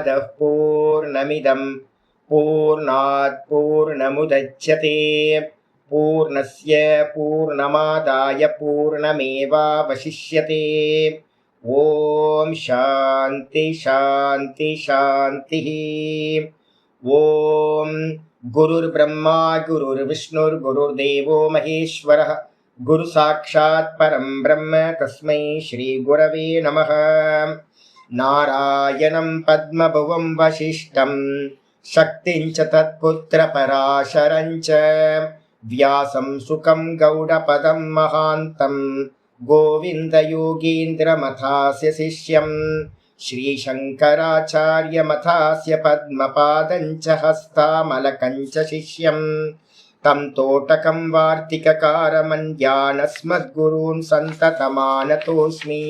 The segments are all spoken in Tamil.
पूर्णमदः पूर्णमिदं पूर्णात् पूर्णमुदच्यते पूर्णस्य पूर्णमादाय पूर्णमेवावशिष्यते। ओम शांति शांति शांतिः। ओम गुरुर्ब्रह्मा गुरुर्विष्णुर्गुरुर्देवो महेश्वरः गुरु साक्षात् परं ब्रह्म तस्मै श्री गुरवे नमः। नारायणं पद्मभुवं वसिष्ठं शक्तिं च तत्पुत्र पराशरं च व्यासं सुखं गौडपदं महान्तं गोविन्द योगीन्द्रमथास्य शिष्यं श्रीशङ्कराचार्यमथास्य पद्मपादं च हस्तामलकं च शिष्यं तं तोटकं वार्तिककारमन्यानस्मद्गुरून् सन्ततमानतोऽस्मि।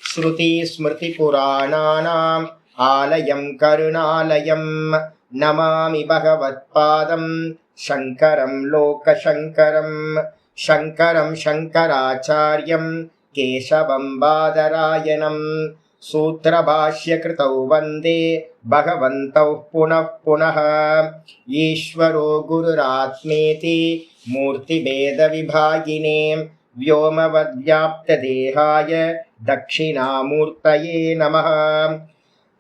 श्रुतिस्मृतिपुराणानाम् आलयं करुणालयं नमामि भगवत्पादं शङ्करं लोकशङ्करं शङ्करं शङ्कराचार्यं केशवं बादरायणं सूत्रभाष्यकृतौ वन्दे भगवन्तौ पुनः पुनः। ईश्वरो गुरुरात्मेति मूर्तिभेदविभागिने व्योमवद्व्याप्तदेहाय दक्षिणामूर्तये नमः।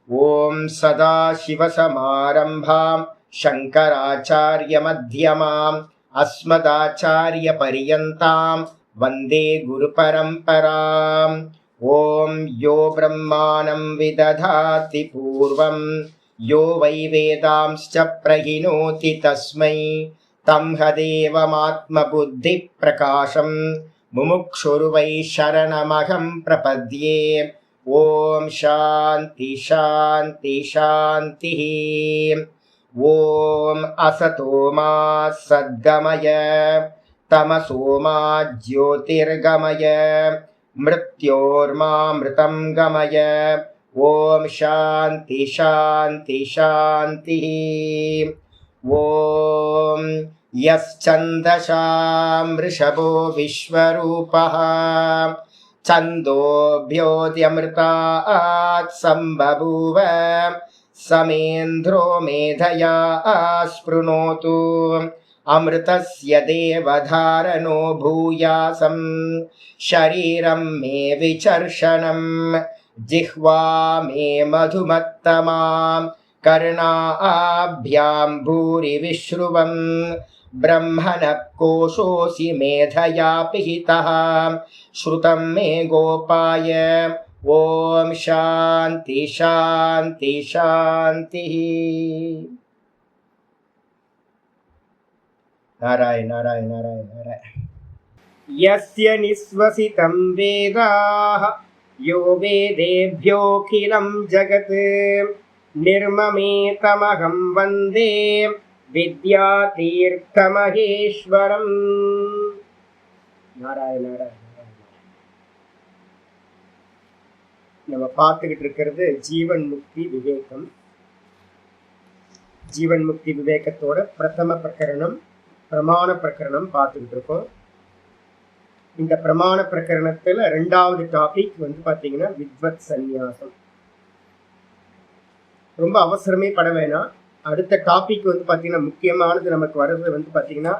ॐ सदाशिवसमारम्भां शङ्कराचार्यमध्यमाम् अस्मदाचार्यपर्यन्तां वन्दे गुरुपरम्पराम्। ॐ यो ब्रह्माणं विदधाति पूर्वं यो वै वेदांश्च प्रहिणोति तस्मै तं हदेवमात्मबुद्धिप्रकाशं मुमुक्षुर्वै शरणमहं प्रपद्ये। ॐ शान्ति शान्ति शान्तिः। ॐ असतो मा सद्गमय तमसो मा ज्योतिर्गमय मृत्योर्मामृतं गमय। ॐ शान्ति शान्ति शान्तिः। ॐ यश्चन्दसां वृषभो विश्वरूपः छन्दोभ्योऽद्यमृतात् सम्बभूव समेन्द्रो मेधया स्पृणोतु अमृतस्य देवधारणो भूयासं शरीरं मे विचर्षणं जिह्वा मे मधुमत्तमां कर्णाभ्यां भूरि विश्रुवं ब्रह्मणः कोशोऽसि मेधया पिहितः श्रुतं मे गोपाय। ॐ शान्ति शान्ति शान्तिः। नारायण नारायण नारायण नारायण। यस्य निःश्वसितं वेदाः यो वेदेभ्योऽखिलं जगत् निर्ममेतमहं वन्दे विद्यातीर्थमहेश्वरम्। नारायण नारायण। நம்ம பார்த்துக்கிட்டு இருக்கிறது ஜீவன் முக்தி விவேகம். ஜீவன் முக்தி விவேகத்தோட பிரதம பிரகரணம் பிரமாண பிரகரணம் பார்த்துக்கிட்டு இருக்கோம். இந்த பிரமாண பிரகரணத்துல ரெண்டாவது டாபிக் வந்து பாத்தீங்கன்னா வித்வத் சந்நியாசம். ரொம்ப அவசரமே பட வேணாம். அடுத்த டாபிக் வந்து பாத்தீங்கன்னா முக்கியமானது நமக்கு வர்றது வந்து பாத்தீங்கன்னா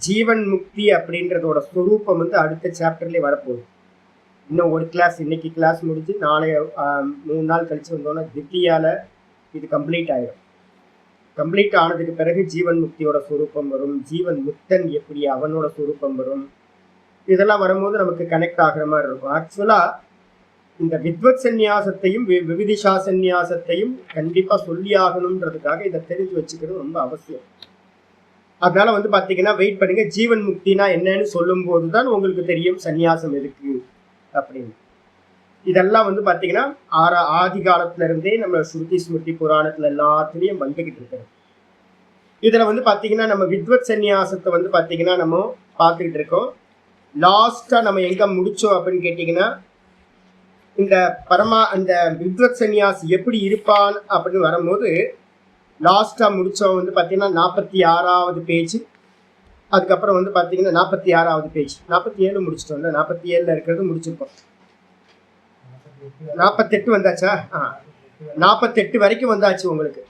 ஜீவன் முக்தி அப்படின்றதோட ஸ்வரூபம் வந்து அடுத்த சாப்டர்லேயே வரப்போகுது. இன்னும் ஒரு கிளாஸ், இன்னைக்கு கிளாஸ் முடிஞ்சு நாளைய 3 நாள் கழிச்சு வந்தோன்னா தித்தியால இது கம்ப்ளீட் ஆயிடும். கம்ப்ளீட் ஆனதுக்கு பிறகு ஜீவன் முக்தியோட ஸ்வரூபம் வரும், ஜீவன் முக்தன் எப்படி அவனோட ஸ்வரூபம் வரும், இதெல்லாம் வரும்போது நமக்கு கனெக்ட் ஆகிற மாதிரி இருக்கும். ஆக்சுவலா இந்த வித்வத் சந்நியாசத்தையும் விவிதிஷா சந்நியாசத்தையும் கண்டிப்பா சொல்லி ஆகணுன்றதுக்காக இதை தெரிஞ்சு வச்சுக்கிறது ரொம்ப அவசியம். அதனால வந்து பாத்தீங்கன்னா வெயிட் பண்ணுங்க. ஜீவன் முக்தினா என்னன்னு சொல்லும் போதுதான் உங்களுக்கு தெரியும் சந்நியாசம் எதுக்கு அப்படின்னு. இதெல்லாம் வந்து பாத்தீங்கன்னா ஆதி காலத்துல இருந்தே நம்ம ஸ்ருதி ஸ்மிருதி புராணத்துல எல்லாத்துலயும் வந்துகிட்டு இருக்கிறது. இதுல வந்து பாத்தீங்கன்னா நம்ம வித்வத் சந்நியாசத்தை வந்து பாத்தீங்கன்னா நம்ம பார்த்துக்கிட்டு இருக்கோம். லாஸ்டா நம்ம எங்க முடிச்சோம் அப்படின்னு கேட்டீங்கன்னா இந்த இந்த வித்வத் சந்நியாசி எப்படி இருப்பான் அப்படின்னு வரும்போது லாஸ்டா முடிச்சோம் வந்து பாத்தீங்கன்னா 46வது பேஜ். அதுக்கப்புறம் வந்து பாத்தீங்கன்னா 46வது பேஜ், 47 முடிச்சிட்டோம்ல, 47ல இருக்கிறது முடிச்சிருக்கோம். 48 வந்தாச்சா? 48 வரைக்கும் வந்தாச்சு உங்களுக்கு.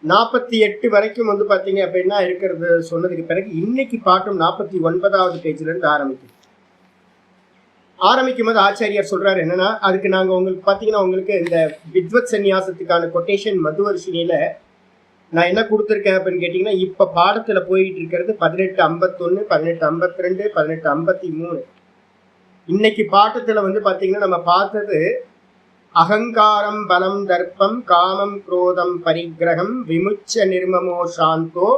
48 வரைக்கும் வந்து பார்த்தீங்க அப்படின்னா இருக்கிறது சொன்னதுக்கு பிறகு இன்னைக்கு பாட்டும் 49வது பேஜ்ல இருந்து ஆரம்பிக்கும் போது ஆச்சாரியார் சொல்றாரு என்னன்னா, அதுக்கு நாங்க உங்களுக்கு பார்த்தீங்கன்னா உங்களுக்கு இந்த வித்வத் சந்நியாசத்துக்கான கொட்டேஷன் மதுவர்ஷினியில நான் என்ன கொடுத்துருக்கேன் அப்படின்னு கேட்டீங்கன்னா, இப்ப பாடத்துல போயிட்டு இருக்கிறது 1851, 1852, 1853. இன்னைக்கு பாட்டத்துல வந்து பாத்தீங்கன்னா நம்ம பார்த்தது அகங்காரம் பலம் தர்ப்பம் காமம் குரோதம் பரிகிரகம் விமுச்ச நிர்மமோ சாந்தோ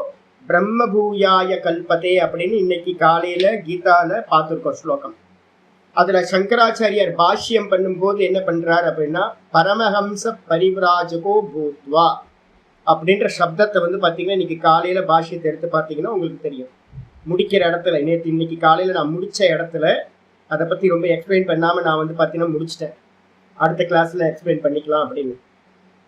பிரம்மபூயாய கல்பதே அப்படின்னு இன்னைக்கு காலையில கீதால பார்த்துருக்கோம் ஸ்லோகம். அதுல சங்கராச்சாரியார் பாஷ்யம் பண்ணும்போது என்ன பண்றாரு அப்படின்னா, பரமஹம்ச பரிவிராஜகோ பூத்வா அப்படின்ற சப்தத்தை வந்து பாத்தீங்கன்னா இன்னைக்கு காலையில பாஷ்யத்தை எடுத்து பார்த்தீங்கன்னா உங்களுக்கு தெரியும். முடிக்கிற இடத்துல இன்னைக்கு காலையில நான் முடிச்ச இடத்துல அதை பத்தி ரொம்ப எக்ஸ்பிளைன் பண்ணாம நான் வந்து பாத்தீங்கன்னா முடிச்சிட்டேன். அடுத்த கிளாஸ்ல எக்ஸ்பிளைன் பண்ணிக்கலாம் அப்படின்னு.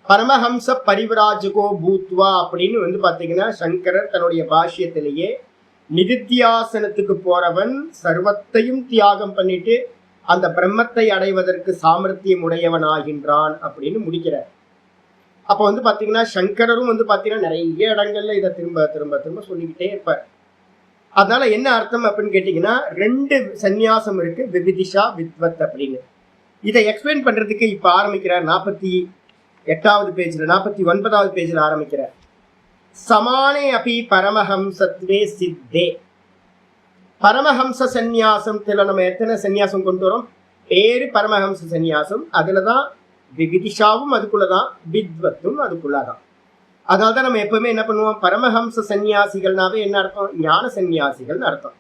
பரமஹம்ச பரிவிராஜகோ பூத்வா அப்படின்னு வந்து பாத்தீங்கன்னா சங்கரர் தன்னுடைய பாஷ்யத்திலேயே நிதித்தியாசனத்துக்கு போறவன் சர்வத்தையும் தியாகம் பண்ணிட்டு அந்த பிரம்மத்தை அடைவதற்கு சாமர்த்தியம் உடையவன் ஆகின்றான் அப்படின்னு முடிக்கிறார். அப்ப வந்து பாத்தீங்கன்னா சங்கரரும் வந்து பாத்தீங்கன்னா நிறைய இடங்கள்ல இதை திரும்ப திரும்ப திரும்ப சொல்லிக்கிட்டே இருப்பார். அதனால என்ன அர்த்தம் அப்படின்னு கேட்டீங்கன்னா, 2 சந்நியாசம் இருக்கு, விவிதிஷா வித்வத் அப்படின்னு. இதை எக்ஸ்பிளைன் பண்றதுக்கு இப்ப ஆரம்பிக்கிறார் 48வது பேஜ்ல 49வது பேஜ்ல ஆரம்பிக்கிறார். சமானே அபி பரமஹம்சத்வே சித்தே. பரமஹம்ச சந்நியாசத்துல நம்ம எத்தனை சந்நியாசம் கொண்டு வரோம்? பேரு பரமஹம்ச சந்நியாசம். அதுலதான் விவிதிஷாவும் அதுக்குள்ளதான், வித்வத்தும் அதுக்குள்ளதான். அதனால்தான் நம்ம எப்பவுமே என்ன பண்ணுவோம், பரமஹம்ச சந்நியாசிகள்னாவே என்ன அர்த்தம்? ஞான சந்நியாசிகள்னு அர்த்தம்.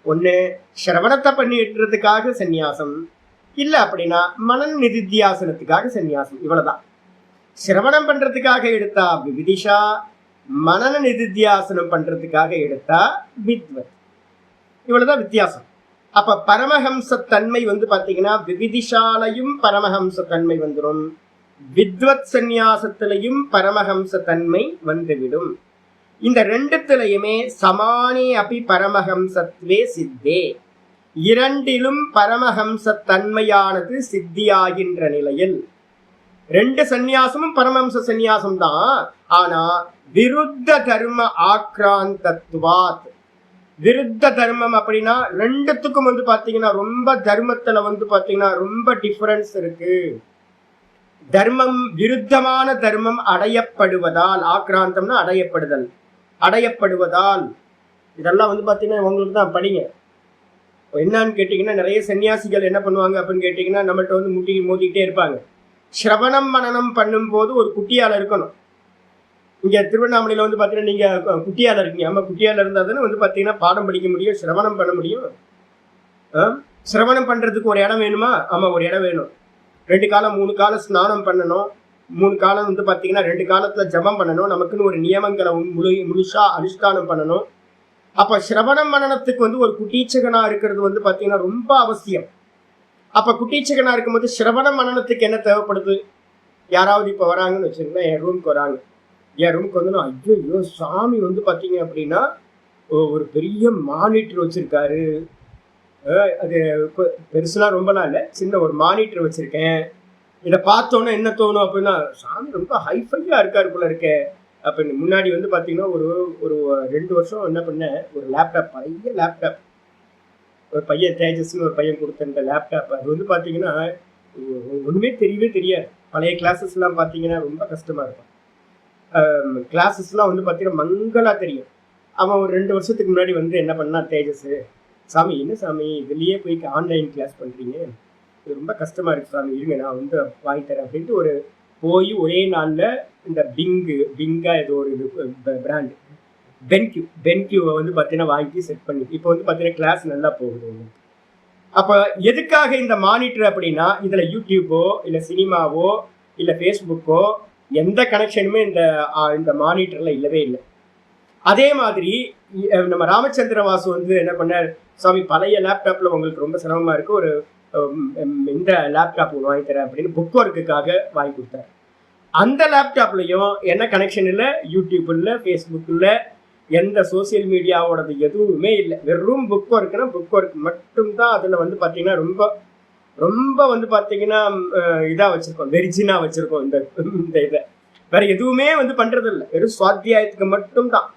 ஒண்ணு சிரவணத்தை பண்ணிடுறதுக்காக சந்நியாசம், இல்ல அப்படின்னா மனன் நிதித்தியாசனத்துக்காக சந்நியாசம். இவ்வளவுதான். சிரவணம் பண்றதுக்காக எடுத்தா விவிதிஷா, மனன நிதித்தியாசனம் பண்றதுக்காக எடுத்தா வித்வத். இவ்வளவுதான் வித்தியாசம். அப்ப பரமஹம்ச தன்மை வந்து பாத்தீங்கன்னா விவிதிஷாலையும் பரமஹம்ச தன்மை வந்துடும், வித்வத் சந்நியாசத்திலையும் பரமஹம்ச தன்மை வந்துவிடும். இந்த 2த்துலயுமே சமானே அபி பரமஹம்சத்வே சித்தே, 2லும் பரமஹம்ச தன்மையானது சித்தியாகின்ற நிலையில். 2 சந்நியாசமும் பரமஹம்ச சந்நியாசம் தான். ஆனா விருத்த தர்ம ஆக்ராந்தத்வாத். விருத்த தர்மம் அப்படின்னா 2த்துக்கும் வந்து பாத்தீங்கன்னா ரொம்ப தர்மத்துல வந்து பாத்தீங்கன்னா ரொம்ப டிஃபரன்ஸ் இருக்கு. தர்மம் விருத்தமான தர்மம் அடையப்படுவதால், ஆக்ராந்தம்னா அடையப்படுதல், அடையப்படுவதால். இதெல்லாம் வந்து பாத்தீங்கன்னா உங்களுக்கு தான் படிங்க. என்னன்னு கேட்டீங்கன்னா, நிறைய சன்னியாசிகள் என்ன பண்ணுவாங்க அப்படின்னு கேட்டீங்கன்னா, நம்மள்ட்ட வந்து மோதிக்கிட்டே இருப்பாங்க. சிரவணம் மனனம் பண்ணும் போது ஒரு குட்டியால இருக்கணும். இங்க திருவண்ணாமலையில வந்து பாத்தீங்கன்னா நீங்க குட்டியால இருக்கீங்க. ஆமா, குட்டியால இருந்தா தானே வந்து பாத்தீங்கன்னா பாடம் படிக்க முடியும், சிரவணம் பண்ண முடியும். சிரவணம் பண்றதுக்கு ஒரு இடம் வேணுமா? ஆமா, ஒரு இடம் வேணும். 2 காலம் 3 காலம் ஸ்நானம் பண்ணணும். 3 காலம் வந்து பாத்தீங்கன்னா 2 காலத்துல ஜபம் பண்ணணும். நமக்குன்னு ஒரு நியமங்களை முழுசா அனுஷ்டானம் பண்ணணும். அப்ப சிரவணம் மனனத்துக்கு வந்து ஒரு குட்டீச்சகனா இருக்கிறது வந்து பாத்தீங்கன்னா ரொம்ப அவசியம். அப்ப குட்டீச்சகனா இருக்கும்போது சிரவண மனனத்துக்கு என்ன தேவைப்படுது? யாராவது இப்ப வராங்கன்னு வச்சுக்கோங்களேன், என் ரூமுக்கு வராங்க. என் ரூமுக்கு வந்து ஐயோ சாமி வந்து பாத்தீங்க அப்படின்னா ஒரு பெரிய மானிட்டர் வச்சிருக்காரு. அது பெருசுலாம் ரொம்பலாம் இல்லை, சின்ன ஒரு மானிட்டர் வச்சிருக்கேன். இதை பார்த்தோன்னா என்ன தோணும் அப்படின்னா, சாமி ரொம்ப ஹைஃபையா இருக்காரு போல இருக்கே அப்படின்னு. முன்னாடி வந்து பார்த்தீங்கன்னா ஒரு 2 வருஷம் என்ன பண்ணேன், ஒரு லேப்டாப், பழைய லேப்டாப், ஒரு பையன் தேஜஸ்ன்னு ஒரு பையன் கொடுத்த லேப்டாப். அது வந்து பார்த்தீங்கன்னா ஒன்றுமே தெரியவே தெரியாது. பழைய கிளாஸஸ்லாம் பார்த்தீங்கன்னா ரொம்ப கஷ்டமாக இருக்கும். கிளாஸஸ்லாம் வந்து பார்த்தீங்கன்னா மங்களாக தெரியும். அவன் ஒரு 2 வருஷத்துக்கு முன்னாடி வந்து என்ன பண்ணா, தேஜஸ் சாமி என்ன சாமி வெளியே போய் ஆன்லைன் கிளாஸ் பண்ணுறீங்க, இது ரொம்ப கஷ்டமாக இருக்குது சாமி, இருங்க நான் வந்து வாங்கி தரேன் அப்படின்ட்டு போய் ஒரே நாளில் இந்த பிங்கா ஏதோ ஒரு இது பிராண்டு பென்கியூவை வந்து பார்த்தீங்கன்னா வாங்கி செட் பண்ணி இப்போ வந்து பார்த்தீங்கன்னா கிளாஸ் நல்லா போகுது. அப்போ எதுக்காக இந்த மானிட்டர் அப்படின்னா, இதில் யூடியூப்போ இல்லை சினிமாவோ இல்லை ஃபேஸ்புக்கோ எந்த கனெக்ஷனுமே இந்த மானிட்டரில் இல்லவே இல்லை. அதே மாதிரி நம்ம ராமச்சந்திர வாசு வந்து என்ன பண்ணார், சாமி பழைய லேப்டாப்பில் உங்களுக்கு ரொம்ப சிரமமாக இருக்குது, ஒரு இந்த லேப்டாப் ஒன்று வாங்கி தரேன் அப்படின்னு புக் ஒர்க்குக்காக வாங்கி கொடுத்தார். அந்த லேப்டாப்லையும் என்ன கனெக்ஷன் இல்லை, யூடியூப் இல்லை, ஃபேஸ்புக் இல்லை, எந்த சோசியல் மீடியாவோடது எதுவுமே இல்லை. வெறும் புக் ஒர்க்குன்னா புக் ஒர்க் மட்டும்தான். அதில் வந்து பார்த்தீங்கன்னா ரொம்ப ரொம்ப வந்து பார்த்தீங்கன்னா இதா வச்சிருக்கோம், வெர்ஜினா வச்சிருக்கோம் இந்த இதை. வேற எதுவுமே வந்து பண்றது இல்லை, வெறும் சுவாத்தியாயத்துக்கு மட்டும் தான்.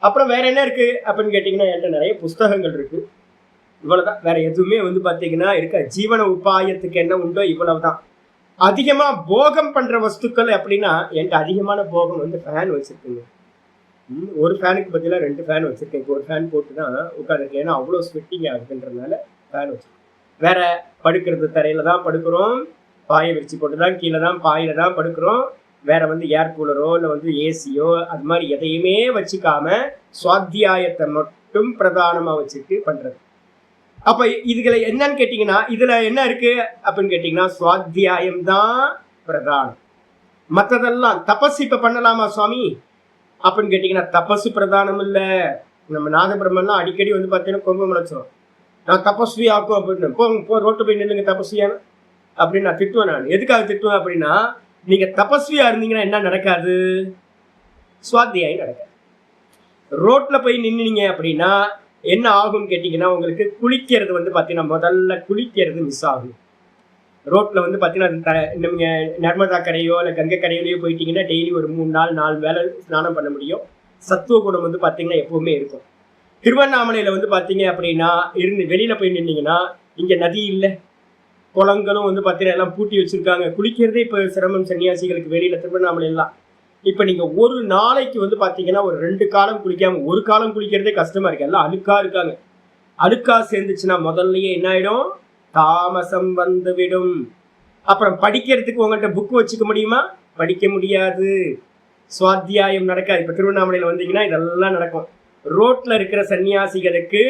அப்புறம் வேற என்ன இருக்கு அப்படின்னு கேட்டீங்கன்னா, என்கிட்ட நிறைய புஸ்தகங்கள் இருக்கு, இவ்வளவுதான். வேற எதுவுமே வந்து பார்த்தீங்கன்னா இருக்க. ஜீவன உபாயத்துக்கு என்ன உண்டோ இவ்வளவுதான். அதிகமா போகம் பண்ற வஸ்துக்கள் அப்படின்னா, என்கிட்ட அதிகமான போகம் வந்து ஃபேன் வச்சிருக்குங்க. ஒரு ஃபேனுக்கு பதிலாக 2 ஃபேன் வச்சிருக்கேன். இப்போ ஒரு ஃபேன் போட்டு தான் உட்காந்துருக்கேன், ஏன்னா அவ்வளோ ஸ்வெட்டிங் ஆகுதுன்றதுனால ஃபேன் வச்சிருக்கேன். வேற படுக்கிறது தரையில தான் படுக்கிறோம், பாயை விரிச்சு போட்டு தான் கீழே தான் பாயில தான் படுக்கிறோம். வேற வந்து ஏர் கூலரோ இல்லை வந்து ஏசியோ அது மாதிரி எதையுமே வச்சுக்காம சுவாத்தியாயத்தை மட்டும் பிரதானமா வச்சுட்டு பண்றது. அப்ப இதுல என்னன்னு கேட்டீங்கன்னா, இதுல என்ன இருக்கு அப்படின்னு கேட்டீங்கன்னா, சுவாத்தியாயம் தான் பிரதானம். மற்றதெல்லாம் தபஸ் இப்ப பண்ணலாமா சுவாமி அப்படின்னு கேட்டீங்கன்னா, தபசு பிரதானம் இல்ல. நம்ம நாதபிரம்மன்லாம் அடிக்கடி வந்து பார்த்தீங்கன்னா கொம்பு முளைச்சிரும், நான் தபஸ்வி ஆக்கும் அப்படின்னு. போ ரோட்டு போய் நில்லுங்க தபஸ்வியான அப்படின்னு நான் திட்டுவேன். நான் எதுக்காக திட்டுவேன் அப்படின்னா, நீங்க தபஸ்வியா இருந்தீங்கன்னா என்ன நடக்காது, சுவாத்தியாயம் நடக்காது. ரோட்ல போய் நின்னுனீங்க அப்படின்னா என்ன ஆகும்னு கேட்டீங்கன்னா, உங்களுக்கு குளிக்கிறது வந்து பார்த்தீங்கன்னா முதல்ல குளிக்கிறது மிஸ் ஆகும். ரோட்ல வந்து பார்த்தீங்கன்னா நீங்க நர்மதா கரையோ இல்லை கங்கை கரையிலையோ போயிட்டீங்கன்னா டெய்லி ஒரு 3 நாள் 4 வேளை ஸ்நானம் பண்ண முடியும். சத்துவ குணம் வந்து பார்த்தீங்கன்னா எப்பவுமே இருக்கும். திருவண்ணாமலையில வந்து பார்த்தீங்க அப்படின்னா இருந்து வெளியில போய் நின்னீங்கன்னா, இங்க நதி இல்லை, குளங்களும் வந்து பார்த்தீங்கன்னா எல்லாம் பூட்டி வச்சிருக்காங்க. குளிக்கிறதே இப்போ சிரமம் சன்னியாசிகளுக்கு வெளியில திருவண்ணாமலையெல்லாம். இப்போ நீங்க ஒரு நாளைக்கு வந்து பார்த்தீங்கன்னா ஒரு 2 காலம் குளிக்காம ஒரு காலம் குளிக்கிறதே கஷ்டமா இருக்கு. எல்லாம் அழுக்கா இருக்காங்க. அழுக்கா சேர்ந்துச்சுன்னா முதல்லயே என்ன ஆயிடும், தாமசம் வந்துவிடும். அப்புறம் படிக்கிறதுக்கு உங்கள்கிட்ட புக் வச்சுக்க முடியுமா, படிக்க முடியாது. சுவாத்தியாயம் நடக்காது. இப்போ திருவண்ணாமலையில் வந்தீங்கன்னா இதெல்லாம் நடக்கும். ரோட்ல இருக்கிற சன்னியாசிகளுக்கு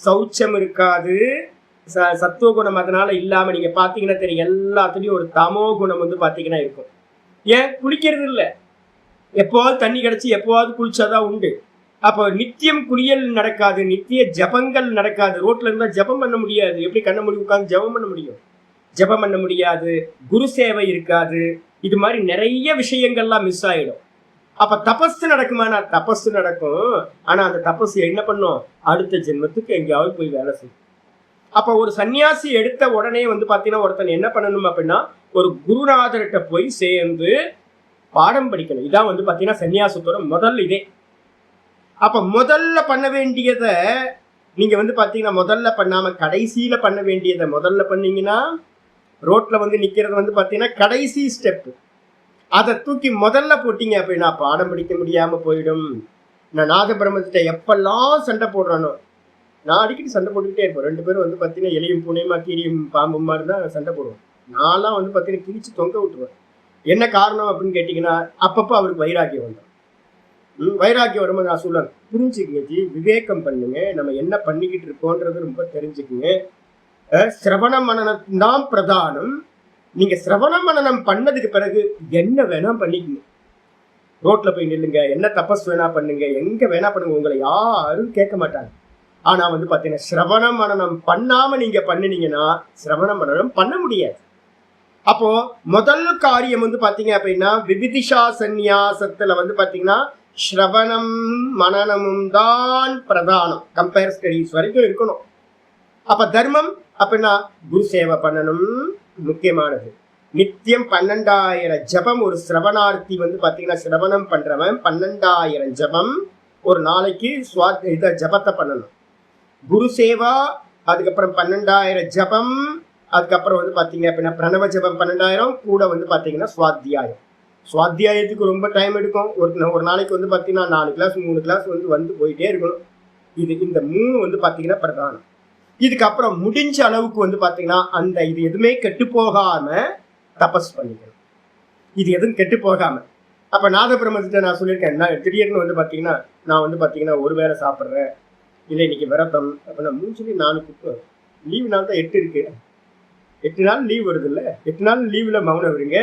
சௌச்சம் இருக்காது, சத்துவ குணம் அதனால இல்லாம நீங்க பாத்தீங்கன்னா தெரியும், எல்லாத்துலயும் ஒரு தமோ குணம் வந்து பாத்தீங்கன்னா இருக்கும். ஏன் குளிக்கிறது இல்லை, எப்போவாது தண்ணி கிடைச்சி எப்போவாது குளிச்சாதான் உண்டு. அப்போ நித்தியம் குளியல் நடக்காது, நித்திய ஜபங்கள் நடக்காது. ரோட்ல இருந்தா ஜபம் பண்ண முடியாது. எப்படி கண்ண மூடி உட்காந்து ஜபம் பண்ண முடியும், ஜபம் பண்ண முடியாது. குரு சேவை இருக்காது. இது மாதிரி நிறைய விஷயங்கள்லாம் மிஸ் ஆயிடும். அப்ப தபஸ் நடக்குமானா, தபஸ் நடக்கும். ஆனா அந்த தபஸ் என்ன பண்ணும், அடுத்த ஜென்மத்துக்கு எங்கேயாவது போய் வேலை செய்யும். அப்ப ஒரு சன்னியாசி எடுத்த உடனே வந்து பாத்தீங்கன்னா ஒருத்தன் என்ன பண்ணணும் அப்படின்னா, ஒரு குருநாதர்கிட்ட போய் சேர்ந்து பாடம் படிக்கணும். இதான் வந்து பாத்தீங்கன்னா சன்னியாசத்தோட முதல் இதே. அப்ப முதல்ல பண்ண வேண்டியதை நீங்க வந்து பாத்தீங்கன்னா முதல்ல பண்ணாம கடைசியில பண்ண வேண்டியதை முதல்ல பண்ணீங்கன்னா, ரோட்ல வந்து நிக்கிறது வந்து பாத்தீங்கன்னா கடைசி ஸ்டெப். அதை தூக்கி முதல்ல போட்டீங்க அப்படின்னா பாடம் படிக்க முடியாம போயிடும். நான் நாதபிரம்மத்திட்ட எப்பெல்லாம் சண்டை போடுறானோ, நான் அடிக்கடி சண்டை போட்டுக்கிட்டே இருப்பேன். 2 பேரும் வந்து பார்த்தீங்கன்னா எலியும் பூனையுமா கீரியும் பாம்பும் மாதிரி தான் சண்டை போடுவோம். நான்லாம் வந்து பார்த்தீங்கன்னா கிழிச்சு தொங்க விட்டுருவேன். என்ன காரணம் அப்படின்னு கேட்டிங்கன்னா, அப்பப்போ அவருக்கு வைராக்கியம் வந்துடும். வைராக்கியம் வரும்போது நான் சொல்லுவேன், புரிஞ்சுக்குங்க ஜி, விவேகம் பண்ணுங்க, நம்ம என்ன பண்ணிக்கிட்டு இருக்கோன்றது ரொம்ப தெரிஞ்சுக்குங்க. சிரவண மனனம் தான் பிரதானம். நீங்க சிரவண மனனம் பண்ணதுக்கு பிறகு என்ன வேணா பண்ணிக்கங்க. ரோட்ல போய் நில்லுங்க, என்ன தபஸ் வேணா பண்ணுங்க, எங்க வேணா பண்ணுங்க, உங்களை யாரும் கேட்க மாட்டாங்க. ஆனா வந்து பாத்தீங்கன்னா சிரவண மனனம் பண்ணாம நீங்க பண்ணினீங்கன்னா சிரவண மனனம் பண்ண முடியாது. அப்போ முதல் காரியம் வந்து பாத்தீங்க அப்படின்னா விவிதிஷா சந்நியாசத்துல வந்து பாத்தீங்கன்னா ஸ்ரவணம் மனனமும் தான் பிரதானம். கம்பேர் ஸ்டடீஸ் வரைக்கும் இருக்கணும். அப்ப தர்மம் அப்படின்னா குரு சேவை பண்ணணும், முக்கியமானது. நித்தியம் 12,000 ஜபம் ஒரு சிரவணார்த்தி வந்து பாத்தீங்கன்னா சிரவணம் பண்றவன் 12,000 ஜபம் ஒரு நாளைக்கு ஜபத்தை பண்ணணும். குரு சேவா, அதுக்கப்புறம் 12,000 ஜபம், அதுக்கப்புறம் வந்து பாத்தீங்க அப்படின்னா பிரணவ ஜபம் 12,000 கூட வந்து பாத்தீங்கன்னா சுவாத்தியாயம். சுவாத்தியாயத்துக்கு ரொம்ப டைம் எடுக்கும். ஒரு நாளைக்கு வந்து பாத்தீங்கன்னா 4 கிளாஸ் 3 கிளாஸ் வந்து போயிட்டே இருக்கணும். இந்த 3 வந்து பாத்தீங்கன்னா பிரதானம். இதுக்கப்புறம் முடிஞ்ச அளவுக்கு வந்து பாத்தீங்கன்னா அந்த இது எதுவுமே கெட்டு போகாம தபஸ் பண்ணிக்கணும். இது எதுவும் கெட்டு போகாம. அப்ப நாதபிரம்மத்திட்ட நான் சொல்லியிருக்கேன், நான் திடீர்னு வந்து பாத்தீங்கன்னா நான் வந்து பாத்தீங்கன்னா ஒரு வேளை சாப்பிட்றேன், இல்லை இன்னைக்கு விரதம் அப்படின்னா 3 4 குப்பம். லீவு நாள் தான் 8 இருக்கு. 8 நாள் லீவ் வருது இல்லை, 8 நாள் லீவ்ல மௌனம் இருங்க,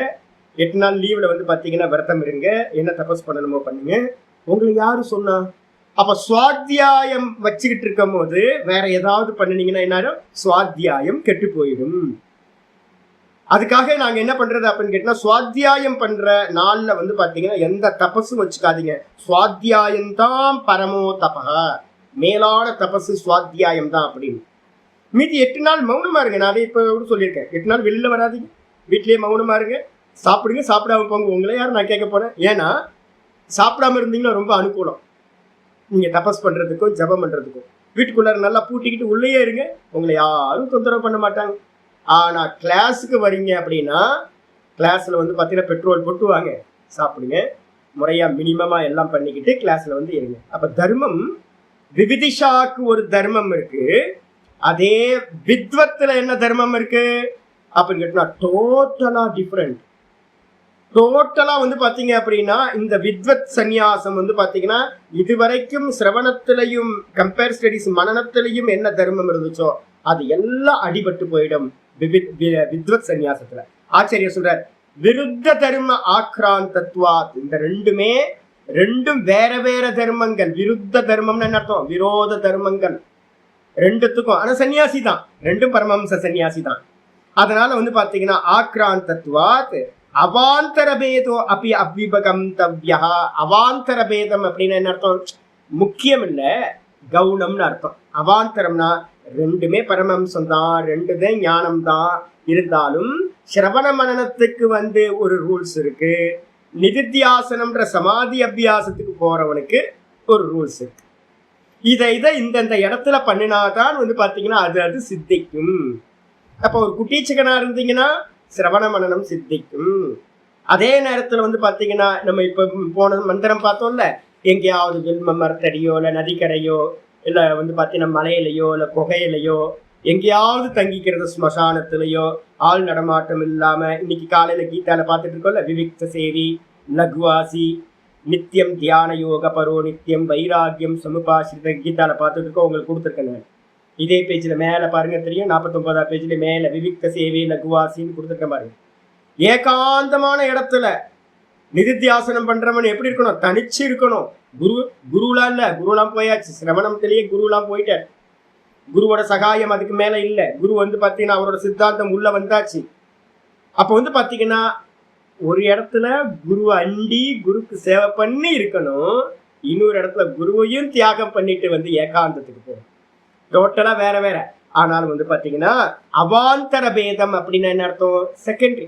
8 நாள் லீவ்ல வந்து பாத்தீங்கன்னா விரதம் இருங்க, என்ன தபஸ் பண்ணணுமோ பண்ணுங்க. உங்களை யாரு சொன்னா? அப்ப சுவாத்தியாயம் வச்சுக்கிட்டு இருக்கும் போது வேற ஏதாவது பண்ணினீங்கன்னா என்ன, சுவாத்தியாயம் கெட்டு போயிடும். அதுக்காக நாங்க என்ன பண்றது அப்படின்னு கேட்டா, சுவாத்தியாயம் பண்ற நாள்ல வந்து பாத்தீங்கன்னா எந்த தபஸும் வச்சுக்காதீங்க. சுவாத்தியாயம் தான் பரமோ தப, மேலான தபசு சுவாத்தியாயம் தான் அப்படின்னு. மீதி 8 நாள் மௌனமா இருங்க. நான் அதை இப்போ சொல்லியிருக்கேன், 8 நாள் வெளியில வராதீங்க, வீட்லயே மௌனமா இருங்க, சாப்பிடுங்க, சாப்பிடாம போங்க. உங்களை யாரும் நான் கேட்க போறேன்? ஏன்னா சாப்பிடாம இருந்தீங்கன்னா ரொம்ப அனுகூலம், நீங்க தபஸ் பண்றதுக்கும் ஜபம் பண்றதுக்கும். வீட்டுக்குள்ளார நல்லா பூட்டிக்கிட்டு உள்ளேயே இருங்க, உங்களை யாரும் தொந்தரவு பண்ண மாட்டாங்க. ஆனா கிளாஸுக்கு வரீங்க அப்படின்னா கிளாஸ்ல வந்து பார்த்தீங்கன்னா பெட்ரோல் போட்டு வாங்க, சாப்பிடுங்க, முறையா மினிமமா எல்லாம் பண்ணிக்கிட்டு கிளாஸ்ல வந்து இருங்க. அப்ப தர்மம் விவிதிஷாக்கு ஒரு தர்மம் இருக்கு, அதே வித்வத்துல என்ன தர்மம் இருக்கு அப்படின்னு கேட்டா டோட்டலா டிஃப்ரெண்ட். டோட்டலா வந்து பாத்தீங்க அப்படின்னா இந்த வித்வத் சந்நியாசம் வந்து பாத்தீங்கன்னா இதுவரைக்கும் சிரவணத்திலையும் கம்பேர் ஸ்டடிஸ் மனநத்திலையும் என்ன தர்மம் இருந்துச்சோ அது எல்லாம் அடிபட்டு போயிடும் வித்வத் சந்நியாசத்துல. ஆச்சாரியர் சொல்றார் விருத்த தர்ம ஆக்ராந்தத்வாத். இந்த ரெண்டும் வேற வேற தர்மங்கள். விருத்த தர்மம்னு என்ன அர்த்தம்? விரோத தர்மங்கள் ரெண்டுத்துக்கும். ஆனா சன்னியாசி தான், ரெண்டும் பரமஹம்ச சன்னியாசி தான். அதனால வந்து பாத்தீங்கன்னா ஆக்ராந்தத்வாத் அவாந்தர பேதோ அப்படி அபிபகம் தவ்யா. அவாந்தர பேதம் அப்படின்னு என்ன அர்த்தம்? முக்கியம் இல்ல, கவுனம்னு அர்த்தம். அவாந்தரம்னா ரெண்டுமே பரமஹம்சம் தான், ரெண்டுதான் ஞானம் தான். இருந்தாலும் சிரவண மனனத்துக்கு வந்து ஒரு ரூல்ஸ் இருக்கு, நிதித்தியாசனம்ன்ற சமாதி அபியாசத்துக்கு போறவனுக்கு ஒரு ரூல்ஸ் இருக்கு. இதை இந்த இடத்துல பண்ணினாதான் வந்து பாத்தீங்கன்னா அது சித்திக்கும். அப்ப ஒரு குட்டி சிக்கனா இருந்தீங்கன்னா சிரவண மனனம் சித்திக்கும். அதே நேரத்துல வந்து பாத்தீங்கன்னா நம்ம இப்ப போன மந்திரம் பார்த்தோம்ல, எங்கேயாவது வெல்ம மரத்தடியோ இல்ல நதிக்கரையோ இல்ல வந்து பாத்தீங்கன்னா மலையிலையோ இல்ல குகையிலையோ எங்கேயாவது தங்கிக்கிறது, ஸ்மசானத்திலையோ ஆள் நடமாட்டம் இல்லாம. இன்னைக்கு காலையில கீதால பார்த்துட்டு இருக்கோம்ல, விவிக்த சேவி லக்வாசி நித்தியம் தியான யோக பரோ நித்தியம் வைராக்கியம் சமுபாசிரித கீதால பார்த்துட்டு இருக்கோம். உங்களுக்கு கொடுத்துருக்கேன் இதே பேஜ்ல மேல பாருங்க, தெரியும் 49ஆம் பேஜ்ல மேல விவிக்த சேவி லகுவாசின்னு கொடுத்துருக்க பாருங்க. ஏகாந்தமான இடத்துல நிதித்தியாசனம் பண்றவன் எப்படி இருக்கணும்? தனிச்சு இருக்கணும். குருலாம் இல்ல, குருலாம் போயாச்சு, சிரவணத்திலேயே குருலாம் போயிட்டார். குருவோட சகாயம் அதுக்கு மேல இல்ல. குரு வந்து பாத்தீங்கன்னா அவரோட சித்தாந்தம் உள்ள வந்தாச்சு. அப்ப வந்து பாத்தீங்கன்னா ஒரு இடத்துல குரு அண்டி குருக்கு சேவை பண்ணி இருக்கணும், இன்னொரு இடத்துல குருவையும் தியாகம் பண்ணிட்டு வந்து ஏகாந்தத்துக்கு போகும். டோட்டலா வேற வேற. ஆனாலும் வந்து பாத்தீங்கன்னா அவாந்தர பேதம் அப்படின்னா என்ன அர்த்தம்? செகண்டரி.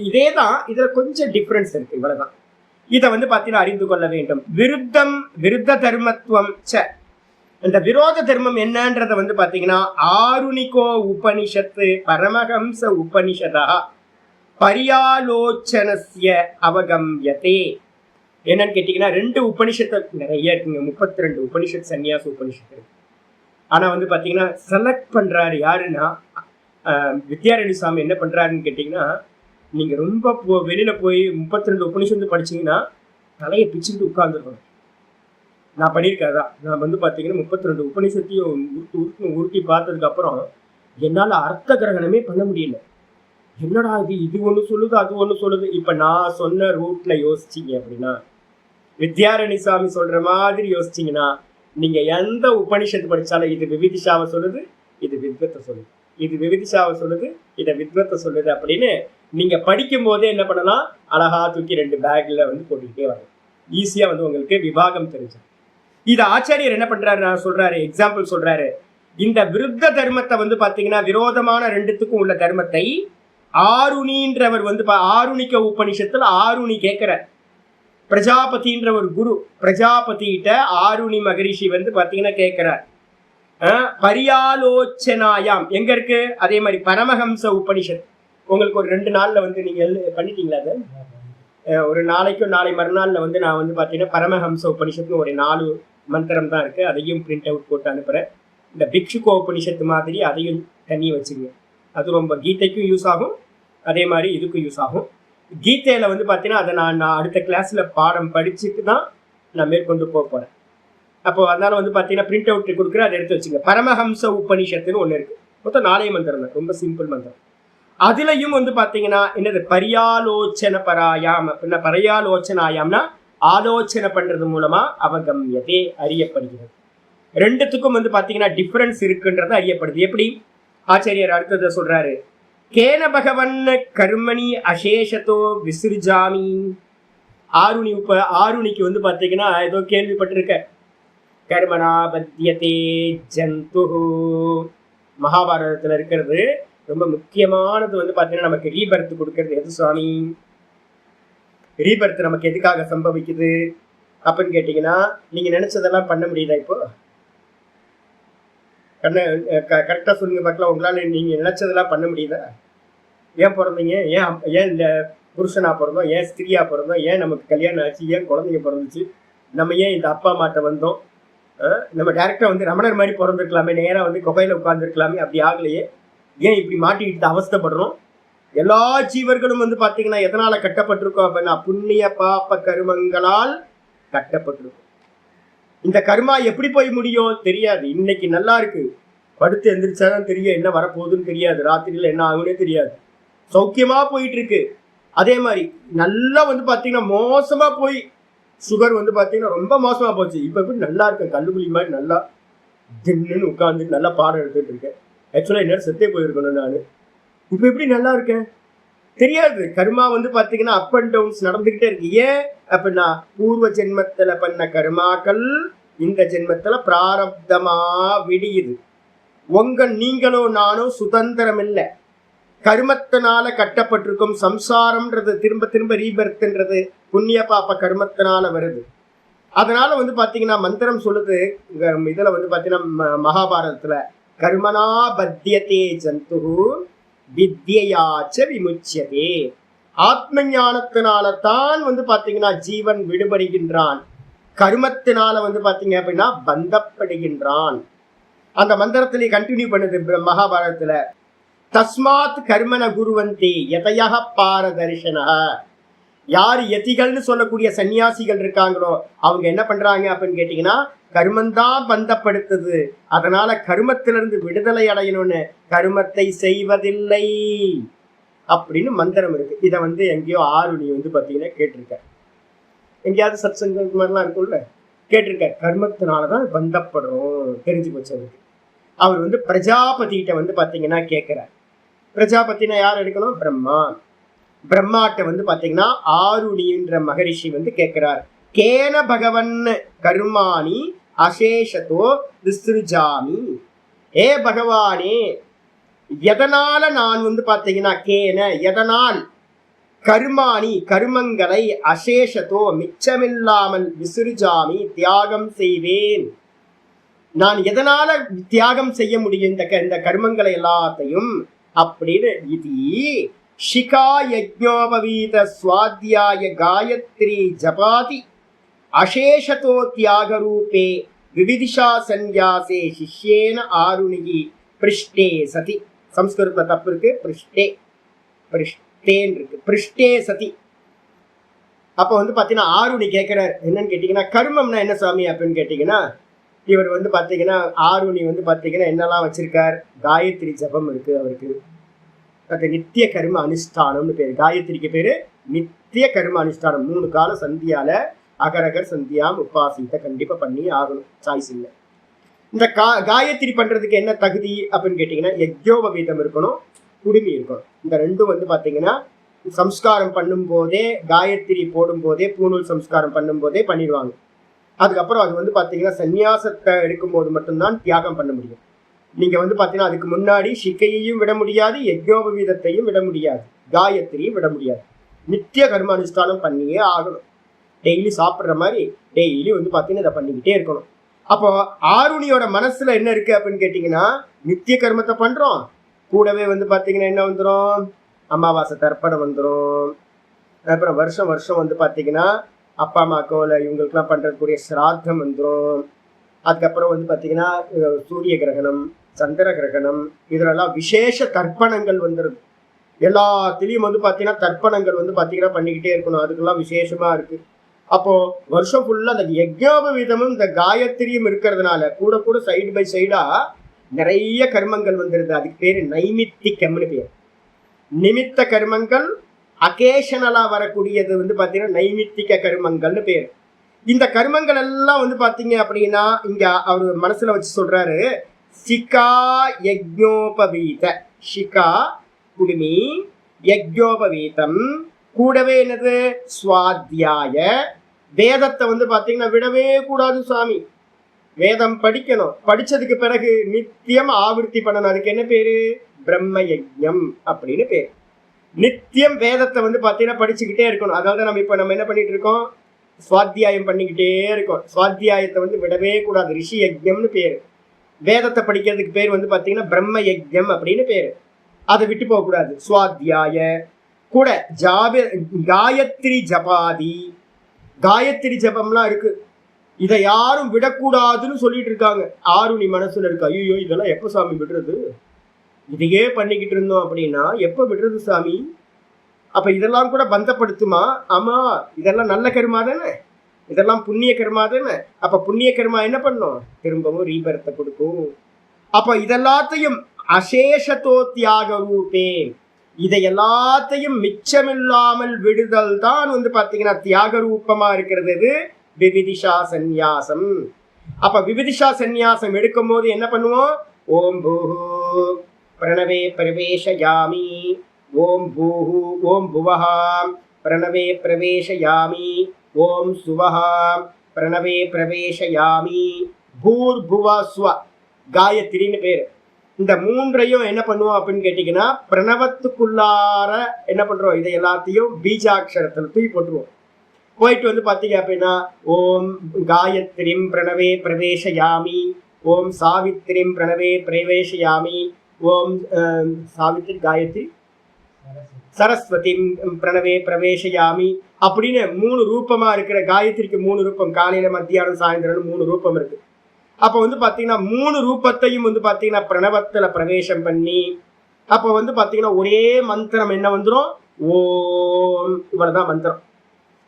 இதேதான், இதுல கொஞ்சம் டிஃபரன்ஸ் இருக்கு, இவ்வளவுதான். இதை வந்து பாத்தீங்கன்னா அறிந்து கொள்ள வேண்டும். விருத்த தர்மத்துவம் ச. இந்த விரோத தர்மம் என்னன்றத வந்து பாத்தீங்கன்னா ஆருணிகோ உபனிஷத்து பரமஹம்ச உபனிஷதா பரியாலோச்சனஸ்ய அவகம்யதே. என்னன்னு கேட்டீங்கன்னா 2 உபனிஷத்து நிறைய இருக்குங்க, 32 உபனிஷத் சன்னியாச உபனிஷத்து இருக்கு. ஆனா வந்து பாத்தீங்கன்னா செலக்ட் பண்றாரு யாருன்னா வித்யாரண்ய சுவாமி. என்ன பண்றாருன்னு கேட்டீங்கன்னா, நீங்க ரொம்ப வெளியில போய் 32 உபனிஷத்து படிச்சீங்கன்னா தலையை பிச்சுக்கிட்டு உட்கார்ந்துருக்கணும். நான் பண்ணியிருக்கேன். நான் வந்து பாத்தீங்கன்னா 32 உபனிஷத்தையும் உருட்டி பார்த்ததுக்கு அப்புறம் என்னால அர்த்த கிரகணமே பண்ண முடியல. என்னடா இது ஒண்ணு சொல்லுது அது ஒண்ணு சொல்லுது. இப்ப நான் சொன்ன ரூட்ல யோசிச்சீங்க அப்படின்னா, வித்யாரண்ய சுவாமி சொல்ற மாதிரி யோசிச்சீங்கன்னா, நீங்க எந்த உபனிஷத்து படிச்சாலும் இது விவிதிஷாவை சொல்லுது, இது வித்வத்தை சொல்லுது, இது விவிதிஷாவை சொல்லுது, இதை வித்வத்தை சொல்லுது அப்படின்னு நீங்க படிக்கும் போதே என்ன பண்ணலாம், அழகா தூக்கி 2 பேக்ல வந்து போட்டுக்கிட்டே வரணும். ஈஸியா வந்து உங்களுக்கு விபாகம் தெரிஞ்சு. இது ஆச்சாரியர் என்ன பண்றாரு, நான் சொல்றாரு, எக்ஸாம்பிள் சொல்றாரு. இந்த விருத்த தர்மத்தை வந்து பாத்தீங்கன்னா விரோதமான 2த்துக்கும் உள்ள தர்மத்தை ஆருணின்றவர் வந்து ஆருணிக்க உபனிஷத்துல ஆருணி கேட்கிறார். பிரஜாபதின்ற ஒரு குரு பிரஜாபதிட்ட ஆருணி மகரிஷி வந்து பாத்தீங்கன்னா கேட்கிறார். பரியாலோச்சனாயாம் எங்க இருக்கு? அதே மாதிரி பரமஹம்ச உபனிஷத். உங்களுக்கு ஒரு 2 நாள்ல வந்து நீங்க பண்ணிட்டீங்களா? அது ஒரு நாளைக்கும் நாளை மறுநாள்ல வந்து நான் வந்து பாத்தீங்கன்னா பரமஹம்ச உபனிஷத்துன்னு ஒரு 4 மந்திரம் தான் இருக்கு, அதையும் பிரிண்ட் அவுட் போட்டு அனுப்புறேன். இந்த பிக்ஷுகோ உபனிஷத்து மாதிரி அதையும் தண்ணி வச்சுங்க. அது ரொம்ப கீதைக்கும் யூஸ் ஆகும், அதே மாதிரி இதுக்கும் யூஸ் ஆகும். கீதையில வந்து பாத்தீங்கன்னா அதை நான் அடுத்த கிளாஸ்ல பாடம் படிச்சுட்டு தான் நான் மேற்கொண்டு போறேன். அப்போ அதனால வந்து பாத்தீங்கன்னா பிரிண்ட் அவுட் கொடுக்குற, அதை எடுத்து வச்சுங்க. பரமஹம்ச உபனிஷத்துன்னு ஒண்ணு இருக்கு, மொத்தம் 4 மந்திரம் தான், ரொம்ப சிம்பிள் மந்திரம். அதுலயும் வந்து பாத்தீங்கன்னா என்னது, பரியாலோச்சன பராயாம் அப்படின்னா, பரியாலோச்சனாயாம்னா ஆலோசனை பண்றது மூலமா அவகம்யதே அறியப்படுகிறது. 2த்துக்கும் வந்து பாத்தீங்கன்னா டிஃபரன்ஸ் இருக்குன்றது அறியப்படுது. எப்படி? ஆச்சாரியர் அடுத்ததை சொல்றாரு. கேன பகவன் கர்மணி அசேஷத்தோ விசிருஜாமி. ஆருணிக்கு வந்து பாத்தீங்கன்னா ஏதோ கேள்விப்பட்டிருக்க. கர்மனா பத்யதே ஜந்து மகாபாரதத்துல இருக்கிறது ரொம்ப முக்கியமானது வந்து பாத்தீங்கன்னா நமக்கு ரீபர்த் கொடுக்கறது எது சுவாமி? ரீபர்த் நமக்கு எதுக்காக சம்பவிக்குது அப்படின்னு கேட்டீங்கன்னா, நீங்க நினைச்சதெல்லாம் பண்ண முடியுதா? இப்போ கரெக்டா சொல்லுங்க பார்க்கலாம். உங்களால நீங்க நினைச்சதெல்லாம் பண்ண முடியுதா? ஏன் பிறந்தீங்க? ஏன் இந்த புருஷனா பிறந்தோம்? ஏன் ஸ்திரியா பிறந்தோம்? ஏன் நமக்கு கல்யாணம் ஆச்சு? ஏன் குழந்தைங்க பிறந்துச்சு? நம்ம ஏன் இந்த அப்பா அம்மாட்ட வந்தோம்? நம்ம டேரக்டா வந்து ரமணர் மாதிரி பிறந்திருக்கலாமே, நேரா வந்து குகையில உட்கார்ந்துருக்கலாமே, அப்படி ஆகலையே. ஏன் இப்படி மாட்டிக்கிட்டு அவஸ்தைப்படுறோம்? எல்லா ஜீவர்களும் வந்து பாத்தீங்கன்னா எதனால கட்டப்பட்டிருக்கோம் அப்படின்னா, புண்ணிய பாப்ப கருமங்களால் கட்டப்பட்டிருக்கும். இந்த கர்மா எப்படி போய் முடியும் தெரியாது. இன்னைக்கு நல்லா இருக்கு, படுத்து எந்திரிச்சாதான் தெரியும் என்ன வரப்போகுதுன்னு தெரியாது, ராத்திரியில என்ன ஆகுன்னே தெரியாது. சௌக்கியமா போயிட்டு இருக்கு. அதே மாதிரி நல்லா வந்து பாத்தீங்கன்னா மோசமா போய் சுகர் வந்து பாத்தீங்கன்னா ரொம்ப மோசமா போச்சு. இப்ப எப்படி நல்லா இருக்கேன், கல்லுக்குழி மாதிரி நல்லா தின்னு உட்கார்ந்து நல்லா பாடம் எடுத்துட்டு இருக்கேன். ஆக்சுவலா என்ன செத்தே போயிருக்கணும் நானு. இப்ப எப்படி நல்லா இருக்கேன் தெரியாது. கர்மா வந்து பாத்தீங்கன்னா அப் அண்ட் டவுன்ஸ் நடந்துகிட்டே இருக்கு. ஏன் அப்படின்னா பூர்வ ஜென்மத்துல பண்ண கர்மாக்கள் இந்த ஜென்மத்துல பிராரப்தமா விடியுது. நீங்களோ நானோ சுதந்திரம் இல்லை, கர்மத்தினால கட்டப்பட்டிருக்கும். சம்சாரம்ன்றது திரும்ப திரும்ப ரீபர்த்ன்றது புண்ணிய பாப்ப கர்மத்தினால வருது. அதனால வந்து பாத்தீங்கன்னா மந்திரம் சொல்லுது இதுல வந்து பாத்தீங்கன்னா மகாபாரதத்துல, கர்மனா பத்தியதே ஜந்து வித்யாச்ச விமுச்சியதே. ஆத்ம ஞானத்தினால தான் வந்து பாத்தீங்கன்னா ஜீவன் விடுபடுகின்றான், கர்மத்தினால வந்து பாத்தீங்க அப்படின்னா பந்தப்படுகின்றான். அந்த மந்திரத்திலே கண்டினியூ பண்ணுது மகாபாரதத்துல, தஸ்மாத் கர்மன குருவந்தி யதயஹ பாரதர்ஷன. யார் யதிகள்னு சொல்லக்கூடிய சன்னியாசிகள் இருக்காங்களோ அவங்க என்ன பண்றாங்க அப்படின்னு கேட்டீங்கன்னா, கர்மந்தான் பந்தப்படுத்துது, அதனால கர்மத்திலிருந்து விடுதலை அடையணும்னு கர்மத்தை செய்வதில்லை அப்படின்னு மந்திரம் இருக்கு. இதை வந்து எங்கேயோ ஆருணி வந்து பாத்தீங்கன்னா கேட்டிருக்க, எங்கேயாவது சத்சங்கம் மாதிரிலாம் இருக்கும்ல, கேட்டிருக்க. கர்மத்தினாலதான் பந்தப்படுறோம் தெரிஞ்சு போச்சு அவருக்கு. அவர் வந்து பிரஜாபதிகிட்ட வந்து பாத்தீங்கன்னா கேட்கிறார். பிரஜாபதினா யார் எடுக்கணும்? பிரம்மா. பிரம்மாட்ட வந்து பாத்தீங்கன்னா ஆருணின்ற மகரிஷி வந்து கேட்கிறார், கேன பகவன் கர்மாணி அசேஷத்தோ விஸ்ருஜாமி. ஏ பகவானே, எதனால நான் வந்து பாத்தீங்கன்னா கேன எதனால் கர்மாணி கர்மங்களை அசேஷத்தோ மிச்சமில்லாமல் விசுருஜாமி தியாகம் செய்வேன். நான் எதனால தியாகம் செய்ய முடியும் இந்த கர்மங்களை எல்லாத்தையும் அப்படின்னு. இது ஷிகா யஜ்ஞோபவீத ஸ்வாத்யாய காயத்ரி ஜபாதி அசேஷத்தோ தியாக ரூபே விவிதிஷா சந்யாசே சிஷ்யேன ஆருணிகி பிருஷ்டே சதி. சம்ஸ்கிருத தப்பு இருக்கு, பிருஷ்டே பிருஷ்டேன் இருக்கு, பிருஷ்டே சதி. அப்ப வந்து பாத்தீங்கன்னா ஆருணி கேட்கிறார், என்னன்னு கேட்டீங்கன்னா கர்மம்னா என்ன சுவாமி அப்படின்னு கேட்டீங்கன்னா, இவர் வந்து பாத்தீங்கன்னா ஆருணி வந்து பாத்தீங்கன்னா என்னெல்லாம் வச்சிருக்கார், காயத்ரி ஜபம் இருக்கு அவருக்கு, அது நித்திய கர்ம அனுஷ்டானம்னு பேரு. காயத்ரிக்கு பேரு நித்திய கர்ம அனுஷ்டானம். 3 கால சந்தியால அகரகர் சந்தியாம் உபாசித்த கண்டிப்பா பண்ணி ஆகணும், சாய்ஸ் இல்லை. இந்த காயத்ரி பண்றதுக்கு என்ன தகுதி அப்படின்னு கேட்டீங்கன்னா, யஜ்ஞோபவீதம் இருக்கணும், குடுமி இருக்கணும். இந்த ரெண்டும் வந்து பாத்தீங்கன்னா சம்ஸ்காரம் பண்ணும் போதே, காயத்ரி போடும் போதே, பூணூல் சம்ஸ்காரம் பண்ணும் போதே பண்ணிடுவாங்க. அதுக்கப்புறம் அது வந்து பாத்தீங்கன்னா சந்நியாசத்தை எடுக்கும் போது மட்டும்தான் தியாகம் பண்ண முடியும். நீங்க வந்து பாத்தீங்கன்னா அதுக்கு முன்னாடி சிக்கையையும் விட முடியாது, யஜ்ஞோபவீதத்தையும் விட முடியாது, காயத்ரியும் விட முடியாது. நித்திய கர்ம அனுஷ்டானம் பண்ணியே ஆகணும். டெய்லி சாப்பிட்ற மாதிரி டெய்லி வந்து பாத்தீங்கன்னா இதை பண்ணிக்கிட்டே இருக்கணும். அப்போ ஆருணியோட மனசுல என்ன இருக்கு அப்படின்னு கேட்டீங்கன்னா, நித்திய கர்மத்தை பண்றோம், கூடவே வந்து பாத்தீங்கன்னா என்ன வந்துடும், அமாவாசை தர்ப்பணம் வந்துடும். அப்புறம் வருஷம் வருஷம் வந்து பாத்தீங்கன்னா அப்பா அம்மாக்கோ இல்லை இவங்களுக்குலாம் பண்றதுக்குரிய சிராத்தம் வந்துடும். அதுக்கப்புறம் வந்து பாத்தீங்கன்னா சூரிய கிரகணம், சந்திர கிரகணம், இதுலெல்லாம் விசேஷ தர்ப்பணங்கள் வந்துடுது. எல்லாத்திலையும் வந்து பாத்தீங்கன்னா தர்ப்பணங்கள் வந்து பாத்தீங்கன்னா பண்ணிக்கிட்டே இருக்கணும், அதுக்கெல்லாம் விசேஷமா இருக்கு. அப்போ வருஷம் ஃபுல்லா அந்த யஜ்ஞோபவீதமும் இந்த காயத்ரியும் இருக்கிறதுனால கூட கூட சைடு பை சைடா நிறைய கர்மங்கள் வந்துடுது. அதுக்கு பேரு நைமித்திகம்னு பேர். நிமித்த கர்மங்கள் அகேஷனலா வரக்கூடியது வந்து பாத்தீங்கன்னா நைமித்திக கர்மங்கள்னு பேர். இந்த கர்மங்கள் எல்லாம் வந்து பாத்தீங்க அப்படின்னா இங்க அவர் மனசுல வச்சு சொல்றாரு, சிகா யஜ்ஞோபவீத, ஷிகா குடுமி, யஜ்ஞோபவீதம் கூடவே என்னது சுவாத்தியாய, வேதத்தை வந்து பாத்தீங்கன்னா விடவே கூடாது சுவாமி. வேதம் படிக்கணும். படிச்சதுக்கு பிறகு நித்தியம் ஆவர்த்தி பண்ணணும். அதுக்கு என்ன பேரு? பிரம்ம யஜ்ஞம் அப்படின்னு பேரு. நித்தியம் வேதத்தை வந்து பாத்தீங்கன்னா படிச்சுக்கிட்டே இருக்கணும். அதாவது நம்ம என்ன பண்ணிட்டு இருக்கோம்? சுவாத்தியாயம் பண்ணிக்கிட்டே இருக்கோம். சுவாத்தியாயத்தை வந்து விடவே கூடாது. ரிஷி யஜ்ஞம்னு பேரு. வேதத்தை படிக்கிறதுக்கு பேர் வந்து பாத்தீங்கன்னா பிரம்ம யஜ்ஞம் அப்படின்னு பேரு. அதை விட்டு போக கூடாது. சுவாத்தியாய கூட காயத்ரி ஜபாதி, காயத்ரி ஜபம்லாம் இருக்கு. இதை யாரும் விடக்கூடாதுன்னு சொல்லிட்டு இருக்காங்க. ஆருணி மனசுல இருக்கு, ஐயோ இதெல்லாம் எப்ப சாமி விடுறது? இதையே பண்ணிக்கிட்டு இருந்தோம் அப்படின்னா எப்ப விடுறது சாமி? அப்ப இதெல்லாம் கூட பந்தப்படுத்துமா? ஆமா, இதெல்லாம் நல்ல கர்மா தானே, இதெல்லாம் புண்ணிய கர்மா தானே. அப்ப புண்ணிய கர்மா என்ன பண்ணும்? திரும்பவும் ரீபரத்தை கொடுக்கும். அப்ப இதெல்லாத்தையும் அசேஷத்தோ தியாக ரூபே, இதை எல்லாத்தையும் மிச்சமில்லாமல் விடுதல் தான் வந்து பாத்தீங்கன்னா தியாக ரூபமா இருக்கிறது. இது விவிதிஷா சந்நியாசம். அப்ப விவிதிஷா சந்நியாசம் எடுக்கும் போது என்ன பண்ணுவோம்? ஓம் பூஹு பிரணவே பிரவேசயாமி, ஓம் பூஹு ஓம் புவஹா பிரணவே பிரவேசயாமி, ஓம் சுவஹா பிரணவே பிரவேசயாமி, பூர்புவஸ்வ காயத்ரின்னு பேரு. இந்த மூன்றையும் என்ன பண்ணுவோம் அப்படின்னு கேட்டீங்கன்னா, பிரணவத்துக்குள்ளார என்ன பண்றோம்? இதை எல்லாத்தையும் பீஜாட்சரத்துல தூக்கி போட்டுருவோம். போயிட்டு வந்து பாத்தீங்க அப்படின்னா, ஓம் காயத்ரிம் பிரணவே பிரவேசயாமி, ஓம் சாவித்ரிம் பிரணவே பிரவேசயாமி, ஓம் சாவித்ரி காயத்ரி சரஸ்வதி பிரணவே பிரவேசயாமி அப்படின்னு 3 ரூபமா இருக்கிற காயத்ரிக்கு 3 ரூபம், காலையில மத்தியானம் சாயந்தரம் 3 ரூபம் இருக்கு. அப்ப வந்து பாத்தீங்கன்னா 3 ரூபத்தையும் வந்து பாத்தீங்கன்னா பிரணவத்துல பிரவேசம் பண்ணி, அப்ப வந்து பாத்தீங்கன்னா ஒரே மந்திரம் என்ன வந்துடும்? ஓம், இவ்வளவுதான் மந்திரம்.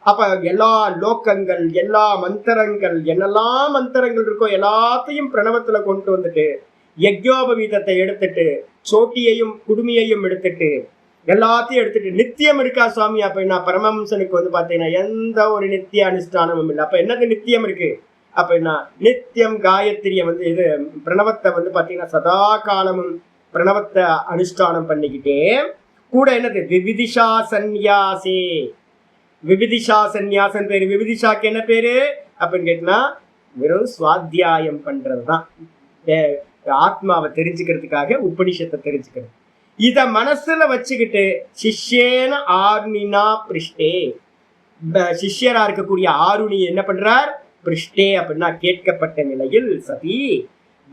அப்ப எல்லா லோக்கங்கள், எல்லா மந்திரங்கள், என்னெல்லாம் மந்திரங்கள் இருக்கோ எல்லாத்தையும் பிரணவத்துல கொண்டு வந்துட்டு, யஜ்ஞோபவீதத்தை எடுத்துட்டு, சோட்டியையும் குடுமியையும் எடுத்துட்டு, எல்லாத்தையும் எடுத்துட்டு, நித்தியம் இருக்கா சுவாமி அப்படின்னா பரமஹம்சனுக்கு வந்து பாத்தீங்கன்னா எந்த ஒரு நித்திய அனுஷ்டானமும் இல்லை. அப்ப என்னது நித்தியம் இருக்கு அப்படின்னா, நித்தியம் காயத்ரிய வந்து இது பிரணவத்தை வந்து பாத்தீங்கன்னா சதா காலமும் பிரணவத்தை அனுஷ்டானம் பண்ணிக்கிட்டே கூட என்னது விவிதிஷா சந்நியாசே, விவிதிஷா சந்நியாசம் பேரு. விவிதிஷாக்கு என்ன பேரு அப்படின்னு கேட்டா, வெறும் சுவாத்தியாயம் பண்றதுதான், ஆத்மாவை தெரிஞ்சுக்கிறதுக்காக, உபனிஷத்தை தெரிஞ்சுக்கிறது. இத மனசுல வச்சுக்கிட்டு சிஷ்யேன ஆருணினா பிருஷ்டே, சிஷ்யரா இருக்கக்கூடிய ஆருணி என்ன பண்றார்? பிருஷ்டே அப்படின்னா கேட்கப்பட்ட நிலையில் சதி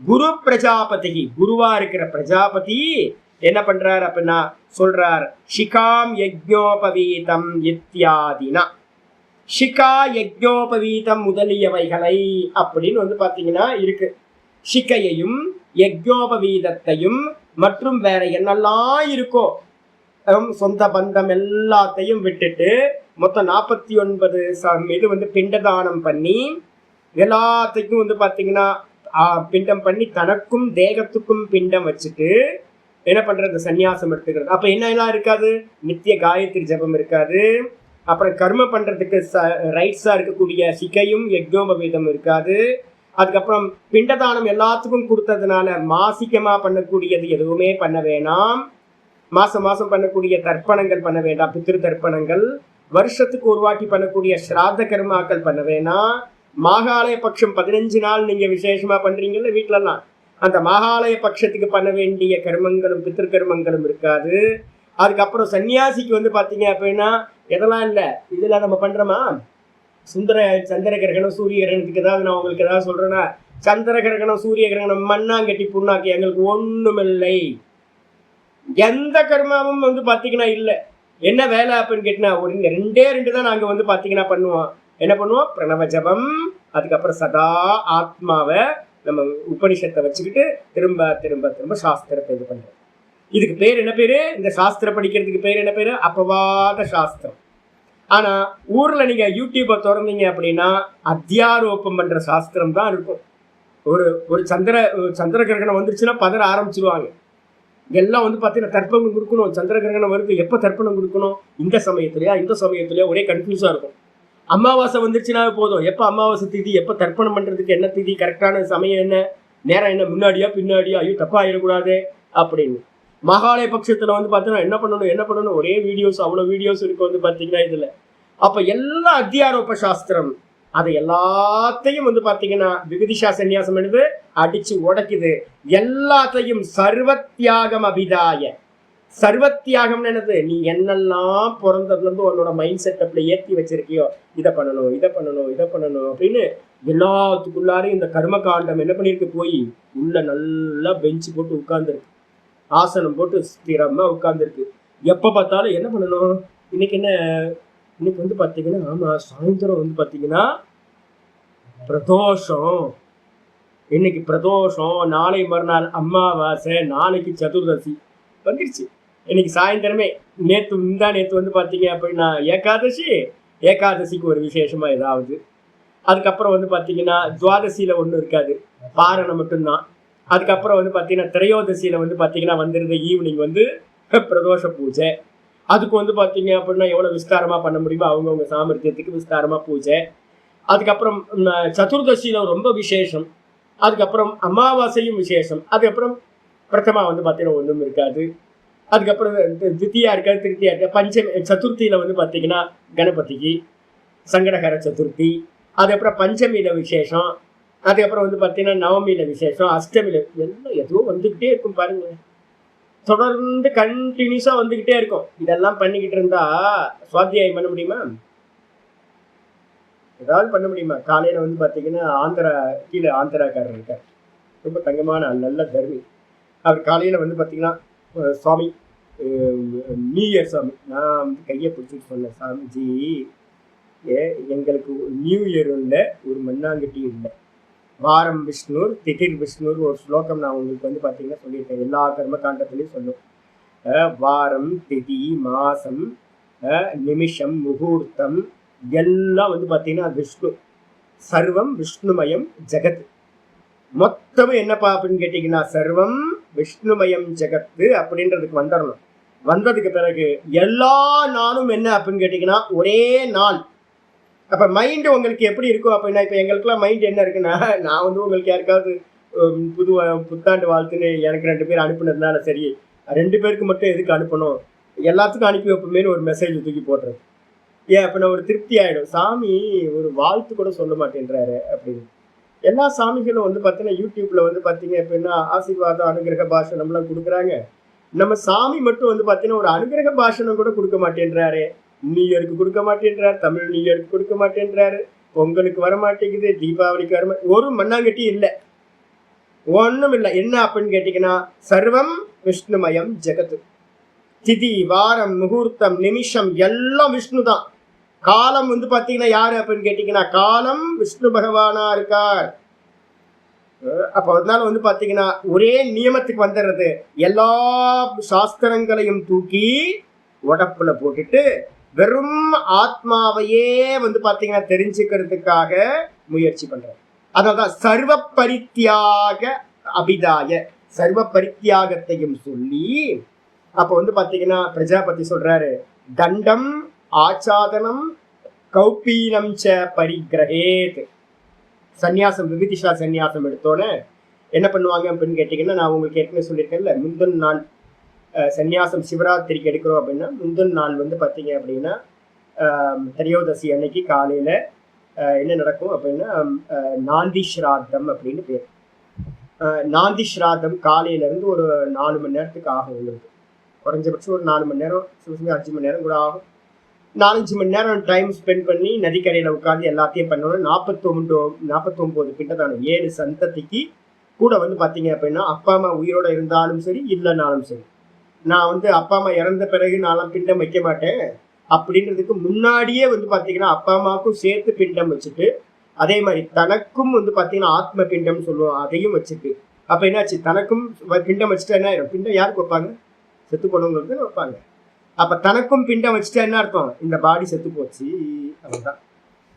குரு பிரஜாபதி, குருவா இருக்கிற பிரஜாபதி என்ன பண்றார் அப்படின்னா சொல்றார், ஷிகாம் யஜ்ஞோபவீதம் இத்தியாதினா, ஷிகா யஜ்ஞோபவீதம் முதலியவைகளை அப்படின்னு வந்து பாத்தீங்கன்னா இருக்கு. ஷிகையையும் யஜ்ஞோபவீதத்தையும் மற்றும் வேற என்னெல்லாம் இருக்கோ சொந்த பந்தம் எல்லாத்தையும் விட்டுட்டு மொத்தம் 49 இது வந்து பிண்டதானம் பண்ணி எல்லாத்துக்கும் வந்து பாத்தீங்கன்னா பிண்டம் பண்ணி தனக்கும் தேகத்துக்கும் பிண்டம் வச்சுட்டு என்ன பண்றது? சன்னியாசம் எடுத்துக்கிறது. அப்ப என்ன எல்லாம் இருக்காது? நித்திய காயத்ரி ஜபம் இருக்காது. அப்புறம் கர்ம பண்றதுக்கு ரைட்ஸா இருக்கக்கூடிய சிகையும் யஜ்ஞோபவீதம் இருக்காது. அதுக்கப்புறம் பிண்டதானம் எல்லாத்துக்கும் கொடுத்ததுனால மாசிக்கமா பண்ணக்கூடியது எதுவுமே பண்ண வேணாம். மாசம் மாசம் பண்ணக்கூடிய தர்ப்பணங்கள் பண்ண வேண்டாம், பித்ரு தர்ப்பணங்கள். வருஷத்துக்கு ஒரு வாட்டி பண்ணக்கூடிய ஸ்ராத்த கர்மாக்கள் பண்ண வேணாம். மாகாலய பட்சம் 15 நாள் நீங்க விசேஷமா பண்றீங்கல்ல வீட்டுலலாம், அந்த மாகாலய பட்சத்துக்கு பண்ண வேண்டிய கர்மங்களும் பித்ரு கர்மங்களும் இருக்காது. அதுக்கப்புறம் சன்னியாசிக்கு வந்து பாத்தீங்க அப்படின்னா எதெல்லாம் இல்லை, இதெல்லாம் நம்ம பண்றோமா? சந்திர கிரகணம் சூரிய கிரகணத்துக்கு ஏதாவது நான் உங்களுக்கு ஏதாவது சொல்றேன்னா, சந்திர கிரகணம் சூரிய கிரகணம் மண்ணாங்கட்டி புண்ணாக்கி எங்களுக்கு ஒண்ணுமில்லை. எந்த கர்மாவும் வந்து பாத்தீங்கன்னா இல்லை. என்ன வேலை அப்படின்னு கேட்டினா, ஒரு 2 தான் நாங்க வந்து பாத்தீங்கன்னா பண்ணுவோம். என்ன பண்ணுவோம்? பிரணவ ஜபம். அதுக்கப்புறம் சதா ஆத்மாவை நம்ம உபனிஷத்தை வச்சுக்கிட்டு திரும்ப திரும்ப திரும்ப சாஸ்திரத்தை இது பண்றோம். இதுக்கு பேர் என்ன பேரு? இந்த சாஸ்திரம் படிக்கிறதுக்கு பேர் என்ன பேரு? அப்பவாத சாஸ்திரம். ஆனா ஊர்ல நீங்க யூடியூபை திறந்தீங்க அப்படின்னா அத்தியாரோப்பம் பண்ற சாஸ்திரம் தான் இருக்கும். ஒரு சந்திர கிரகணம் வந்துருச்சுன்னா பதற ஆரம்பிச்சிருவாங்க. எல்லாம் வந்து பாத்தீங்கன்னா தர்ப்பணம் கொடுக்கணும். சந்திர கிரகணம் வருது, எப்ப தர்ப்பணம் கொடுக்கணும்? இந்த சமயத்திலயா இந்த சமயத்திலயா? ஒரே கன்ஃபியூஸா இருக்கும். அமாவாசை வந்துருச்சுன்னா போதும், எப்ப அமாவாசை திதி, எப்ப தர்ப்பணம் பண்றதுக்கு என்ன திதி, கரெக்டான சமயம் என்ன, நேரம் என்ன, முன்னாடியா பின்னாடியா, ஐயோ தப்பா ஆயிடக்கூடாது அப்படின்னு. மகாலய பட்சத்துல வந்து பாத்தீங்கன்னா என்ன பண்ணணும் ஒரே வீடியோஸ், அவ்வளவு வீடியோஸ் இருக்கு வந்து பாத்தீங்கன்னா இதுல. அப்ப எல்லாம் அத்தியாரோப சாஸ்திரம். அதை எல்லாத்தையும் வந்து பாத்தீங்கன்னா விகுதிஷா சந்நியாசம் எடுத்து அடிச்சு உடைக்குது. எல்லாத்தையும் சர்வத்தியாகம் அபிதாய. சர்வத்தியாகம்னு என்னது? நீ என்னெல்லாம் பிறந்ததுல இருந்து உன்னோட மைண்ட் செட்டப்ல ஏற்றி வச்சிருக்கியோ, இதை பண்ணணும் இதை பண்ணணும் இதை பண்ணணும் அப்படின்னு எல்லாத்துக்குள்ளாரையும் இந்த கர்ம காண்டம் என்ன பண்ணிருக்கு? போய் உள்ள நல்லா பெஞ்சு போட்டு உட்கார்ந்துருக்கு, ஆசனம் போட்டு ஸ்திரமா உட்கார்ந்துருக்கு. எப்ப பார்த்தாலும் என்ன பண்ணணும்? இன்னைக்கு என்ன? இன்னைக்கு வந்து பாத்தீங்கன்னா, ஆமா சாயந்தரம் வந்து பாத்தீங்கன்னா பிரதோஷம், இன்னைக்கு பிரதோஷம், நாளை மறுநாள் அமாவாசை, நாளைக்கு சதுர்தசி வந்துருச்சு. இன்னைக்கு சாயந்தரமே நேற்று வந்து பார்த்தீங்க அப்படின்னா ஏகாதசி, ஏகாதசிக்கு ஒரு விசேஷமா ஏதாவது. அதுக்கப்புறம் வந்து பார்த்தீங்கன்னா துவாதசியில ஒன்றும் இருக்காது, பாரணம் மட்டும்தான். அதுக்கப்புறம் வந்து பார்த்தீங்கன்னா திரையோதசியில வந்து பார்த்தீங்கன்னா வந்துருந்த ஈவினிங் வந்து பிரதோஷ பூஜை. அதுக்கு வந்து பார்த்தீங்க அப்படின்னா எவ்வளோ விஸ்தாரமாக பண்ண முடியுமோ அவங்கவுங்க சாமர்த்தியத்துக்கு விஸ்தாரமாக பூஜை. அதுக்கப்புறம் சதுர்தசியில ரொம்ப விசேஷம். அதுக்கப்புறம் அமாவாசையும் விசேஷம். அதுக்கப்புறம் பிரதமா வந்து பார்த்தீங்கன்னா ஒன்றும் இருக்காது. அதுக்கப்புறம் தித்தியா இருக்காது, திருத்தியா இருக்காது. பஞ்சமி சதுர்த்தியில வந்து பார்த்தீங்கன்னா கணபதிக்கு சங்கடகர சதுர்த்தி. அதுக்கப்புறம் பஞ்சமியில விசேஷம். அதுக்கப்புறம் வந்து பார்த்தீங்கன்னா நவமியில விசேஷம், அஷ்டமியில எல்லாம் எதுவும் வந்துக்கிட்டே இருக்கும் பாருங்க. தொடர்ந்து கண்டினியூஸா வந்துக்கிட்டே இருக்கும். இதெல்லாம் பண்ணிக்கிட்டு இருந்தா சுவாத்தியாயம் பண்ண முடியுமா? ஏதாவது பண்ண முடியுமா? காலையில வந்து பார்த்தீங்கன்னா ஆந்திரா கீழே ஆந்திராக்காரர் இருக்கார், ரொம்ப தங்கமான நல்ல தர்மி. அவர் காலையில் வந்து பார்த்தீங்கன்னா சுவாமி நியூ இயர் சாமி, நான் வந்து கையை பிடிச்சிட்டு சொன்னேன், சாமிஜி எங்களுக்கு நியூ இயர் இல்லை, ஒரு மண்ணாங்கட்டி இல்லை, வாரம் விஷ்ணுர் திதிர் விஷ்ணுர் ஒரு ஸ்லோகம் நான் உங்களுக்கு வந்து பார்த்தீங்கன்னா சொல்லியிருக்கேன், எல்லா கர்ம காண்டத்துலேயும் சொல்லும். வாரம் திதி மாசம் நிமிஷம் முகூர்த்தம் எல்லாம் வந்து பார்த்தீங்கன்னா விஷ்ணு, சர்வம் விஷ்ணுமயம் ஜெகத். மொத்தமும் என்னப்பா அப்படின்னு கேட்டீங்கன்னா சர்வம் விஷ்ணுமயம் ஜெகத்து அப்படின்றதுக்கு வந்துடணும். வந்ததுக்கு பிறகு எல்லா நாளும் என்ன அப்படின்னு கேட்டீங்கன்னா ஒரே நாள். அப்ப மைண்டு உங்களுக்கு எப்படி இருக்கும் அப்படின்னா, இப்ப எங்களுக்குலாம் மைண்ட் என்ன இருக்குன்னா, நான் வந்து உங்களுக்கு யாருக்காவது புத்தாண்டு வாழ்த்துன்னு எனக்கு 2 பேர் அனுப்புனதுனால சரி, 2 பேருக்கு மட்டும் எதுக்கு அனுப்பணும், எல்லாத்துக்கும் அனுப்பி வைப்போமேனு ஒரு மெசேஜ் தூக்கி போடுறது. ஏன் அப்ப நான் ஒரு திருப்தி ஆயிடும், சாமி ஒரு வாழ்த்து கூட சொல்ல மாட்டேன்றாரு அப்படின்னு. எல்லா சாமிகளும் வந்து பார்த்தீங்கன்னா யூடியூப்ல வந்து பார்த்தீங்க அப்படின்னா ஆசீர்வாதம் அனுகிரக பாஷணம்லாம் கொடுக்குறாங்க. நம்ம சாமி மட்டும் வந்து பார்த்தீங்கன்னா ஒரு அனுகிரக பாஷணம் கூட கொடுக்க மாட்டேன்றாரு. நியூ இயருக்கு கொடுக்க மாட்டேன்றாரு, தமிழ் நியூ இயருக்கு கொடுக்க மாட்டேன்றாரு, பொங்கலுக்கு வர மாட்டேங்குது, தீபாவளிக்கு வர ஒரு மண்ணாங்கட்டி இல்லை, ஒன்றும் இல்லை. என்ன அப்படின்னு கேட்டீங்கன்னா சர்வம் விஷ்ணுமயம் ஜெகத்து. திதி வாரம் முகூர்த்தம் நிமிஷம் எல்லாம் விஷ்ணு தான். காலம் வந்து பாத்தீங்கன்னா யாரு அப்படின்னு கேட்டீங்கன்னா காலம் விஷ்ணு பகவானா இருக்கார். அப்ப அதனால வந்து பாத்தீங்கன்னா ஒரே நியமத்துக்கு வந்துடுறது. எல்லா சாஸ்திரங்களையும் தூக்கி உடப்புல போட்டுட்டு வெறும் ஆத்மாவையே வந்து பாத்தீங்கன்னா தெரிஞ்சுக்கிறதுக்காக முயற்சி பண்றாரு. அதனால்தான் சர்வ பரித்தியாக அபிதாய, சர்வ பரித்தியாகத்தையும் சொல்லி அப்ப வந்து பாத்தீங்கன்னா பிரஜாபதி சொல்றாரு, தண்டம் ஆச்சாதனம் கௌபீனம் ச பரிகிரகேத். சன்னியாசம் விவிதிஷா சன்னியாசம் எடுத்தோன்னே என்ன பண்ணுவாங்க அப்படின்னு கேட்டீங்கன்னா, நான் உங்களுக்கு ஏற்கனவே சொல்லியிருக்கேன்ல, முந்தின நாள் சன்னியாசம் சிவராத்திரிக்கு எடுக்கிறோம் அப்படின்னா முந்தின நாள் வந்து பார்த்தீங்க அப்படின்னா திரையோதசி அன்னைக்கு காலையில என்ன நடக்கும் அப்படின்னா நாந்தி ஸ்ராத்தம் அப்படின்னு பேர். நாந்தி ஸ்ராத்தம் காலையில இருந்து ஒரு 4 மணி நேரத்துக்கு ஆகும். உங்களுக்கு குறைஞ்சபட்சம் ஒரு 4 மணி நேரம், 5 மணி நேரம் கூட ஆகும். 4-5 மணி நேரம் டைம் ஸ்பெண்ட் பண்ணி நதிக்கரையில் உட்காந்து எல்லாத்தையும் பண்ணணும். 49 பிண்டதானம் 7 சந்ததிக்கு கூட வந்து பார்த்தீங்க அப்படின்னா அப்பா அம்மா உயிரோட இருந்தாலும் சரி இல்லைனாலும் சரி. நான் வந்து அப்பா அம்மா இறந்த பிறகு நான்லாம் பிண்டம் வைக்க மாட்டேன் அப்படின்றதுக்கு முன்னாடியே வந்து பார்த்தீங்கன்னா அப்பா அம்மாவுக்கும் சேர்த்து பிண்டம் வச்சுட்டு, அதே மாதிரி தனக்கும் வந்து பார்த்தீங்கன்னா ஆத்ம பிண்டம் சொல்லுவோம், அதையும் வச்சுட்டு, அப்போ என்னாச்சு, தனக்கும் பிண்டம் வச்சுட்டா என்ன ஆயிடும், பிண்டம் யாருக்கு வைப்பாங்க, செத்து போனவங்களுக்கு வைப்பாங்க. அப்ப தனக்கும் பிண்டம் வச்சுட்டா என்ன அர்த்தம், இந்த பாடி செத்து போச்சு அதுதான்.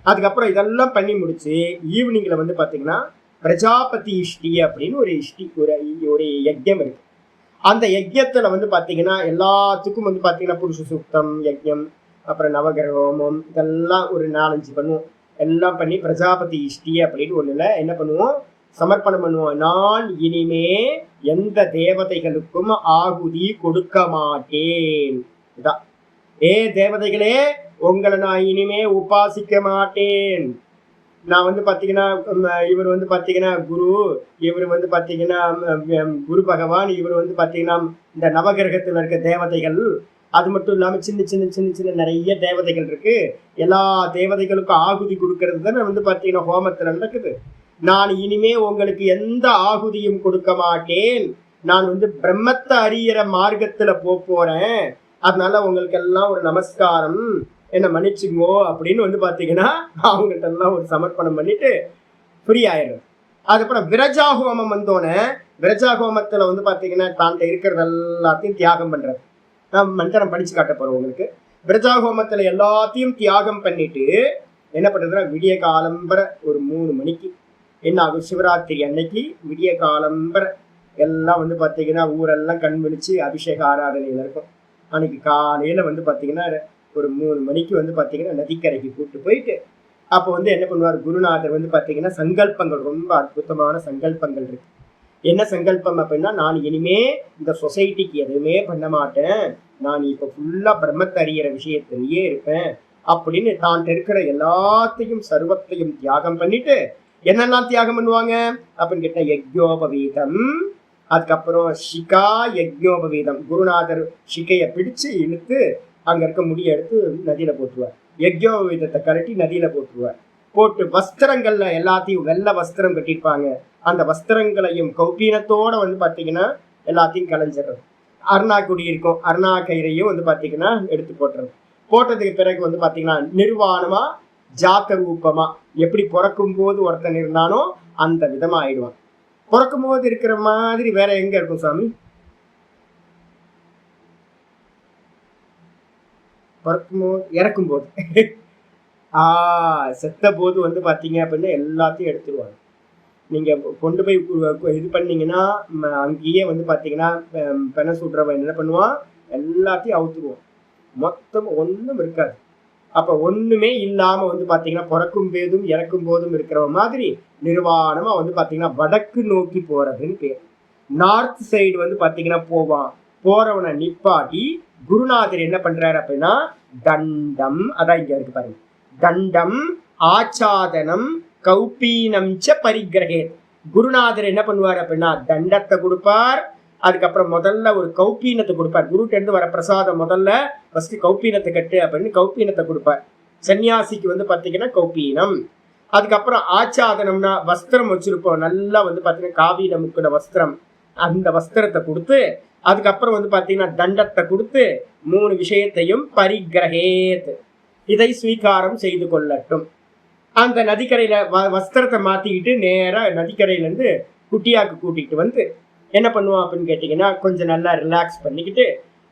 அதுக்கப்புறம் இதெல்லாம் பண்ணி முடிச்சு ஈவினிங்ல வந்து பாத்தீங்கன்னா பிரஜாபதி இஷ்டி அப்படின்னு ஒரு இஷ்டி ஒரு யஜ்யம் இருக்கு. அந்த யஜ்யத்துல வந்து பாத்தீங்கன்னா எல்லாத்துக்கும் வந்து பாத்தீங்கன்னா புருஷ சூக்தம் யஜ்யம், அப்புறம் நவகிரக ஹோமம், இதெல்லாம் ஒரு 4-5 பண்ணுவோம். எல்லாம் பண்ணி பிரஜாபதி இஷ்டி அப்படின்னு ஒண்ணுல என்ன பண்ணுவோம், சமர்ப்பணம் பண்ணுவோம். நான் இனிமே எந்த தேவதைகளுக்கும் ஆகுதி கொடுக்க மாட்டேன். இதான், ஏ தேவதைகளே உங்களை நான் இனிமே உபாசிக்க மாட்டேன், நான் வந்து பாத்தீங்கன்னா இவர் வந்து பாத்தீங்கன்னா குரு, இவர் வந்து பாத்தீங்கன்னா குரு பகவான், இவர் வந்து பாத்தீங்கன்னா இந்த நவகிரகத்துல இருக்க தேவதைகள், அது மட்டும் இல்லாம சின்ன சின்ன சின்ன சின்ன நிறைய தேவதைகள் இருக்கு. எல்லா தேவதைகளுக்கும் ஆகுதி கொடுக்கறது தானே வந்து பாத்தீங்கன்னா ஹோமத்துல நடக்குது. நான் இனிமே உங்களுக்கு எந்த ஆகுதியும் கொடுக்க மாட்டேன். நான் வந்து பிரம்மத்தை அறியிற மார்க்கத்துல போறேன். அதனால உங்களுக்கு எல்லாம் ஒரு நமஸ்காரம், என்ன மன்னிச்சுங்கோ அப்படின்னு வந்து பாத்தீங்கன்னா அவங்கள்ட்ட எல்லாம் ஒரு சமர்ப்பணம் பண்ணிட்டு ஃப்ரீ ஆயிடுறது. அதுக்கப்புறம் விரஜா ஹோமம் வந்தோடனே, விரஜா ஹோமத்துல வந்து பாத்தீங்கன்னா தாண்ட இருக்கிறது எல்லாத்தையும் தியாகம் பண்றது. நான் மந்திரம் படிச்சு காட்ட போறோம் உங்களுக்கு. விரஜா ஹோமத்துல எல்லாத்தையும் தியாகம் பண்ணிட்டு என்ன பண்றதுன்னா, விடிய காலம்பர ஒரு 3 மணிக்கு என்ன ஆகும், சிவராத்திரி அன்னைக்கு விடிய காலம்பர எல்லாம் வந்து பாத்தீங்கன்னா ஊரெல்லாம் கண் விழிச்சு அபிஷேக ஆராதனையில இருக்கும். அன்னைக்கு காலையில வந்து பாத்தீங்கன்னா ஒரு 3 மணிக்கு வந்து பாத்தீங்கன்னா நதிக்கரைக்கு கூப்பிட்டு போயிட்டு, அப்போ வந்து என்ன பண்ணுவார் குருநாதர் வந்து பாத்தீங்கன்னா சங்கல்பங்கள், ரொம்ப அற்புதமான சங்கல்பங்கள் இருக்கு. என்ன சங்கல்பம் அப்படின்னா, நான் இனிமே இந்த சொசைட்டிக்கு எதுவுமே பண்ண மாட்டேன், நான் இப்ப ஃபுல்லா பிரம்மத்தை அறியிற விஷயத்திலேயே இருப்பேன் அப்படின்னு தான் இருக்கிற எல்லாத்தையும் சர்வத்தையும் தியாகம் பண்ணிட்டு, என்னெல்லாம் தியாகம் பண்ணுவாங்க அப்படின்னு கேட்டா, யஜ்ஞோபவீதம், அதுக்கப்புறம் ஷிகா யஜ்ஞோபவீதம், குருநாதர் ஷிகையை பிடிச்சு இழுத்து அங்க இருக்க முடிய எடுத்து நதியில போட்டுருவார். யஜ்ஞோபவீதத்தை கழட்டி நதியில போட்டுருவார். போட்டு வஸ்திரங்கள்ல எல்லாத்தையும் வெள்ளை வஸ்திரம் கட்டிருப்பாங்க, அந்த வஸ்திரங்களையும் கௌபீனத்தோட வந்து பாத்தீங்கன்னா எல்லாத்தையும் கலைஞ்சிடுறது. அருணா குடி இருக்கும், அருணா கயிறையும் வந்து பாத்தீங்கன்னா எடுத்து போட்டுறது. போட்டதுக்கு பிறகு வந்து பாத்தீங்கன்னா நிர்வாணமா ஜாத்த ரூபமா, எப்படி பிறக்கும் போது ஒருத்தன் இருந்தானோ அந்த விதமா ஆயிடுவான். பிறக்கும் போது இருக்கிற மாதிரி வேற எங்க இருக்கும் சாமி? பிறக்கும் போது இறக்கும் போது செத்த போது வந்து பாத்தீங்க அப்படின்னா எல்லாத்தையும் எடுத்துருவாங்க. நீங்க கொண்டு போய் இது பண்ணீங்கன்னா அங்கேயே வந்து பாத்தீங்கன்னா பெண சுடுறவன் என்ன பண்ணுவான், எல்லாத்தையும் அவுத்துருவான், மொத்தம் ஒண்ணும் இருக்காது. அப்ப ஒண்ணுமே இல்லாம வந்து பாத்தீங்கன்னா பிறக்கும் போதும் இறக்கும் போதும் இருக்கிற மாதிரி நிர்வாணமா வந்து பாத்தீங்கன்னா வடக்கு நோக்கி போறதுன்னு பேர். நார்த் சைடு வந்து பாத்தீங்கன்னா போவான். போறவனை நிப்பாட்டி குருநாதர் என்ன பண்றாரு அப்படின்னா, தண்டம், அதான் இங்க இருக்கு பாருங்க, தண்டம் ஆச்சாதனம் கௌபீனம் ச பரிகிரகே. குருநாதர் என்ன பண்ணுவார் அப்படின்னா தண்டத்தை கொடுப்பார், அதுக்கப்புறம் முதல்ல ஒரு கௌபீனத்தை கொடுப்பார். குருட்ட இருந்து வர பிரசாதம் முதல்ல ஃபர்ஸ்ட் கௌபீனத்தை கட்டு அப்படின்னு கௌபீனத்தை கொடுப்பார். சன்னியாசிக்கு வந்து பாத்தீங்கன்னா கௌபீனம். அதுக்கப்புறம் ஆச்சாதனம்னா வஸ்திரம் வச்சிருப்போம், நல்லா வந்து பாத்தீங்கன்னா காவியில முக்கிற வஸ்திரம், அந்த வஸ்திரத்தை கொடுத்து, அதுக்கப்புறம் வந்து பாத்தீங்கன்னா தண்டத்தை கொடுத்து 3 விஷயத்தையும் பரிகிரகேத், இதை ஸ்வீகாரம் செய்து கொள்ளட்டும். அந்த நதிக்கரையில வஸ்திரத்தை மாத்திக்கிட்டு நேரா நதிக்கரையில இருந்து குட்டியாக்கு கூட்டிகிட்டு வந்து என்ன பண்ணுவோம் அப்படின்னு கேட்டீங்கன்னா, கொஞ்சம் நல்லா ரிலாக்ஸ் பண்ணிக்கிட்டு,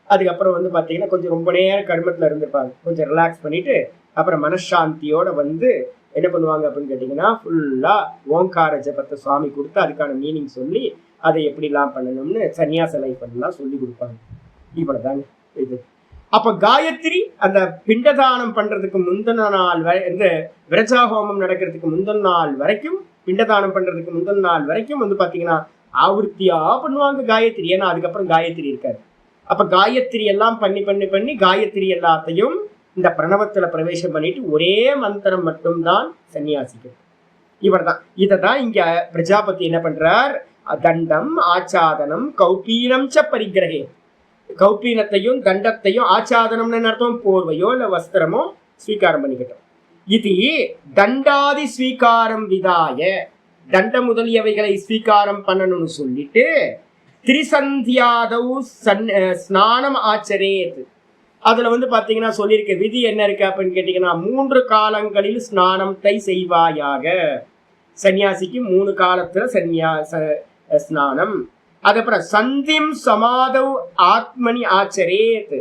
அதுக்கப்புறம் வந்து பாத்தீங்கன்னா கொஞ்சம் ரொம்ப நேரம் கர்மத்துல இருந்திருப்பாங்க, கொஞ்சம் ரிலாக்ஸ் பண்ணிட்டு அப்புறம் மனசாந்தியோட வந்து என்ன பண்ணுவாங்க அப்படின்னு கேட்டீங்கன்னா, ஃபுல்லா ஓங்கார ஜபத்தை சுவாமி கொடுத்து அதுக்கான மீனிங் சொல்லி அதை எப்படிலாம் பண்ணணும்னு சன்னியாச லைஃப் எல்லாம் சொல்லி கொடுப்பாங்க. இவ்வளவுதாங்க இது. அப்ப காயத்ரி அந்த பிண்டதானம் பண்றதுக்கு முந்தின நாள் இந்த விரஜா ஹோமம் நடக்கிறதுக்கு முந்தின நாள் வரைக்கும், பிண்டதானம் பண்றதுக்கு முந்தின நாள் வரைக்கும் வந்து பாத்தீங்கன்னா ஆவர்த்தியா பண்ணுவாங்க காயத்ரி. ஏன்னா அதுக்கப்புறம் காயத்ரி இருக்காரு. அப்ப காயத்ரி எல்லாம் பண்ணி பண்ணி பண்ணி காயத்ரி எல்லாத்தையும் இந்த பிரணவத்துல பிரவேசம் பண்ணிட்டு ஒரே மந்திரம் மட்டும்தான் சன்னியாசிக்கு. இவர் தான் இதைதான் இங்க பிரஜாபதி என்ன பண்றார், தண்டம் ஆச்சாதனம் கௌபீனம் ச பரிகிரகே. கௌபீனத்தையும் தண்டத்தையும், ஆச்சாதனம்னு அர்த்தம் போர்வையோ இல்ல வஸ்திரமோ ஸ்வீகாரம் பண்ணிக்கிட்டோம். இது தண்டாதி ஸ்வீகாரம் விதாய, தண்ட முதலியவைகளை ஸ்வீகாரம் பண்ணணும்னு சொல்லிட்டு திரிசந்தியாதவு ஸ்நானம் ஆச்சரேத். அதுல வந்து பாத்தீங்கன்னா சொல்லியிருக்க விதி என்ன இருக்கு அப்படின்னு கேட்டீங்கன்னா, 3 காலங்களில் ஸ்நானத்தை செய்வாயாக. சன்னியாசிக்கு 3 காலத்துல ஸ்நானம். அதுக்கப்புறம் சந்திம் சமாதவ் ஆத்மனி ஆச்சரேத்.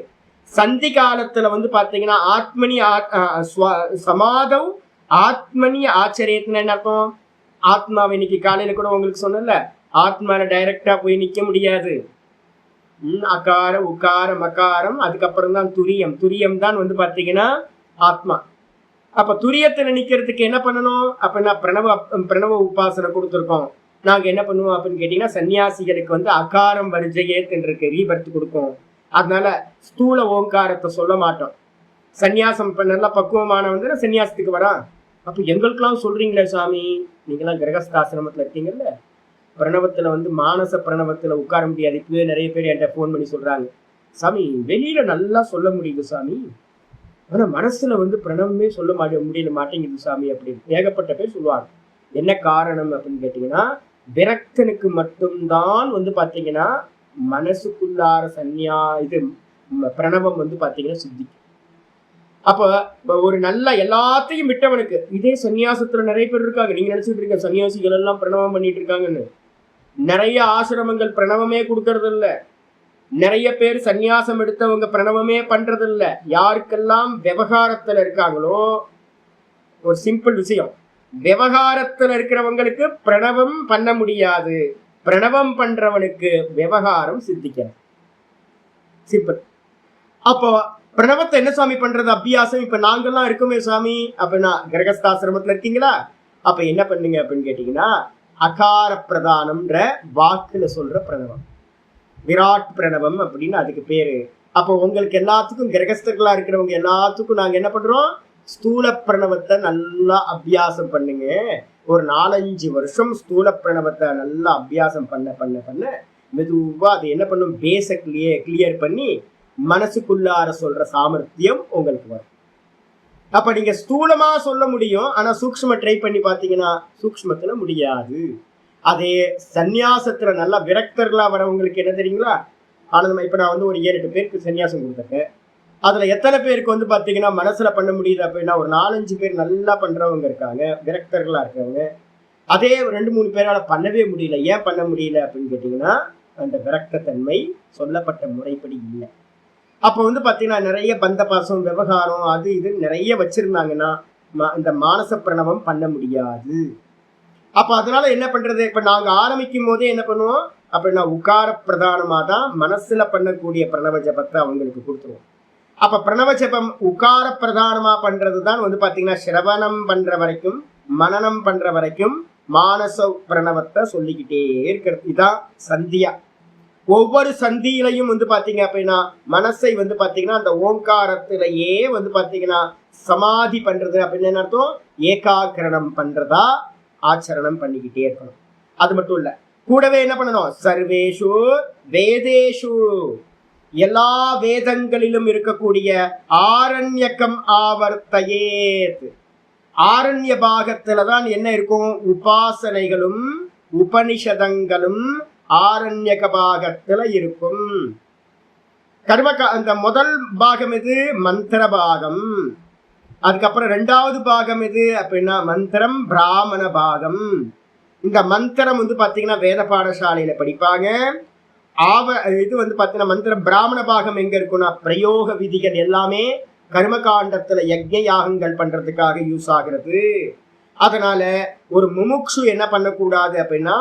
சந்தி காலத்துல வந்து பாத்தீங்கன்னா ஆத்மனி சமாதவ் ஆத்மனி ஆச்சரேத்னு என்ன அர்த்தம்? ஆத்மாவை இன்னைக்கு காலையில கூட உங்களுக்கு சொன்னல, ஆத்மால டைரக்டா போய் நிக்க முடியாது. அகார உகார மகாரம், அதுக்கப்புறம் தான் துரியம். துரியம் தான் வந்து பாத்தீங்கன்னா ஆத்மா. அப்ப துரியத்துல நிக்கிறதுக்கு என்ன பண்ணணும் அப்படின்னா பிரணவ உபாசனை கொடுத்துருக்கோம். நாங்க என்ன பண்ணுவோம் அப்படின்னு கேட்டீங்கன்னா, சன்னியாசிகளுக்கு வந்து அகாரம் வருஜையேத் இருக்கு, ரீபர்த் கொடுக்கும். அதனால ஸ்தூல ஓங்காரத்தை சொல்ல மாட்டோம். சன்னியாசம் பண்ணலாம் பக்குவமான வந்து சன்னியாசத்துக்கு வரான், அப்ப எங்களுக்கெல்லாம் சொல்றீங்களே சாமி, நீங்களாம் கிரகஸ்தாசிரமத்துல இருக்கீங்கல்ல, பிரணவத்துல வந்து மானச பிரணவத்துல உட்கார முடியாது. இப்பவே நிறைய பேர் என்கிட்ட ஃபோன் பண்ணி சொல்றாங்க, சாமி வெளியில நல்லா சொல்ல முடியுது சாமி, ஆனா மனசுல வந்து பிரணவமே சொல்ல முடியல மாட்டேங்குது சாமி அப்படின்னு ஏகப்பட்ட பேர் சொல்லுவாங்க. என்ன காரணம் அப்படின்னு கேட்டீங்கன்னா, விரக்தனுக்கு மட்டும்தான் வந்து பாத்தீங்கன்னா மனசுக்குள்ளார இது பிரணவம் வந்து பாத்தீங்கன்னா சித்திக்கும். அப்ப ஒரு நல்ல எல்லாத்தையும் விட்டவனுக்கு, இதே சன்னியாசத்துல நிறைய பேர் இருக்காங்க. நீங்க நினைச்சிட்டு இருக்க சன்னியாசிகள் எல்லாம் பிரணவம் பண்ணிட்டு இருக்காங்கன்னு. நிறைய ஆசிரமங்கள் பிரணவமே கொடுக்கறது இல்ல. நிறைய பேர் சன்னியாசம் எடுத்தவங்க பிரணவமே பண்றது இல்ல. யாருக்கெல்லாம் விவகாரத்துல இருக்காங்களோ, ஒரு சிம்பிள் விஷயம், விவகாரத்துல இருக்கிறவங்களுக்கு பிரணவம் பண்ண முடியாது, பிரணவம் பண்றவனுக்கு விவகாரம் சித்திக்கிறது. சிம்பிள். அப்போ பிரணவத்தை என்ன சாமி பண்றது அபியாசம்? இப்ப நாங்கெல்லாம் இருக்கோமே சாமி, அப்படின்னா கிரகஸ்தாசிரமத்துல இருக்கீங்களா, அப்ப என்ன பண்ணுங்க அப்படின்னு கேட்டீங்கன்னா, அகார பிரதானம்ன்ற வாக்குல சொல்ற பிரணவம், விராட் பிரணவம் அப்படின்னு அதுக்கு பேரு. அப்போ உங்களுக்கு எல்லாத்துக்கும், கிரகஸ்தர்களா இருக்கிறவங்க எல்லாத்துக்கும் நாங்க என்ன பண்றோம், ஸ்தூல பிரணவத்தை நல்லா அபியாசம் பண்ணுங்க. ஒரு 4-5 வருஷம் ஸ்தூல பிரணவத்தை நல்லா அபியாசம் பண்ண பண்ண பண்ண மெதுவா அது என்ன பண்ணும், பேஸை கிளியர் பண்ணி மனசுக்குள்ளார சொல்ற சாமர்த்தியம் உங்களுக்கு வரும். அப்ப நீங்க ஸ்தூலமா சொல்ல முடியும், ஆனா சூக்ஷ்ம ட்ரை பண்ணி பாத்தீங்கன்னா சூக்ஷ்மத்துல முடியாது. அதே சன்னியாசத்துல நல்லா விரக்தர்களா வரவங்களுக்கு என்ன தெரியுங்களா, ஆனந்தமா இப்ப நான் வந்து ஒரு 7-8 பேருக்கு சன்னியாசம் கொடுத்துருக்கேன். அதுல எத்தனை பேருக்கு வந்து பாத்தீங்கன்னா மனசுல பண்ண முடியுது அப்படின்னா, ஒரு 4-5 பேர் நல்லா பண்றவங்க இருக்காங்க, விரக்தர்களா இருக்காங்க. அதே 2-3 பேரால பண்ணவே முடியல. ஏன் பண்ண முடியல அப்படின்னு கேட்டீங்கன்னா, அந்த விரக்த தன்மை சொல்லப்பட்ட முறைப்படி இல்லை. அப்ப வந்து பாத்தீங்கன்னா நிறைய பந்த பாசம், விவகாரம், அது இது நிறைய வச்சிருந்தாங்கன்னா இந்த மானச பிரணவம் பண்ண முடியாது. அப்ப அதனால என்ன பண்றது, இப்ப நாங்க ஆரம்பிக்கும் போதே என்ன பண்ணுவோம் அப்படின்னா, உகார பிரதானமா தான் மனசுல பண்ணக்கூடிய பிரணவ ஜபத்தை அவங்களுக்கு கொடுத்துருவோம். அப்ப பிரணவ ஜபம் உகார பிரதானமா பண்றதுதான் வந்து பாத்தீங்கன்னா சிரவணம் பண்ற வரைக்கும், மனனம் பண்ற வரைக்கும் மானச பிரணவத்தை சொல்லிக்கிட்டே இருக்கிறது. இதான் சந்தியா. ஒவ்வொரு சந்தியிலையும் வந்து பாத்தீங்க அப்படின்னா மனசை வந்து பாத்தீங்கன்னா அந்த ஓங்காரத்திலேயே வந்து பாத்தீங்கன்னா சமாதி பண்றது அப்படின்னு என்ன அர்த்தம், ஏகாகிரணம் பண்றதா ஆச்சரணம் பண்ணிக்கிட்டே இருக்கணும். அது மட்டும் இல்ல, கூடவே என்ன பண்ணணும், சர்வேஷு வேதேஷு, எல்லா வேதங்களிலும் இருக்கக்கூடிய ஆரண்யகம் ஆவர்த்தயேத். ஆரண்ய பாகத்துலதான் என்ன இருக்கும், உபாசனைகளும் உபனிஷதங்களும் ஆரண்யக பாகத்துல இருக்கும். அந்த முதல் பாகம் எது, மந்திர பாகம். அதுக்கப்புறம் 2வது பாகம் எது அப்படின்னா மந்திரம் பிராமண பாகம். இந்த மந்திரம் வந்து பாத்தீங்கன்னா வேத பாடசாலையில படிப்பாங்க. இது வந்து பாத்தீங்கன்னா மந்திரம் பிராமண பாகம் எங்க இருக்குன்னா, பிரயோக விதிகள் எல்லாமே கர்மகாண்டத்துல யஜ்ஞ யாகங்கள் பண்றதுக்காக யூஸ் ஆகிறது. அதனால ஒரு முமுக்ஷு என்ன பண்ணக்கூடாது அப்படின்னா,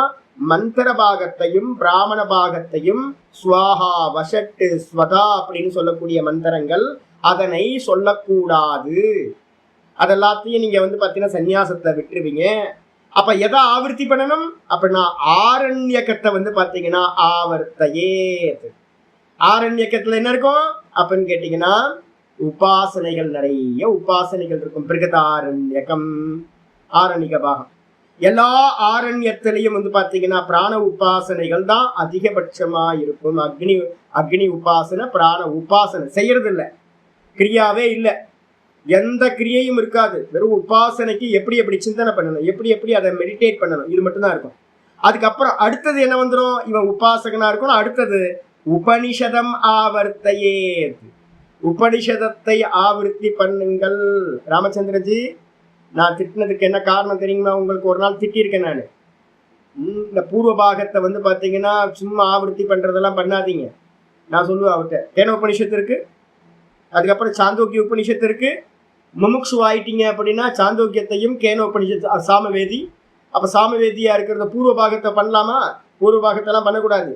மந்திர பாகத்தையும் பிராமண பாகத்தையும் ஸ்வாஹா வஷட்டு ஸ்வதா அப்படின்னு சொல்லக்கூடிய மந்திரங்கள், அதனை சொல்லக்கூடாது. அதெல்லாத்தையும் நீங்க வந்து பாத்தீங்கன்னா சன்னியாசத்தை விட்டுருவீங்க. அப்ப எதை ஆவர்த்தி பண்ணணும் அப்படின்னா, ஆரண்யக்கத்தை வந்து பாத்தீங்கன்னா ஆவர்த்தையே. ஆரண்யக்கத்துல என்ன இருக்கும் அப்படின்னு கேட்டீங்கன்னா, உபாசனைகள், நிறைய உபாசனைகள் இருக்கும். பிருகதாரண்யகம் ஆரண்யக பாகம். எல்லா ஆரண்யத்திலையும் வந்து பாத்தீங்கன்னா பிராண உபாசனைகள் தான் அதிகபட்சமா இருக்கும். அக்னி உபாசனை, பிராண உபாசனை செய்யறது இல்லை, கிரியாவே இல்லை, எந்த கிரியையும் இருக்காது. வெறும் உபாசனைக்கு எப்படி எப்படி சிந்தனை பண்ணணும், எப்படி எப்படி அதை மெடிடேட் பண்ணணும், இது மட்டும்தான் இருக்கும். அதுக்கப்புறம் அடுத்தது என்ன வந்துடும், இவன் உபாசகனா இருக்கணும். அடுத்தது உபனிஷதம் ஆவர்த்தையே, உபனிஷதத்தை ஆவர்த்தி பண்ணுங்கள். ராமச்சந்திரஜி, நான் திட்டினதுக்கு என்ன காரணம் தெரியுமா உங்களுக்கு? ஒரு நாள் திட்டிருக்கேன் நான். இந்த பூர்வ பாகத்தை வந்து பாத்தீங்கன்னா சும்மா ஆவர்த்தி பண்றதெல்லாம் பண்ணாதீங்க. நான் சொல்லுவேன் அவர்கிட்ட, கேன உபனிஷத்து இருக்கு, அதுக்கப்புறம் சாந்தோக்கிய உபனிஷத்து இருக்கு. முமுக்ஷு ஆயிட்டீங்க அப்படின்னா சாந்தோக்கியத்தையும் கேன உபனிஷத்து சாமவேதி. அப்ப சாமவேதியா இருக்கிறத பூர்வ பாகத்தை பண்ணலாமா? பூர்வ பாகத்தெல்லாம் பண்ணக்கூடாது.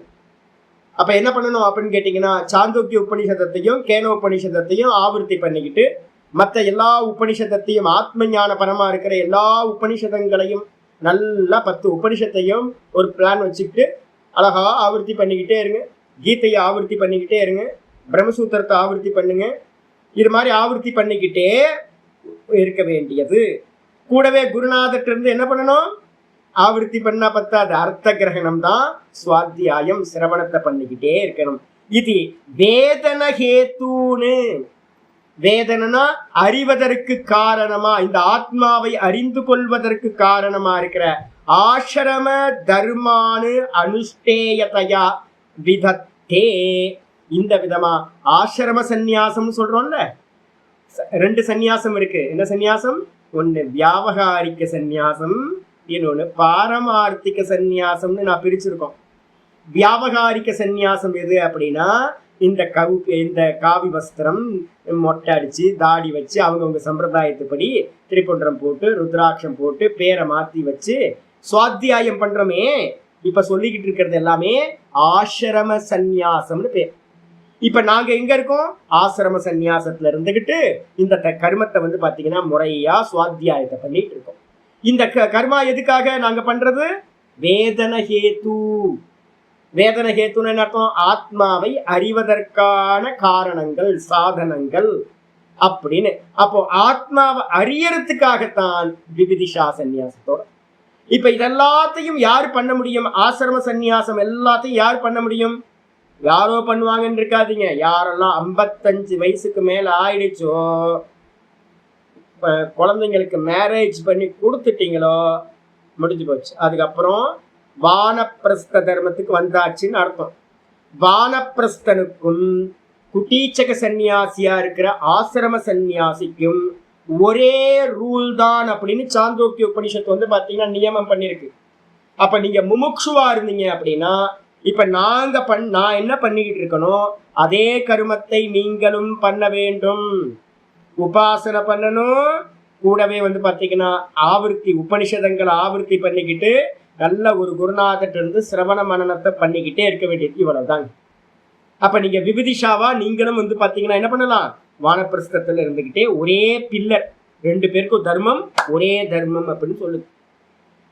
அப்ப என்ன பண்ணணும் அப்படின்னு கேட்டீங்கன்னா, சாந்தோக்கிய உபனிஷத்தையும் கேன உபனிஷத்தையும் ஆவர்த்தி பண்ணிக்கிட்டு மற்ற எல்லா உபனிஷத்தையும், ஆத்ம ஞான பரமா இருக்கிற எல்லா உபனிஷதங்களையும் நல்லா 10 உபனிஷத்தையும் ஒரு பிளான் வச்சுக்கிட்டு அழகா ஆவர்த்தி பண்ணிக்கிட்டே இருங்க. கீதையை ஆவர்த்தி பண்ணிக்கிட்டே இருங்க, பிரம்மசூத்திரத்தை ஆவர்த்தி பண்ணுங்க. இது மாதிரி ஆவர்த்தி பண்ணிக்கிட்டே இருக்க வேண்டியது. கூடவே குருநாதர்கிட்ட இருந்து என்ன பண்ணணும், ஆவர்த்தி பண்ணா பத்தாது, அர்த்த கிரகணம் தான் சுவாத்தியாயம், சிரவணத்தை பண்ணிக்கிட்டே இருக்கணும். இது வேதன ஹேத்துன்னு, வேதனா அறிவதற்கு காரணமா, இந்த ஆத்மாவை அறிந்து கொள்வதற்கு காரணமா இருக்கிற ஆசிரம தர்மானு அனுஷ்டேயதையா விதத்தே, இந்த விதமா ஆசிரம சந்நியாசம் சொல்றோம்ல, 2 சந்நியாசம் இருக்கு. என்ன சந்நியாசம்? ஒண்ணு வியாவகாரிக சந்நியாசம், இன்னொன்னு பாரமார்த்திக சந்நியாசம்னு நான் பிரிச்சிருக்கோம். வியாவகாரிக சந்நியாசம் எது அப்படின்னா, இந்த காவி வஸ்திரம், மொட்டை அடிச்சு தாடி வச்சு அவங்கவுங்க சம்பிரதாயத்துப்படி திரிபுண்டரம் போட்டு ருத்ராட்சம் போட்டு பேரை மாத்தி வச்சு சுவாத்தியாயம் பண்றோமே, இப்ப சொல்லிக்கிட்டு இருக்கிறது எல்லாமே ஆசிரம சந்நியாசம்னு பேர். இப்ப நாங்க எங்க இருக்கோம்? ஆசிரம சந்நியாசத்துல இருந்துகிட்டு இந்த கர்மத்தை வந்து பாத்தீங்கன்னா முறையா சுவாத்தியாயத்தை பண்ணிட்டு இருக்கோம். இந்த கர்மா எதுக்காக நாங்க பண்றது? வேதன ஹேத்து. வேதன ஹேத்துன்னு என்ன அர்த்தம்? ஆத்மாவை அறிவதற்கான காரணங்கள், சாதனங்கள் அப்படின்னு. அப்போ ஆத்மாவை அறியறதுக்காகத்தான் விவிதிஷா சந்நியாசத்தோட. இப்ப இதெல்லாத்தையும் யார் பண்ண முடியும்? ஆசிரம சந்நியாசம் எல்லாத்தையும் யார் பண்ண முடியும்? யாரோ பண்ணுவாங்கன்னு இருக்காதீங்க. யாரெல்லாம் 55 வயசுக்கு மேல ஆயிடுச்சோ, குழந்தைங்களுக்கு மேரேஜ் பண்ணி கொடுத்துட்டீங்களோ, முடிஞ்சு போச்சு. அதுக்கப்புறம் வானப்பிரஸ்த தர்மத்துக்கு வந்தாச்சுன்னு அர்த்தம். வானப்பிரஸ்தனுக்கும் குட்டீச்சக சன்னியாசியா இருக்கிற ஆசிரம சன்னியாசிக்கும் ஒரே ரூல் தான் அப்படின்னு சாந்தோக்கிய உபனிஷத்து வந்து பாத்தீங்கன்னா நியமம் பண்ணிருக்கு. அப்ப நீங்க முமுட்சுவா இருந்தீங்க அப்படின்னா, இப்ப நான் என்ன பண்ணிக்கிட்டு இருக்கணும், அதே கருமத்தை நீங்களும் பண்ண வேண்டும். உபாசனை பண்ணணும், கூடவே வந்து பாத்தீங்கன்னா ஆவர்த்தி, உபனிஷதங்களை ஆவர்த்தி பண்ணிக்கிட்டு நல்ல ஒரு குருநாதர்கிட்ட இருந்து சிரவண மனனத்தை பண்ணிக்கிட்டே இருக்க வேண்டியது, இவ்வளவுதான். அப்ப நீங்க விவிதிஷாவா நீங்களும் வந்து பாத்தீங்கன்னா என்ன பண்ணலாம், வானப்பிரஸ்தத்துல இருந்துகிட்டே ஒரே பில்லர், 2 பேருக்கும் தர்மம் ஒரே தர்மம் அப்படின்னு சொல்லுது.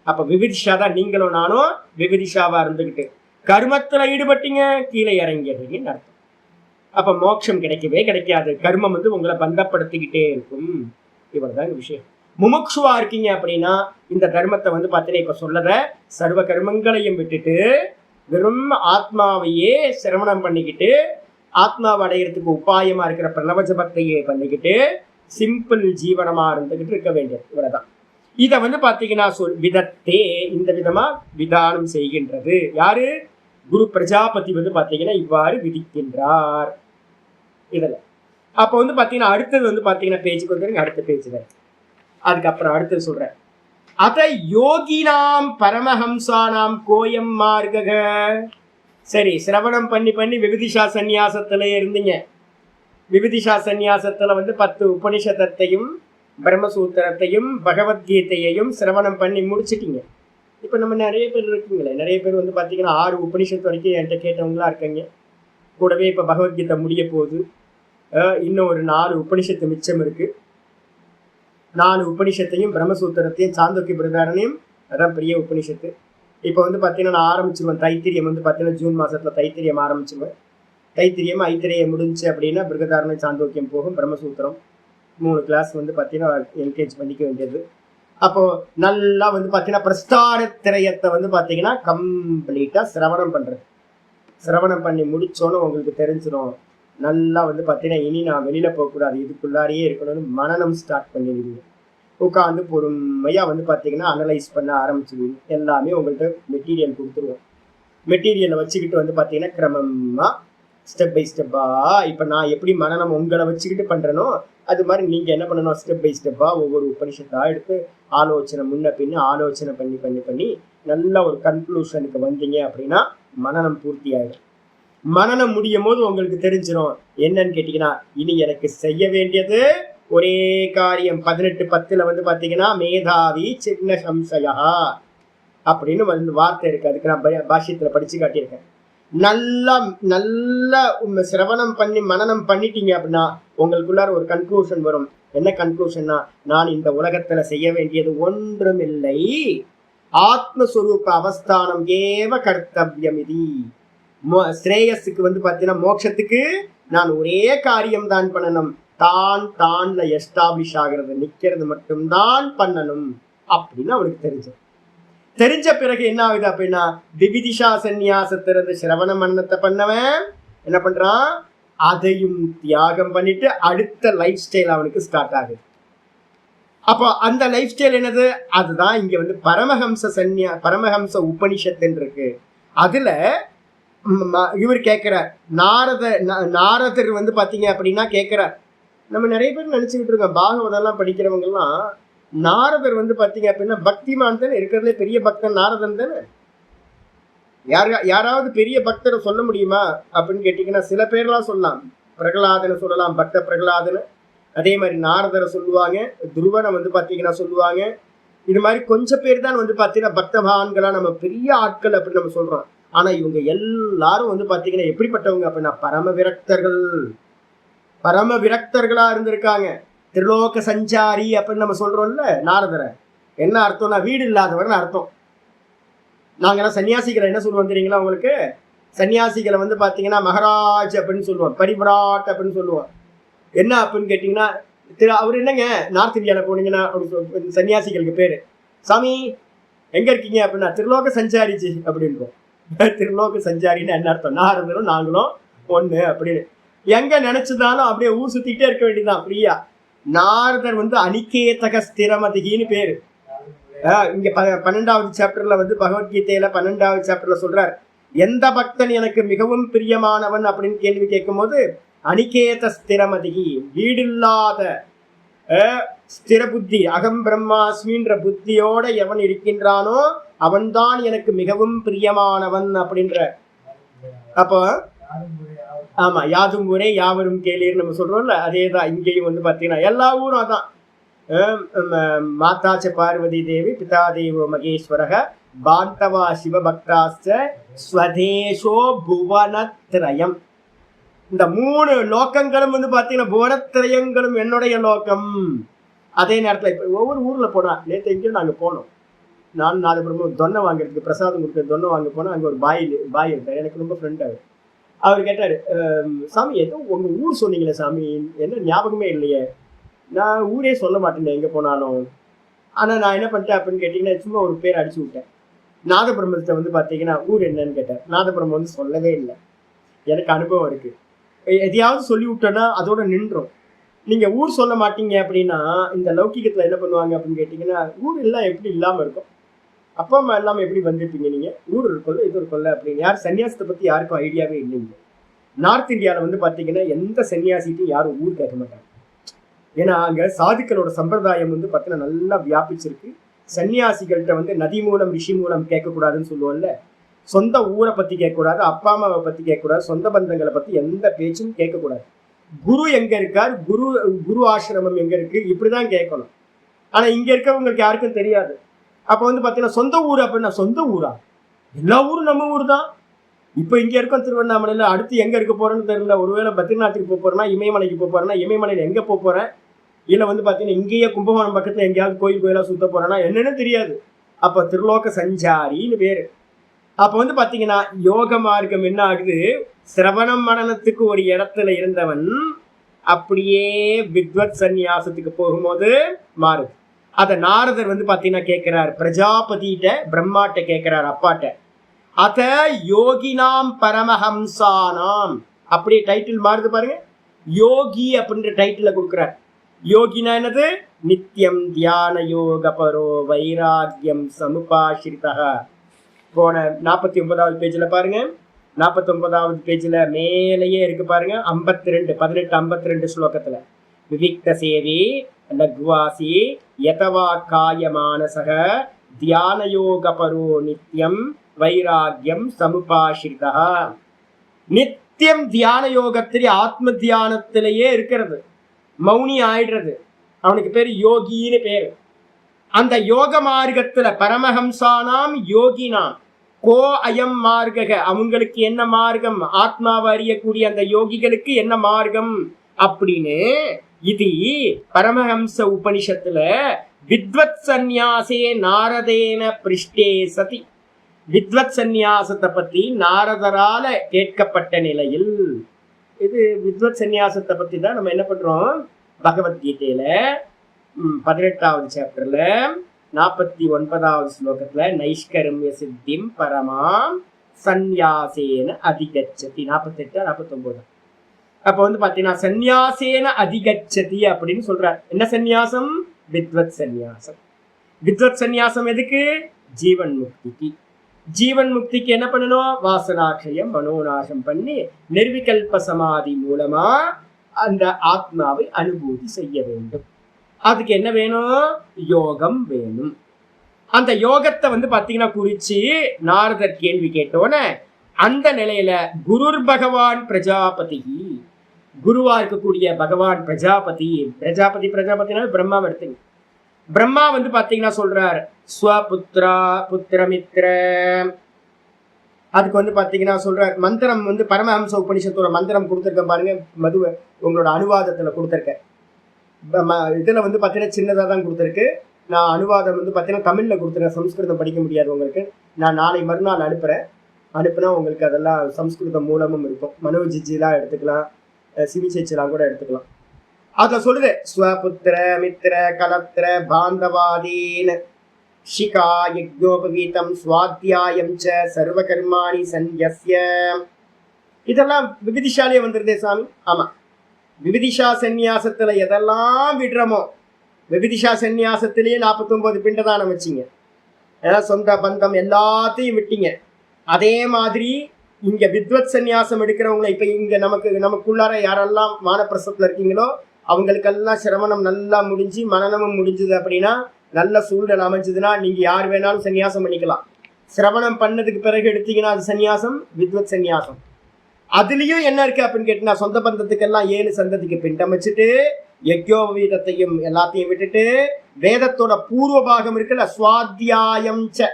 அப்ப விவிதிஷா தான் நீங்களும் நானும். விவிதிஷாவா இருந்துகிட்டு கர்மத்துல ஈடுபட்டீங்க, கீழே இறங்கிடுறீங்கன்னு அர்த்தம். அப்ப மோட்சம் கிடைக்கவே கிடைக்காது. கர்மம் வந்து உங்களை பந்தப்படுத்திக்கிட்டே இருக்கும். இவ்வளவுதான் விஷயம். முமுட்சுவா இருக்கீங்க அப்படின்னா இந்த தர்மத்தை வந்து பார்த்தீங்கன்னா இப்ப சொல்லத சர்வ கர்மங்களையும் விட்டுட்டு வெறும் ஆத்மாவையே சிரவணம் பண்ணிக்கிட்டு, ஆத்மாவை அடையிறதுக்கு உபாயமா இருக்கிற பிரணவ ஜபத்தையே பண்ணிக்கிட்டு சிம்பிள் ஜீவனமா இருந்துகிட்டு இருக்க வேண்டியது. இவ்வளவுதான். இதை வந்து பாத்தீங்கன்னா விதத்தே, இந்த விதமா விதானம் செய்கின்றது யாரு? குரு பிரஜாபதி வந்து பாத்தீங்கன்னா இவ்வாறு விதிக்கின்றார். இதுல அப்ப வந்து பாத்தீங்கன்னா அடுத்தது வந்து பாத்தீங்கன்னா பேஜுக்கு வந்துருங்க, அடுத்த பேஜ்ல அதுக்கப்புறம் அடுத்தது சொல்றேன். அத யோகினாம் பரமஹம்சானாம் கோயம் மார்கக. சரி, சிரவணம் பண்ணி விவிதிஷா சந்நியாசத்துல இருந்தீங்க. விவிதிஷா சந்நியாசத்துல வந்து 10 உபனிஷதத்தையும் பிரம்மசூத்திரத்தையும் பகவத்கீதையையும் சிரவணம் பண்ணி முடிச்சிட்டீங்க. இப்ப நம்ம நிறைய பேர் இருக்குங்களே, நிறைய பேர் வந்து பாத்தீங்கன்னா 6 உபனிஷத்து வரைக்கும் என்கிட்ட கேட்டவங்களா இருக்காங்க. கூடவே இப்ப பகவத்கீதை முடிய போகுது, இன்னும் ஒரு 4 உபனிஷத்து மிச்சம் இருக்கு. 4 உபனிஷத்தையும் பிரம்மசூத்திரத்தையும் சாந்தோக்கிய பிரதாரணையும், அதான் பெரிய உபனிஷத்து. இப்போ வந்து பார்த்தீங்கன்னா நான் ஆரம்பிச்சிருவேன். தைத்திரியம் வந்து பார்த்தீங்கன்னா ஜூன் மாசத்துல தைத்திரியம் ஆரம்பிச்சிருவேன். தைத்திரியம் ஐத்திரியம் முடிஞ்சு அப்படின்னா பிருகதாரணை சாந்தோக்கியம் போகும். பிரம்மசூத்திரம் 3 கிளாஸ் வந்து பார்த்தீங்கன்னா என்கேஜ் பண்ணிக்க வேண்டியது. அப்போ நல்லா வந்து பார்த்தீங்கன்னா பிரஸ்தார திரயத்தை வந்து பார்த்தீங்கன்னா கம்ப்ளீட்டா சிரவணம் பண்றது. சிரவணம் பண்ணி முடிச்சோன்னு உங்களுக்கு தெரிஞ்சிடும். நல்லா வந்து பார்த்தீங்கன்னா இனி நான் வெளியில போகக்கூடாது, இதுக்குள்ளாரியே இருக்கணும்னு மனநம் ஸ்டார்ட் பண்ணிடுவீங்க. உட்காந்து பொறுமையா வந்து பார்த்தீங்கன்னா அனலைஸ் பண்ண ஆரம்பிச்சிடுவீங்க. எல்லாமே உங்கள்கிட்ட மெட்டீரியல் கொடுத்துருவோம். மெட்டீரியலை வச்சுக்கிட்டு வந்து பார்த்தீங்கன்னா கிரமமா ஸ்டெப் பை ஸ்டெப்பா, இப்போ நான் எப்படி மனநம் உங்களை வச்சுக்கிட்டு பண்றேனோ அது மாதிரி நீங்க என்ன பண்ணணும், ஸ்டெப் பை ஸ்டெப்பா ஒவ்வொரு உபனிஷத்தா எடுத்து ஆலோசனை முன்ன பின்ன ஆலோசனை பண்ணி நல்ல ஒரு கன்க்ளூஷனுக்கு வந்தீங்க அப்படின்னா மனநம் பூர்த்தி ஆயிடும். மனநம் முடியும் போது உங்களுக்கு தெரிஞ்சிடும் என்னன்னு கேட்டீங்கன்னா, இனி எனக்கு செய்ய வேண்டியது ஒரே காரியம். 18:10 வந்து பாத்தீங்கன்னா மேதாவி சின்ன சம்சயா அப்படின்னு வந்து வார்த்தை இருக்கு. அதுக்கு நான் பாஷ்யத்துல படிச்சு காட்டியிருக்கேன். நல்லா சிரவணம் பண்ணி மனநம் பண்ணிட்டீங்க அப்படின்னா உங்களுக்குள்ளார ஒரு கன்க்ளூஷன் வரும். என்ன கன்க்ளூஷன்னா, நான் இந்த உலகத்துல செய்ய வேண்டியது ஒன்றுமில்லை, ஆத்மஸ்வரூப அவஸ்தானம் ஏவ கர்த்தவியம். இது ஸ்ரேயஸுக்கு வந்து பார்த்தீங்கன்னா மோட்சத்துக்கு நான் ஒரே காரியம் தான் பண்ணணும், தான்ல எஸ்டாப்ளிஷ் ஆகிறது, நிக்கிறது மட்டும்தான் பண்ணணும் அப்படின்னு அவனுக்கு தெரிஞ்ச பிறகு என்ன ஆகுது அப்படின்னா, விவிதிஷா சந்நியாசத்திலிருந்து சிரவண மன்னத்தை பண்ணவன் என்ன பண்றான், அதையும் தியாகம் பண்ணிட்டு அடுத்த லைஃப் ஸ்டைல் அவனுக்கு ஸ்டார்ட் ஆகுது. அப்போ அந்த லைஃப் ஸ்டைல் என்னது, அதுதான் இங்க வந்து பரமஹம்ச உபனிஷத்துன்னு இருக்கு. அதுல இவர் கேட்கிறார், நாரதர் வந்து பாத்தீங்க அப்படின்னா கேட்கிறார். நம்ம நிறைய பேர் நினைச்சுக்கிட்டு இருக்கோம், பாகவதெல்லாம் படிக்கிறவங்க எல்லாம் நாரதர் வந்து பாத்தீங்க அப்படின்னா பக்திமான் தானே, இருக்கிறதுலே பெரிய பக்தன் நாரதன் தானே. யாராவது பெரிய பக்தரை சொல்ல முடியுமா அப்படின்னு கேட்டீங்கன்னா சில பேர்லாம் சொல்லலாம். பிரகலாதனை சொல்லலாம், பக்த பிரகலாதனை. அதே மாதிரி நாரதரை சொல்லுவாங்க, துருவனை வந்து பாத்தீங்கன்னா சொல்லுவாங்க. இது மாதிரி கொஞ்சம் பேர் தான் வந்து பாத்தீங்கன்னா பக்தவான்களா நம்ம பெரிய ஆட்கள் அப்படின்னு நம்ம சொல்றோம். ஆனா இவங்க எல்லாரும் வந்து பாத்தீங்கன்னா எப்படிப்பட்டவங்க அப்படின்னா பரம விரக்தர்களா இருந்திருக்காங்க. திரிலோக சஞ்சாரி அப்படின்னு நம்ம சொல்றோம்ல நாரதரை. என்ன அர்த்தம்னா வீடு இல்லாதவர்னு அர்த்தம். நாங்கெல்லாம் சன்னியாசிகளை என்ன சொல்லுவோம் தெரியுங்களா உங்களுக்கு, சன்னியாசிகளை வந்து பாத்தீங்கன்னா மகாராஜ் அப்படின்னு சொல்லுவோம், பரிவிராட் அப்படின்னு சொல்லுவோம். என்ன அப்படின்னு கேட்டீங்கன்னா அவர் என்னங்க நார்த் இந்தியாவில் போனீங்கன்னா அப்படி சன்னியாசிகளுக்கு பேரு, சாமி எங்க இருக்கீங்க அப்படின்னா திரிலோக சஞ்சாரிஜி அப்படின்றோம். திரிலோக சஞ்சாரின்னு என்ன அர்த்தம், நாரதரும் நாங்களும் ஒண்ணு அப்படின்னு. எங்க நினைச்சதாலும் அப்படியே ஊர் சுத்திக்கிட்டே இருக்க வேண்டியதுதான் ஃப்ரீயா. நாரதர் வந்து அனிகேதக ஸ்திரமதிகின்னு பேரு. இங்க 12வது சாப்டர்ல வந்து பகவத்கீதையில 12வது சாப்டர்ல சொல்றார், எந்த பக்தன் எனக்கு மிகவும் பிரியமானவன் அப்படின்னு கேள்வி கேட்கும் போது அனிகேத ஸ்திரமதிகி, வீடில்லாத ஸ்திர புத்தி, அகம் பிரம்மாஸ்மின்ற புத்தியோட எவன் இருக்கின்றானோ அவன்தான் எனக்கு மிகவும் பிரியமானவன் அப்படின்ற. அப்போ ஆமா, யாதும் ஊரே யாவரும் கேளீர் நம்ம சொல்றோம்ல, அதேதான் இங்கேயும் வந்து பாத்தீங்கன்னா எல்லா ஊரும் அதான். மாதாச்ச பார்வதி தேவி, பிதா தேவோ மகேஸ்வரக, பாந்தவா சிவபக்தாச்ச ஸ்வதேசோ புவனத்ரயம். இந்த 3 லோக்கங்களும் வந்து பாத்தீங்கன்னா புவனத்ரயங்களும் என்னுடைய லோக்கம். அதே நேரத்துல இப்ப ஒவ்வொரு ஊர்ல போனா, நேற்று எங்கேயும் நாங்க போனோம், நான் 4 பேரும் தொன்னை வாங்குறதுக்கு, பிரசாதம் கொடுத்து தொன்னை வாங்க போனா, அங்க ஒரு பாய் இருந்தார், எனக்கு ரொம்ப ஃப்ரெண்ட். அவர் கேட்டாரு, சாமி ஏதோ உங்க ஊர் சொன்னீங்களே சாமி, என்ன ஞாபகமே இல்லையே. நான் ஊரே சொல்ல மாட்டேன் எங்க போனாலும். ஆனா நான் என்ன பண்ணிட்டேன் அப்படின்னு கேட்டீங்கன்னா சும்மா ஒரு பேர் அடிச்சு விட்டேன். நாதபிரம்மத்தை வந்து பாத்தீங்கன்னா ஊர் என்னன்னு கேட்டார். நாதபிரம்மம் வந்து சொல்லவே இல்லை. எனக்கு அனுபவம் இருக்கு, எதையாவது சொல்லி விட்டோன்னா அதோட நின்றோம். நீங்க ஊர் சொல்ல மாட்டீங்க அப்படின்னா இந்த லௌகிகத்துல என்ன பண்ணுவாங்க அப்படின்னு கேட்டீங்கன்னா, ஊர் எல்லாம் எப்படி இல்லாம இருக்கும், அப்பா அம்மா எல்லாம் எப்படி வந்திருப்பீங்க, நீங்க ஊர் இருக்குல்ல இது இருக்குல்ல அப்படின்னு. யார் சன்னியாசத்தை பத்தி யாருக்கும் ஐடியாவே இல்லைங்க. நார்த் இந்தியாவில் வந்து பாத்தீங்கன்னா எந்த சன்னியாசிட்டும் யாரும் ஊர் கேட்க மாட்டாங்க. ஏன்னா அங்க சாதுக்களோட சம்பிரதாயம் வந்து பாத்தீங்கன்னா நல்லா வியாபிச்சிருக்கு. சன்னியாசிகள்கிட்ட வந்து நதி மூலம் ரிஷி மூலம் கேட்கக்கூடாதுன்னு சொல்லுவோம்ல, சொந்த ஊரை பத்தி கேட்கக்கூடாது, அப்பா அம்மாவை பத்தி கேட்கக்கூடாது, சொந்த பந்தங்களை பத்தி எந்த பேச்சும் கேட்கக்கூடாது. குரு எங்க இருக்கார், குரு ஆசிரமம் எங்க இருக்கு, இப்படிதான் கேட்கணும். ஆனா இங்க இருக்கவங்களுக்கு யாருக்கும் தெரியாது. அப்ப வந்து பாத்தீங்கன்னா சொந்த ஊர் அப்படின்னா, சொந்த ஊரா, எல்லா ஊரும் நம்ம ஊர் தான். இப்ப இங்க இருக்கோம் திருவண்ணாமலையில, அடுத்து எங்க இருக்க போறேன்னு தெரியல. ஒருவேளை பத்ரிநாத்துக்கு போறேன்னா, இமயமலைக்கு போறேன்னா, இமயமலையில எங்க போறேன், இல்ல வந்து பாத்தீங்கன்னா இங்கேயே கும்பகோணம் பக்கத்துல எங்கேயாவது கோயிலா சுத்த போறேன்னா என்னன்னு தெரியாது. அப்ப திருலோக சஞ்சாரின்னு பேரு. அப்ப வந்து பாத்தீங்கன்னா யோக மார்க்கம் என்ன ஆகுது, சிரவணம் மனனத்துக்கு ஒரு இடத்துல இருந்தவன் அப்படியே வித்வத் சந்நியாசத்துக்கு போகும்போது மாறுது. அத நாரதர் வந்து பாத்தீங்கன்னா கேட்கிறார், பிரஜாபதிட்ட பிரம்மாட்ட கேட்கிறார், அப்பாட்ட. அத யோகினாம் பரமஹம்சானாம், அப்படியே டைட்டில் மாறுது பாருங்க, யோகி அப்படின்ற டைட்டில் கொடுக்கிறார். யோகினா என்னது, நித்தியம் தியான யோக பரோ வைராகியம் சமுபாஷிரிதா. போன 49வது பேஜ்ல பாருங்க, 49வது பேஜ்ல மேலேயே இருக்கு பாருங்க, 18-52 ஸ்லோகத்துல, விவிக்த சேவி லக்வாசி யதவா காய மானசக தியான யோக பரோ நித்தியம் வைராகியம் சமுபாஷிரிதா. நித்தியம் தியான யோகத்திலே ஆத்ம தியானத்திலேயே இருக்கிறது, மௌனி ஆயிடுறது, அவனுக்கு பேரு யோகின்னு பேரு. அந்த யோக மார்க்கத்துல பரமஹம்சானாம் யோகினாம் கோ அயம் மார்க்க, அவங்களுக்கு என்ன மார்க்கம், ஆத்மாவை அறியக்கூடிய அந்த யோகிகளுக்கு என்ன மார்க்கம் அப்படின்னு இது பரமஹம்ச உபனிஷத்துல வித்வத் சந்நியாசே நாரதேன பிருஷ்டே சதி. வித்வத் சந்நியாசத்தை பத்தி நாரதரால கேட்கப்பட்ட நிலையில் இது வித்வத் சந்நியாசத்தை பத்தி தான் நம்ம என்ன பண்றோம், பகவத்கீதையில 18வது சாப்டர்ல 49வது ஸ்லோகத்துல நைஷ்கர்மிய சித்திம் பரமாம் சந்நியாசேன அதிகச்சதி 48 49. அப்ப வந்து பாத்தீங்கன்னா சந்நியாசேன அதிகச்சதி அப்படின்னு சொல்றார். என்ன சந்நியாசம்? வித்வத் சந்நியாசம். வித்வத் சந்நியாசம் எதுக்கு? ஜீவன் முக்திக்கு. ஜீவன் முக்திக்கு என்ன பண்ணணும்? வாசனாட்சயம் மனோநாசம் பண்ணி நிர்விகல்ப சமாதி மூலமா அந்த ஆத்மாவை அனுபூதி செய்ய வேண்டும். அதுக்கு என்ன வேணும்? யோகம் வேணும். அந்த யோகத்தை வந்து பாத்தீங்கன்னா குறிச்சு நாரதர் கேள்வி கேட்டோன்னே அந்த நிலையில குருர் பகவான் பிரஜாபதி, குருவா இருக்கக்கூடிய பகவான் பிரஜாபதி, பிரஜாபதினா பிரம்மாவை எடுத்துங்க. பிரம்மா வந்து பாத்தீங்கன்னா சொல்றார் ஸ்வபுத்ரா புத்திரமித்ர. அதுக்கு வந்து பாத்தீங்கன்னா சொல்றார் மந்திரம் வந்து பரமஹம்ச உபனிஷத்தோட மந்திரம் கொடுத்துருக்கேன் பாருங்க, மதுவை உங்களோட அனுவாதத்துல கொடுத்துருக்கேன். இதுல வந்து பாத்தீங்கன்னா சின்னதா தான் கொடுத்துருக்கு. நான் அனுவாதம் வந்து பாத்தீங்கன்னா தமிழ்ல கொடுத்துருக்கேன், சம்ஸ்கிருதம் படிக்க முடியாது உங்களுக்கு. நான் நாளை மறுநாள் அனுப்புனா உங்களுக்கு அதெல்லாம் சம்ஸ்கிருதம் மூலமும் இருக்கும். மனோஜிஜிலாம் எடுத்துக்கலாம், சிவிச்சேச்சிலாம் கூட எடுத்துக்கலாம். அதுல சொல்லுது ஸ்வபுத்திர மித்திர கலத்திர பாந்தவாதீன் ஷிகா யஜ்ஞோபவீதம் ஸ்வாத்தியாயம் ச சர்வகர்மாணி சந்யஸ்ய. இதெல்லாம் விவிதிஷாலே வந்துருதே சாமி. ஆமா, விவிதிஷா சந்நியாசத்துல எதெல்லாம் விடுறோமோ, விவிதிஷா சந்நியாசத்திலேயே 49 பிண்டதானம் வச்சிங்க, சொந்த பந்தம் எல்லாத்தையும் விட்டீங்க. அதே மாதிரி இங்க வித்வத் சந்நியாசம் எடுக்கிறவங்களை இப்ப இங்க நமக்குள்ளார யாரெல்லாம் வானப்பிரசத்துல இருக்கீங்களோ அவங்களுக்கெல்லாம் சிரவணம் நல்லா முடிஞ்சு மனநமும் முடிஞ்சது அப்படின்னா, நல்ல சூழ்நிலை அமைஞ்சதுன்னா நீங்க யார் வேணாலும் சன்னியாசம் பண்ணிக்கலாம். சிரவணம் பண்ணதுக்கு பிறகு எடுத்தீங்கன்னா அது சன்னியாசம், வித்வத் சன்னியாசம். அதுலயும் என்ன இருக்கு அப்படின்னு கேட்டீங்கன்னா, சொந்த பந்தத்துக்கெல்லாம் 7 சந்ததிக்கு பிண்டம் வச்சுட்டு யஜ்ஞோபவீதத்தையும் எல்லாத்தையும் விட்டுட்டு வேதத்தோட பூர்வ பாகம் இருக்குல்ல சுவாத்தியாயம் ச.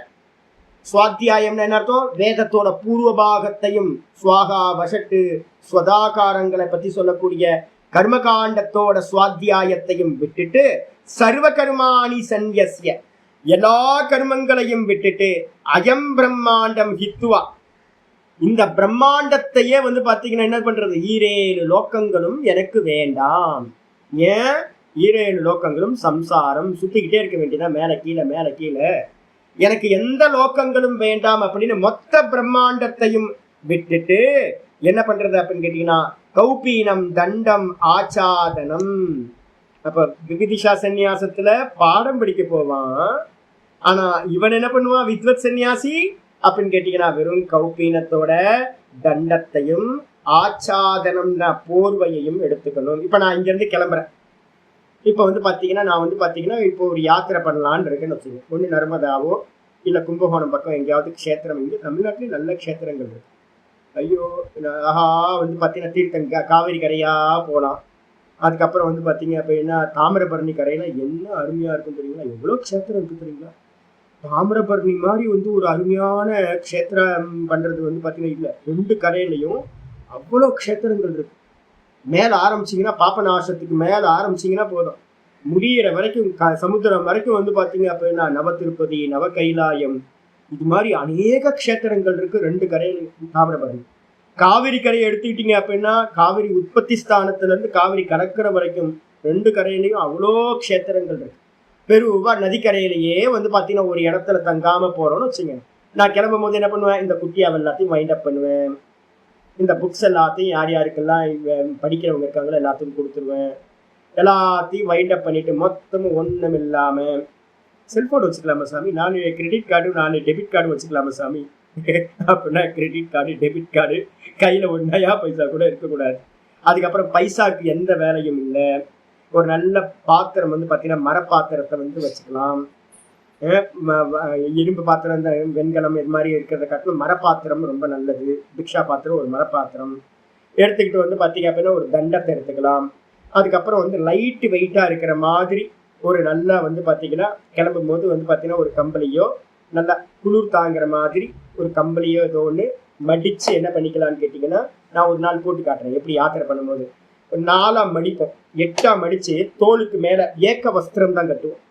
சுவாத்தியாயம்னு என்ன அர்த்தம்? வேதத்தோட பூர்வ பாகத்தையும் ஸ்வாகா வஷட்டு ஸ்வதாகாரங்களை பத்தி சொல்லக்கூடிய கர்மகாண்டத்தோட சுவாத்தியாயத்தையும் விட்டுட்டு சர்வ கர்மாணி சந்யஸ்ய, எல்லா கர்மங்களையும் விட்டுட்டு அயம் பிரம்மாண்டம் ஹித்துவா, இந்த பிரம்மாண்டத்தையே வந்து பாத்தீங்கன்னா என்ன பண்றது? 7 லோக்கங்களும் எனக்கு வேண்டாம். ஏன்? 7 லோக்கங்களும் சம்சாரம், சுத்திக்கிட்டே இருக்க வேண்டியதான், மேல கீழே மேல கீழே. எனக்கு எந்த லோக்கங்களும் வேண்டாம் அப்படின்னு மொத்த பிரம்மாண்டத்தையும் விட்டுட்டு என்ன பண்றது அப்படின்னு கேட்டீங்கன்னா, கௌபீனம் தண்டம் ஆச்சாதனம். அப்ப விவிதிஷா சந்நியாசத்துல பாடம் படிக்க போவான். ஆனா இவன் என்ன பண்ணுவான்? வித்வத் சந்நியாசி அப்படின்னு கேட்டீங்கன்னா வெறும் கௌபீனத்தோட தண்டத்தையும் ஆச்சாதனம்னா போர்வையையும் எடுத்துக்கணும். இப்ப நான் இங்க இருந்து கிளம்புறேன். இப்ப வந்து பாத்தீங்கன்னா நான் வந்து பாத்தீங்கன்னா இப்போ ஒரு யாத்திரை பண்ணலான்னு இருக்கேன்னு வச்சுக்கோங்க. ஒண்ணு நர்மதாவோ இல்ல கும்பகோணம் பக்கம் எங்கேயாவது க்ஷேத்திரம், இங்க தமிழ்நாட்டிலேயும் நல்ல க்ஷேத்திரங்கள் இருக்கு. ஐயோ ஆஹா வந்து பாத்தீங்கன்னா தீர்த்தம் காவிரி கரையா போகலாம். அதுக்கப்புறம் வந்து பாத்தீங்க அப்படின்னா தாமிரபரணி கரையில என்ன அருமையா இருக்கும் தெரியுங்களா? எவ்வளவு க்ஷேத்திரம் இருக்கு தெரியுங்களா? தாமிரபரணி மாதிரி வந்து ஒரு அருமையான க்ஷேத்திரம் பண்றது வந்து பாத்தீங்கன்னா இல்ல, 2 கரையிலையும் அவ்வளோ க்ஷேத்திரங்கள் இருக்கு. மேல ஆரம்பிச்சிங்கன்னா பாபநாசத்துக்கு மேல ஆரம்பிச்சிங்கன்னா போதும், முடிகிற வரைக்கும் சமுத்திரம் வரைக்கும் வந்து பாத்தீங்க அப்படின்னா நவ திருப்பதி நவ கைலாயம் இது மாதிரி அநேக க்ஷேத்திரங்கள் இருக்கு 2 கரையிலையும். தாமிரபரணி காவிரி கரையை எடுத்துக்கிட்டீங்க அப்படின்னா காவிரி உற்பத்தி ஸ்தானத்துல இருந்து காவிரி கலக்கிற வரைக்கும் 2 கரையிலையும் அவ்வளோ க்ஷேத்திரங்கள் இருக்கு. பெருவா நதிக்கரையிலேயே வந்து பாத்தீங்கன்னா ஒரு இடத்துல தங்காம போறோம்னு வச்சுங்க. நான் கிளம்பும் போது என்ன பண்ணுவேன்? இந்த குட்டியாவை எல்லாத்தையும் வைண்ட் அப் பண்ணுவேன். இந்த புக்ஸ் எல்லாத்தையும் யார் யாருக்கெல்லாம் படிக்கிறவங்க இருக்காங்களோ எல்லாத்தையும் கொடுத்துருவேன். எல்லாத்தையும் வைண்ட் அப் பண்ணிட்டு மொத்தமும் ஒன்றும் இல்லாம செல்போன் வச்சுக்கலாமா சாமி, 4 கிரெடிட் கார்டு 4 டெபிட் கார்டு வச்சுக்கலாமா சாமி அப்படின்னா கிரெடிட் கார்டு டெபிட் கார்டு கையில 1 நயா பைசா கூட இருக்கக்கூடாது. அதுக்கப்புறம் பைசாக்கு எந்த வேலையும் இல்லை. ஒரு நல்ல பாத்திரம் வந்து பாத்தீங்கன்னா மரப்பாத்திரத்தை வந்து வச்சுக்கலாம். இரும்பு பாத்திரம் இந்த வெண்கலம் இது மாதிரி இருக்கிறத காட்டிலும் மரப்பாத்திரம் ரொம்ப நல்லது. பிக்ஷா பாத்திரம் ஒரு மரப்பாத்திரம் எடுத்துக்கிட்டு வந்து பாத்தீங்க அப்படின்னா ஒரு தண்டத்தை எடுத்துக்கலாம். அதுக்கப்புறம் வந்து லைட்டு வெயிட்டா இருக்கிற மாதிரி ஒரு நல்லா வந்து பாத்தீங்கன்னா கிளம்பும் போது வந்து பாத்தீங்கன்னா ஒரு கம்பளியோ நல்லா குளிர் தாங்குற மாதிரி ஒரு கம்பளியோ ஏதோ ஒன்று மடிச்சு என்ன பண்ணிக்கலாம்னு கேட்டீங்கன்னா, நான் ஒரு நாள் போட்டு காட்டுறேன் எப்படி யாத்திரை பண்ணும்போது. 4ஆ மடிப்போம், 8ஆ மடிச்சு தோலுக்கு மேல ஏக்க வஸ்திரம் தான் கட்டுவோம்.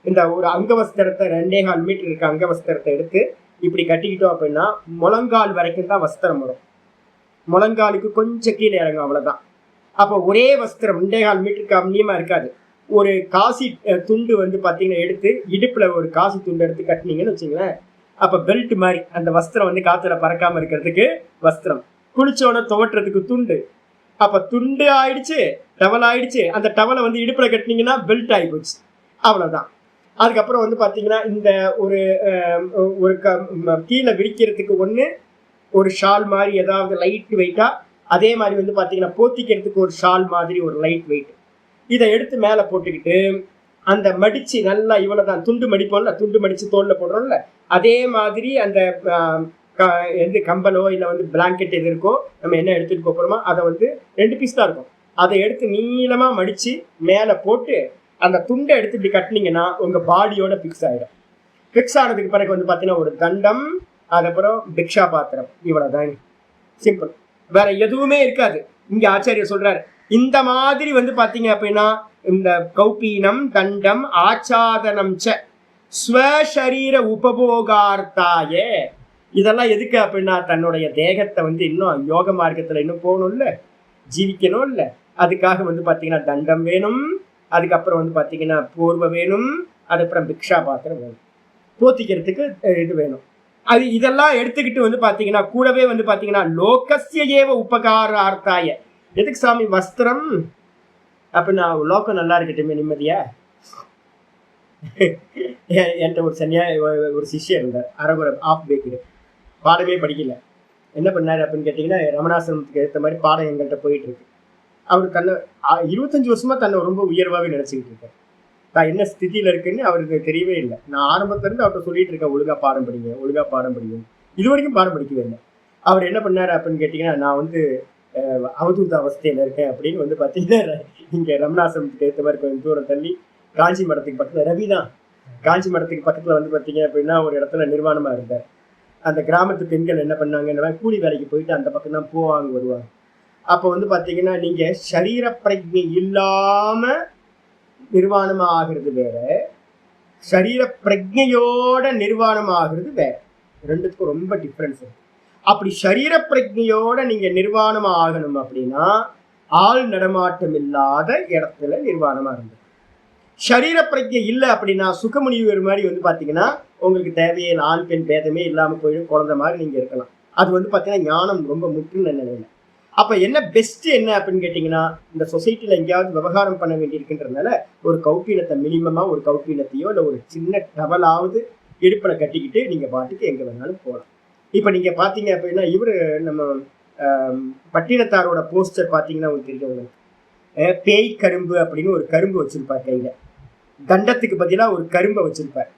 இந்த ஒரு அங்கவஸ்திரத்தை 2.25 மீட்டர் இருக்க அங்கவஸ்திரத்தை எடுத்து இப்படி கட்டிக்கிட்டோம் அப்படின்னா முழங்கால் வரைக்கும் தான் வஸ்திரம் வரும். முழங்காலுக்கு கொஞ்சம் கீழே இறங்கும், அவ்வளவுதான். அப்போ ஒரே வஸ்திரம் 2.25 மீட்டருக்கு அந்நியமா இருக்காது. ஒரு காசி துண்டு வந்து பாத்தீங்கன்னா எடுத்து இடுப்புல ஒரு காசி துண்டு எடுத்து கட்டினீங்கன்னு வச்சுங்களேன், அப்ப பெல்ட் மாதிரி அந்த வஸ்திரம் வந்து காத்துல பறக்காம இருக்கிறதுக்கு வஸ்திரம். குளிச்சோட துவட்டுறதுக்கு துண்டு. அப்ப துண்டு ஆயிடுச்சு, டவல் ஆயிடுச்சு. அந்த டவலை வந்து இடுப்புல கட்டினீங்கன்னா பெல்ட் ஆகி போச்சு, அவ்வளவுதான். அதுக்கப்புறம் வந்து பாத்தீங்கன்னா இந்த ஒரு கீழே விரிக்கிறதுக்கு ஒண்ணு, ஒரு ஷால் மாதிரி ஏதாவது லைட் வெயிட்டா, அதே மாதிரி வந்து பாத்தீங்கன்னா போத்திக்கிறதுக்கு ஒரு ஷால் மாதிரி ஒரு லைட் வெயிட். இதை எடுத்து மேல போட்டுக்கிட்டு அந்த மடிச்சு நல்லா இவ்வளவுதான், துண்டு மடிப்போம்ல, துண்டு மடிச்சு தோல்ல போடுறோம்ல, அதே மாதிரி அந்த எந்த கம்பலோ இல்லை வந்து பிளாங்கெட் எது இருக்கோ, நம்ம என்ன எடுத்துட்டு போறோமோ அதை வந்து 2 பீஸ் தான் இருக்கும், அதை எடுத்து நீளமா மடிச்சு மேல போட்டு அந்த துண்டை எடுத்து இப்படி கட்டினீங்கன்னா உங்க பாடியோட பிக்ஸ் ஆயிடும். பிக்ஸ் ஆனதுக்கு பிறகு வந்து பாத்தீங்கன்னா ஒரு தண்டம், அதுக்கப்புறம் பிக்ஷா பாத்திரம், இவ்வளவுதான், சிம்பிள். வேற எதுவுமே இருக்காது. இங்க ஆச்சாரியர் சொல்றாரு, இந்த மாதிரி வந்து பாத்தீங்க அப்படின்னா இந்த கௌபீனம், தண்டம், ஆச்சாதனம் ஸ்வசரீர உபபோகார்த்தாய, இதெல்லாம் எதுக்கு அப்படின்னா தன்னுடைய தேகத்தை வந்து இன்னும் யோக மார்க்கத்துல இன்னும் போகணும்ல, ஜீவிக்கணும் இல்ல, அதுக்காக வந்து பாத்தீங்கன்னா தண்டம் வேணும், அதுக்கப்புறம் வந்து பாத்தீங்கன்னா போர்வை வேணும், அதுக்கப்புறம் பிக்ஷா பாத்திரம் வேணும், போத்திக்கிறதுக்கு இது வேணும். அது இதெல்லாம் எடுத்துக்கிட்டு வந்து பாத்தீங்கன்னா கூடவே வந்து பாத்தீங்கன்னா லோகஸ்ய ஏவ உபகாரார்த்தாய, எதுக்கு சாமி வஸ்திரம் அப்படின்னா லோகம் நல்லா இருக்கட்டுமே நிம்மதியா. என்கிட்ட ஒரு சனியா ஒரு சிஷ்யர் இருந்தார், அரைகுறை ஆஃப் பேக்கடு, பாடமே படிக்கல. என்ன பண்ணாரு அப்படின்னு கேட்டீங்கன்னா ரமணாசிரமத்துக்கு ஏற்ற மாதிரி பாடம் எங்கள்கிட்ட போயிட்டு இருக்கு. அவரு தன்னை 25 வருஷமா தன்னை ரொம்ப உயர்வாகவே நினைச்சுக்கிட்டு இருக்காரு. நான் என்ன ஸ்திதியில இருக்குன்னு அவருக்கு தெரியவே இல்லை. நான் ஆரம்பத்துல இருந்து அவர்கிட்ட சொல்லிட்டு இருக்கேன், ஒழுங்கா பாடம் படிங்க, ஒழுங்கா பாடம் படிங்க. இது வரைக்கும் பாடம் படிக்கவே இல்லை. அவர் என்ன பண்ணாரு அப்படின்னு கேட்டீங்கன்னா, நான் வந்து அவதூத அவஸ்தையில இருக்கேன் அப்படின்னு வந்து பாத்தீங்கன்னா இங்க ரமணாசிரமத்துக்கு ஏற்ற மாதிரி கொஞ்சம் தூரம் தள்ளி காஞ்சி மடத்துக்கு பக்கத்துல, ரவிதான் காஞ்சி மடத்துக்கு பக்கத்துல வந்து பாத்தீங்க அப்படின்னா ஒரு இடத்துல நிர்வாணமா இருந்தார். அந்த கிராமத்து பெண்கள் என்ன பண்ணாங்கன்னா கூலி வேலைக்கு போயிட்டு அந்த பக்கம் தான் போவாங்க வருவாங்க. அப்ப வந்து பாத்தீங்கன்னா நீங்க சரீர பிரஜை இல்லாம நிர்வாணமா ஆகிறது வேற, சரீர பிரஜையோட நிர்வாணம் ஆகிறது வேற, ரெண்டுத்துக்கும் ரொம்ப டிஃபரன்ஸ் இருக்கு. அப்படி சரீர பிரஜையோட நீங்க நிர்வாணமா ஆகணும் அப்படின்னா ஆள் நடமாட்டம் இல்லாத இடத்துல நிர்வாணமா இருந்தது. சரீர பிரஜை இல்லை அப்படின்னா சுகமுனிவர் மாதிரி வந்து பாத்தீங்கன்னா உங்களுக்கு தேவையான ஆண் பெண் பேதமே இல்லாம போயிடும், குழந்தை மாதிரி நீங்க இருக்கலாம். அது வந்து பாத்தீங்கன்னா ஞானம் ரொம்ப முக்கியம் நிலையில. அப்ப என்ன பெஸ்ட் என்ன அப்படின்னு கேட்டீங்கன்னா, இந்த சொசைட்டில எங்கேயாவது விவகாரம் பண்ண வேண்டியிருக்குன்றதுனால ஒரு கௌப்பீனத்தை, மினிமமா ஒரு கௌப்பீனத்தையோ இல்லை ஒரு சின்ன டவலாவது இடுப்புல கட்டிக்கிட்டு நீங்க பாட்டுக்கு எங்க வேணாலும் போகலாம். இப்ப நீங்க பாத்தீங்க அப்படின்னா இவரு நம்ம பட்டினத்தாரோட போஸ்டர் பாத்தீங்கன்னா உங்களுக்கு தெரியும், பேய் கரும்பு அப்படின்னு ஒரு கரும்பு வச்சிருப்பார் கையில, தண்டத்துக்கு பதிலா ஒரு கரும்பை வச்சிருப்பார்.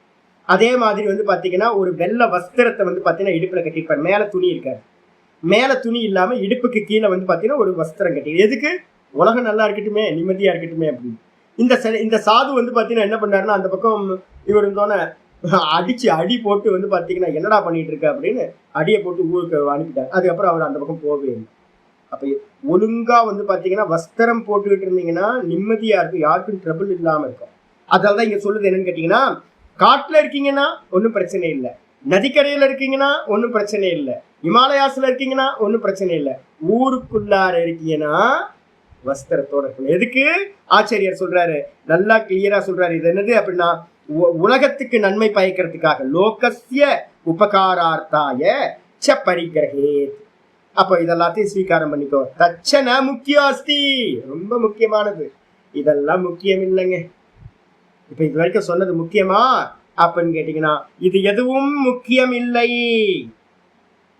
அதே மாதிரி வந்து பாத்தீங்கன்னா ஒரு வெள்ளை வஸ்திரத்தை வந்து பாத்தீங்கன்னா இடுப்புல கட்டிருப்பார், மேல துணி இருக்காரு, மேல துணி இல்லாம இடுப்புக்கு கீழே வந்து பாத்தீங்கன்னா ஒரு வஸ்திரம் கட்டி, எதுக்கு உலகம் நல்லா இருக்கட்டுமே, நிம்மதியா இருக்கட்டுமே அப்படின்னு. இந்த சாது வந்து பாத்தீங்கன்னா என்ன பண்ணாருன்னா அந்த பக்கம் இவர் இருந்தோன்னே அடிச்சு அடி போட்டு வந்து பாத்தீங்கன்னா என்னடா பண்ணிட்டு இருக்க அப்படின்னு அடியை போட்டு ஊருக்கு அனுப்பிட்டார். அதுக்கப்புறம் அவர் அந்த பக்கம் போகவே இல்லை. அப்ப ஒழுங்கா வந்து பாத்தீங்கன்னா வஸ்திரம் போட்டுக்கிட்டு இருந்தீங்கன்னா நிம்மதியா இருக்கும், யாருக்கும் ட்ரபிள் இல்லாம இருக்கும். அதனாலதான் இங்க சொல்லுது என்னன்னு கேட்டீங்கன்னா, காட்டுல இருக்கீங்கன்னா ஒன்றும் பிரச்சனை இல்லை, நதிக்கரையில இருக்கீங்கன்னா ஒன்றும் பிரச்சனை இல்லை, இமாலயாஸ்ல இருக்கீங்கன்னா ஒன்றும் பிரச்சனை இல்லை, ஊருக்குள்ளார இருக்கீங்கன்னா வஸ்திரத்தோட இருக்கணும். எதுக்கு ஆச்சாரியர் சொல்றாரு, நல்லா கிளியரா சொல்றாரு. இது என்னது அப்படின்னா உலகத்துக்கு நன்மை பயக்கிறதுக்காக, லோகஸ்ய உபகாரார்த்தாய ச பரிகிரஹேத். அப்ப இதெல்லாத்தையும் ஸ்வீகாரம் பண்ணிக்கோ. தச்சன முக்கியாஸ்தி, ரொம்ப முக்கியமானது. இதெல்லாம் முக்கியம் இல்லைங்க. இப்ப இது வரைக்கும் சொன்னது முக்கியமா அப்படின்னு கேட்டீங்கன்னா இது எதுவும் முக்கியம் இல்லை.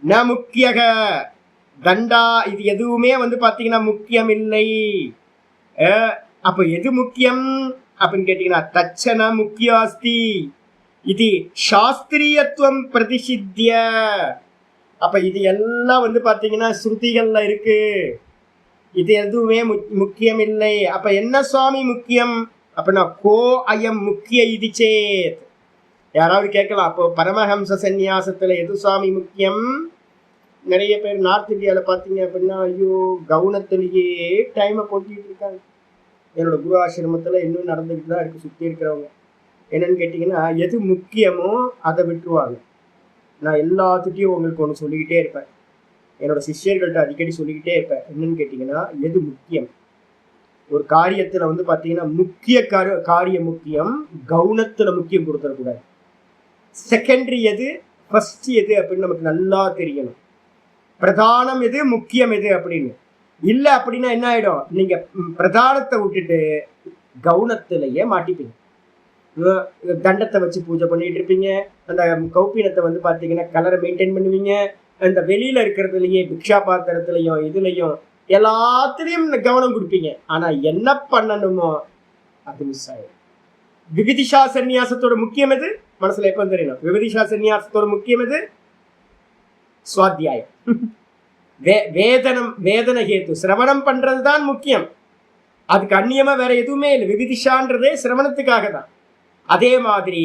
ந முக்கியக தண்டா, இது எதுவுமே வந்து பாத்தீங்கன்னா முக்கியம் இல்லை. அப்ப எது முக்கியம் அப்படின்னு கேட்டீங்கன்னா தச்சன முக்கியாஸ்தி இது சாஸ்திரியத்துவம் பிரதிசித்திய. அப்ப இது எல்லாம் வந்து பாத்தீங்கன்னா ஸ்ருதிகள்ல இருக்கு, இது எதுவுமே முக்கியம் இல்லை. அப்ப என்ன சுவாமி முக்கியம் அப்படின்னா கோ அயம் முக்கிய இது சேத். யாராவது கேட்கலாம், அப்போ பரமஹம்ச சந்நியாசத்துல எது சுவாமி முக்கியம்? நிறைய பேர் நார்த் இந்தியாவில பார்த்தீங்க அப்படின்னா ஐயோ கவுனத்திலேயே டைமை போட்டிட்டு இருக்காங்க. என்னோட குரு ஆசிரமத்தில் இன்னும் நடந்துக்கிட்டு தான் இருக்கு சுற்றி இருக்கிறவங்க. என்னன்னு கேட்டிங்கன்னா எது முக்கியமோ அதை விட்டுருவாங்க. நான் எல்லாத்துட்டையும் உங்களுக்கு ஒன்று சொல்லிக்கிட்டே இருப்பேன், என்னோட சிஷ்யர்கள்ட்ட அடிக்கடி சொல்லிக்கிட்டே இருப்பேன். என்னன்னு கேட்டீங்கன்னா, எது முக்கியம்? ஒரு காரியத்துல வந்து பாத்தீங்கன்னா முக்கிய காரியம் முக்கியம், கவுனத்துல முக்கியம் கொடுத்துடக்கூடாது. செகண்டரி எது, ஃபர்ஸ்ட் எது அப்படின்னு நமக்கு நல்லா தெரியணும். பிரதானம் எது, முக்கியம் எது அப்படின்னு. இல்லை அப்படின்னா என்ன ஆயிடும், நீங்க பிரதானத்தை விட்டுட்டு கவுனத்திலேயே மாட்டிப்பீங்க. தண்டத்தை வச்சு பூஜை பண்ணிட்டு இருப்பீங்க, அந்த கௌப்பீனத்தை வந்து பாத்தீங்கன்னா கலரை மெயின்டைன் பண்ணுவீங்க, அந்த வெளியில இருக்கிறதுலயே பிக்ஷா பாத்திரத்திலையும் இதுலையும் எல்லாத்துலயும் கவனம் கொடுப்பீங்க. ஆனா என்ன பண்ணணுமோ அது மிஸ் ஆயிடும். விவிதிஷா சந்நியாசத்தோட முக்கியம் எது மனசுல எப்ப தெரியணும். விவிதிஷா சந்நியாசத்தோட முக்கியம் எது, சுவாத்தியாயம். வேதன ஹேத்து, சிரவணம் பண்றதுதான் முக்கியம். அதுக்கு அந்நியமா வேற எதுவுமே இல்லை. விவிதிஷான்றதே சிரவணத்துக்காக தான். அதே மாதிரி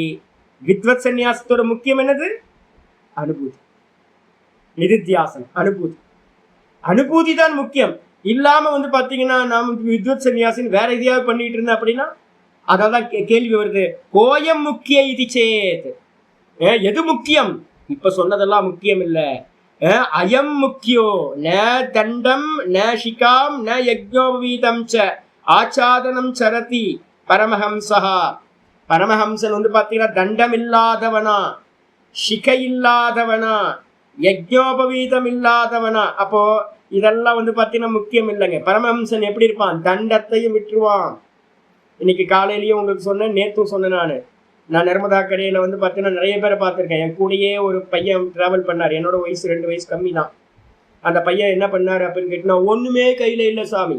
வித்வத் சந்நியாசத்தோட முக்கியம் என்னது, அனுபூதி. நிதித்தியாசனம், அனுபூதி. அனுபூதி தான் முக்கியம். இல்லாம வந்து பாத்தீங்கன்னா நாம வித்வத் சன்னியாசின் வேற எதையாவது பண்ணிட்டு இருந்தேன் அப்படின்னா அதான் கேள்வி வருது. கோயம் முக்கிய இது சேத், எது முக்கியம்? இப்ப சொன்னதெல்லாம் முக்கியம் இல்ல. அயம் முக்கியோ ந தண்டம் ந ஷிகாம் ந யஜ்ஞோபவீதம் ச ஆச்சாதனம் சரதி பரமஹம்சா. பரமஹம்சன் வந்து பாத்தீங்கன்னா தண்டம் இல்லாதவனா, ஷிகை இல்லாதவனா, யஜ்ஞோபவீதம் இல்லாதவனா. அப்போ இதெல்லாம் வந்து பாத்தீங்கன்னா முக்கியம் இல்லைங்க. பரமஹம்சன் எப்படி இருப்பான், தண்டத்தையும் விட்டுருவான். இன்னைக்கு காலையிலயும் உங்களுக்கு சொன்னேன், நேத்தும் சொன்னேன். நான் நர்மதா கரையில வந்து பாத்தீங்கன்னா நிறைய பேரை பார்த்துருக்கேன். என் கூடயே ஒரு பையன் டிராவல் பண்ணார். என்னோட வயசு 2 வயசு கம்மி தான். அந்த பையன் என்ன பண்ணாரு அப்படின்னு கேட்டீங்கன்னா, ஒண்ணுமே கையில இல்லை சாமி.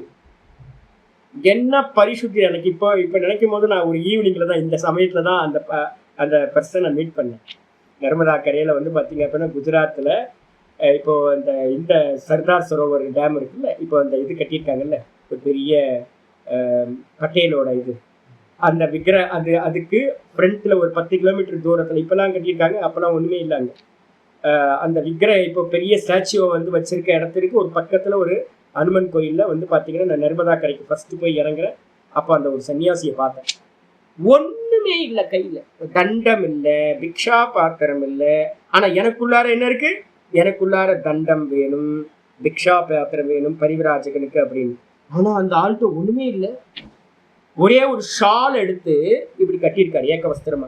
என்ன பரிசுத்தி. எனக்கு இப்போ நினைக்கும் போது நான் ஒரு ஈவினிங்ல தான், இந்த சமயத்துல தான் அந்த பர்சனை மீட் பண்ணேன். நர்மதா கரையில வந்து பாத்தீங்க அப்படின்னா குஜராத்ல இப்போ இந்த சர்தார் சரோவர் டேம் இருக்குல்ல, இப்போ அந்த இது கட்டியிருக்காங்கல்ல, ஒரு பெரிய பட்டேலோட இது, அந்த அதுக்கு ஃப்ரண்ட்ல ஒரு 10 கிலோமீட்டர் தூரத்துல இப்பெல்லாம் கட்டியிருக்காங்க. அப்பெல்லாம் ஒண்ணுமே இல்லைங்க. அந்த இப்போ பெரிய ஸ்டாச்சுவை வந்து வச்சிருக்க இடத்துக்கு ஒரு பக்கத்துல ஒரு அனுமன் கோயில்ல வந்து பாத்தீங்கன்னா நான் நர்மதா கரைக்கு ஃபர்ஸ்ட் போய் இறங்குறேன். அப்போ அந்த ஒரு சன்னியாசியை பார்த்தேன். ஒண்ணுமே இல்லை கையில, தண்டம் இல்லை, பிக்ஷா பாத்திரம் இல்லை. ஆனா எனக்குள்ளார என்ன இருக்கு, எனக்குள்ளார தண்டம் வேணும், பிக்ஷா பாத்திரம் வேணும் பரிவிராஜகனுக்கு அப்படின்னு. ஆனா அந்த ஆள்கிட்ட ஒண்ணுமே இல்லை. ஒரே ஒரு ஷால் எடுத்து இப்படி கட்டியிருக்காரு ஏக வஸ்திரமா.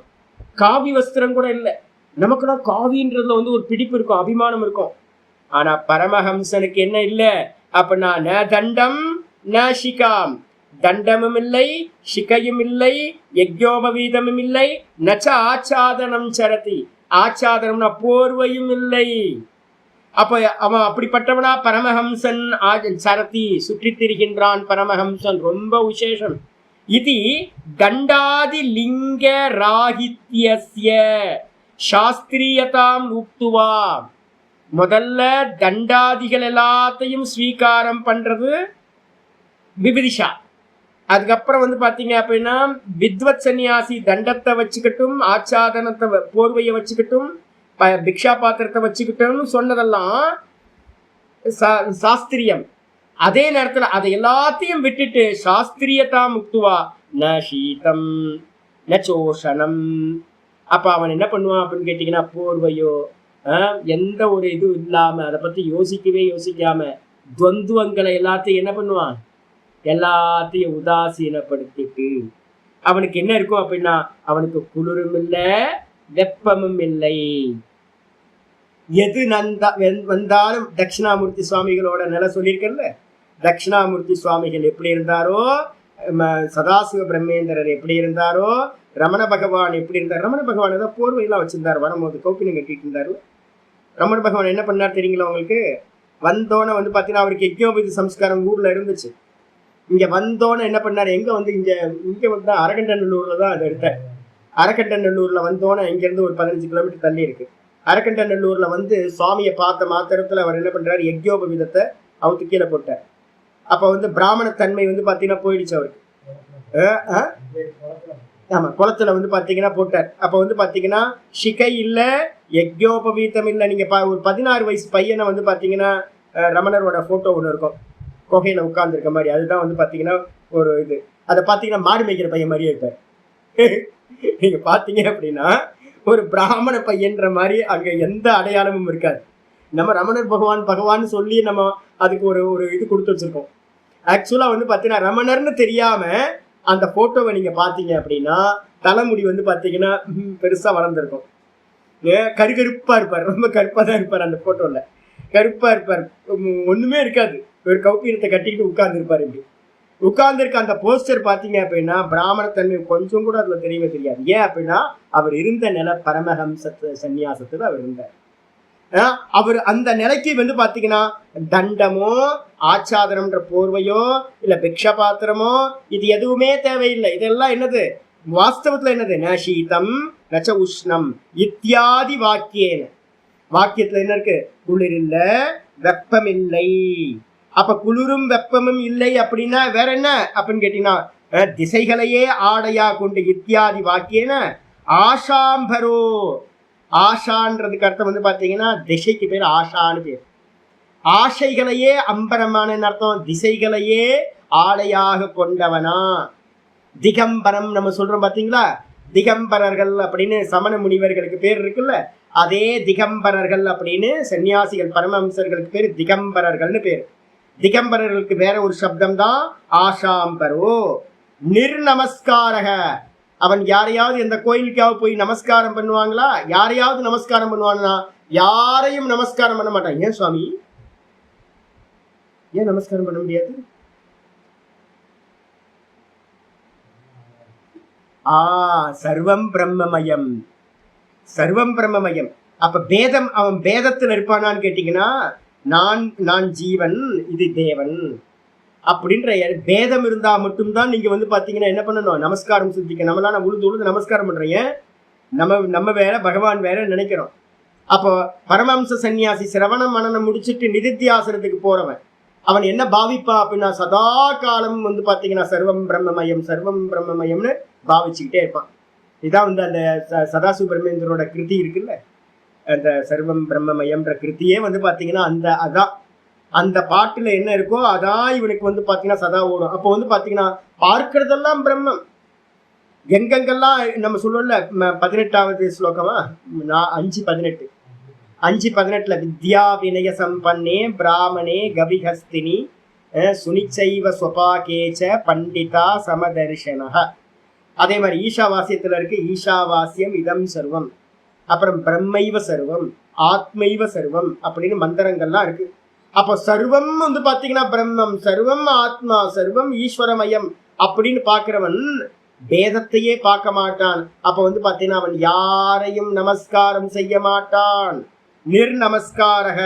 காவி வஸ்திரம் கூட இல்லை. நமக்குன்னா காவின்றதுல வந்து ஒரு பிடிப்பு இருக்கும், அபிமானம் இருக்கும். ஆனா பரமஹம்சனுக்கு என்ன இல்லை அப்படின்னா, ந தண்டம் ந ஷிகாம், தண்டமும் இல்லை, ஷிகையும் இல்லை, யஜ்ஞோபவீதமும் இல்லை, நச்ச ஆச்சாதனம் சரதி, ஆச்சாதனம்னா போர்வையும் இல்லை. அப்ப அவன் அப்படிப்பட்டவனா பரமஹம்சன் சரதி, சுற்றி திரிகின்றான் பரமஹம்சன். ரொம்ப விசேஷம். இது தண்டாதி லிங்க ராகித்யஸ்ய சாஸ்திரியதாம் உக்துவா. முதல்ல தண்டாதிகள் எல்லாத்தையும் ஸ்வீகாரம் பண்றது விவிதிஷா. அதுக்கப்புறம் வந்து பாத்தீங்க அப்படின்னா வித்வத் சன்னியாசி தண்டத்தை வச்சுக்கட்டும், ஆச்சாதனத்தை போர்வையை வச்சுக்கட்டும், பிக்ஷா பாத்திரத்தை வச்சுக்கிட்டோம்னு சொன்னதெல்லாம் சாஸ்திரியம். அதே நேரத்துல அதை எல்லாத்தையும் விட்டுட்டு சாஸ்திரியதா முக்துவா ந சீதம் ந சோஷனம். அப்ப அவன் என்ன பண்ணுவான் அப்படின்னு கேட்டீங்கன்னா, போர்வையோ எந்த ஒரு இது இல்லாம, அதை பத்தி யோசிக்காம துவந்துவங்களை எல்லாத்தையும் என்ன பண்ணுவான், எல்லாத்தையும் உதாசீனப்படுத்திட்டு அவனுக்கு என்ன இருக்கும் அப்படின்னா, அவனுக்கு குளிரும் இல்லை, வெப்பமும் இல்லை. எது வந்தாலும் தட்சிணாமூர்த்தி சுவாமிகளோட நிலை சொல்லியிருக்கல. தட்சிணாமூர்த்தி சுவாமிகள் எப்படி இருந்தாரோ, சதாசிவ பிரம்மேந்திரர் எப்படி இருந்தாரோ, ரமண பகவான் எப்படி இருந்தார். ரமண பகவான் ஏதாவது போர்வையெல்லாம் வச்சிருந்தார், வரும்போது கோப்பினம் கட்டிட்டு இருந்தாரு. ரமண பகவான் என்ன பண்ணார் தெரியுங்களா உங்களுக்கு? வந்தோன்னே வந்து பார்த்தீங்கன்னா அவருக்கு யஜ்ஞோபதி சம்ஸ்காரம் ஊர்ல இருந்துச்சு. இங்க வந்தோன்னே என்ன பண்ணாரு, இங்க வந்து அரகண்டநல்லூர்ல தான் அதை எடுத்தார். அரக்கண்டநல்லூர்ல வந்தோன்னே இங்கிருந்து ஒரு 15 கிலோமீட்டர் தள்ளி இருக்கு. அரக்கண்டநல்லூர்ல வந்து சுவாமியை பார்த்த மாத்திரத்துல அவர் என்ன பண்றாரு, யஜ்ஞோபவீதத்தை அவுத்து கீழே போட்டார். அப்ப வந்து பிராமண தன்மை வந்து பாத்தீங்கன்னா போயிடுச்சு அவருக்கு. ஆமா, குளத்துல வந்து பாத்தீங்கன்னா போட்டார். அப்ப வந்து பாத்தீங்கன்னா ஷிகை இல்ல, யஜ்ஞோபவீதம் இல்ல. நீங்க ஒரு 16 வயசு பையனை வந்து பாத்தீங்கன்னா ரமணரோட போட்டோ ஒண்ணு இருக்கும், குகையில உட்கார்ந்து இருக்க மாதிரி. அதுதான் வந்து பாத்தீங்கன்னா ஒரு இது. அதை பாத்தீங்கன்னா மாடு மேய்க்கிற பையன் மாதிரியே இருப்பார். நீங்க பாத்தீங்க அப்படின்னா ஒரு பிராமண பையன்ற மாதிரி அங்க எந்த அடையாளமும் இருக்காது. நம்ம ரமணர் பகவான் சொல்லி நம்ம அதுக்கு ஒரு ஒரு இது கொடுத்து வச்சிருக்கோம். ஆக்சுவலா வந்து பாத்தீங்கன்னா ரமணர்னு தெரியாம அந்த போட்டோவை நீங்க பாத்தீங்க அப்படின்னா தலைமுடி வந்து பாத்தீங்கன்னா பெருசா வளர்ந்துருக்கும். கருகருப்பா இருப்பார், ரொம்ப கருப்பா தான் இருப்பார். அந்த போட்டோல கருப்பா இருப்பார், ஒண்ணுமே இருக்காது. ஒரு கௌப்பீனத்தை கட்டிக்கிட்டு உட்கார்ந்து இருப்பார். இப்படி உட்கார்ந்துருக்க அந்த போஸ்டர் பாத்தீங்க அப்படின்னா பிராமணத்தன்மை கொஞ்சம் கூட அதுல தெரியவே தெரியாது. ஏன் அப்படின்னா அவர் இருந்த நிலை பரமஹம்ச சன்னியாசத்துல அவர் இருந்தார். அவர் அந்த நிலைக்கு வந்து பாத்தீங்கன்னா தண்டமோ ஆச்சாதனம்ன்ற போர்வையோ இல்ல பிக்ஷ பாத்திரமோ இது எதுவுமே தேவையில்லை. இதெல்லாம் என்னது வாஸ்தவத்துல என்னது? ந சீதம் நச்ச உஷ்ணம் இத்தியாதி வாக்கியேன. வாக்கியத்துல என்ன இருக்கு? குளிர் இல்ல, வெப்பம் இல்லை. அப்ப குளிரும் வெப்பமும் இல்லை அப்படின்னா வேற என்ன அப்படின்னு கேட்டீங்கன்னா திசைகளையே ஆடையா கொண்டு இத்தியாதி வாக்கியேன ஆஷாம்பரோ. ஆஷான்றதுக்கு அர்த்தம் வந்து பாத்தீங்கன்னா திசைக்கு பேர் ஆஷான்னு பேர். ஆசைகளையே அம்பரமான அர்த்தம், திசைகளையே ஆடையாக கொண்டவனா. திகம்பரம் நம்ம சொல்றோம் பாத்தீங்களா, திகம்பரர்கள் அப்படின்னு சமண முனிவர்களுக்கு பேர் இருக்குல்ல, அதே திகம்பரர்கள் அப்படின்னு சன்னியாசிகள் பரமஹம்சர்களுக்கு பேர் திகம்பரர்கள்னு பேர். திகம்பரர்களுக்கு வேற ஒரு சப்தம் தான் ஆஷாம்பரோ. நிர்நமஸ்காரக. அவன் யாரையாவது எந்த கோயிலுக்காவது போய் நமஸ்காரம் பண்ணுவாங்களா? யாரையாவது நமஸ்காரம் பண்ணுவானா? யாரையும் நமஸ்காரம் பண்ண மாட்டான். ஏன் சுவாமி, ஏன் நமஸ்காரம் பண்ண முடியாது? சர்வம் பிரம்மமயம், சர்வம் பிரம்மமயம். அப்ப பேதம், அவன் பேதத்தில் இருப்பானான்னு கேட்டீங்கன்னா நான் ஜீவன், இது தேவன் அப்படின்ற பேதம் இருந்தா மட்டும்தான் நீங்க வந்து பாத்தீங்கன்னா என்ன பண்ணணும்? நமஸ்காரம் சித்திக்க. நம்மளால உழுது நமஸ்காரம் பண்றீங்க, நம்ம வேற பகவான் வேற நினைக்கிறோம். அப்போ பரமஹம்ச சன்னியாசி சிரவண மனனம் முடிச்சுட்டு நிதித்தியாசனத்துக்கு போறவன் அவன் என்ன பாவிப்பா அப்படின்னா சதா காலம் வந்து பாத்தீங்கன்னா சர்வம் பிரம்மமயம் சர்வம் பிரம்மமயம்னு பாவிச்சுக்கிட்டே இருப்பான். இதான் வந்து அந்த சதாசுபிரமணியனோட கிருதி இருக்குல்ல, அந்த சர்வம் பிரம்மமயம்ன்ற கிருத்தியே வந்து பாத்தீங்கன்னா அதான் அந்த பாட்டுல என்ன இருக்கோ அதான் இவனுக்கு வந்து பாத்தீங்கன்னா சதா ஓடும். அப்போ வந்து பாத்தீங்கன்னா பார்க்கறதெல்லாம் பிரம்மம். எங்கெங்கெல்லாம் நம்ம சொல்லுவோம்ல 18வது ஸ்லோகமா 5:18 வித்யா வினய சம்பன்னே பிராமணே கவிஹஸ்தினி சுனிச்சைவ ஸ்வபாகேச்ச பண்டிதா சமதர்ஷனஹ. அதே மாதிரி ஈஷாவாசியத்துல இருக்கு, ஈஷாவாசியம் இதம் சர்வம், அப்புறம் பிரம்மைவ சர்வம் ஆத்மைவ சர்வம் அப்படின்னு மந்திரங்கள்லாம் இருக்கு. அப்போ சர்வம் வந்து பாத்தீங்கன்னா பிரம்மம், சர்வம் ஆத்மா, சர்வம் ஈஸ்வரமயம் அப்படின்னு பாக்குறவன் வேதத்தையே பார்க்க மாட்டான். அப்ப வந்து பாத்தீங்கன்னா அவன் யாரையும் நமஸ்காரம் செய்ய மாட்டான். நிர்நமஸ்காரக.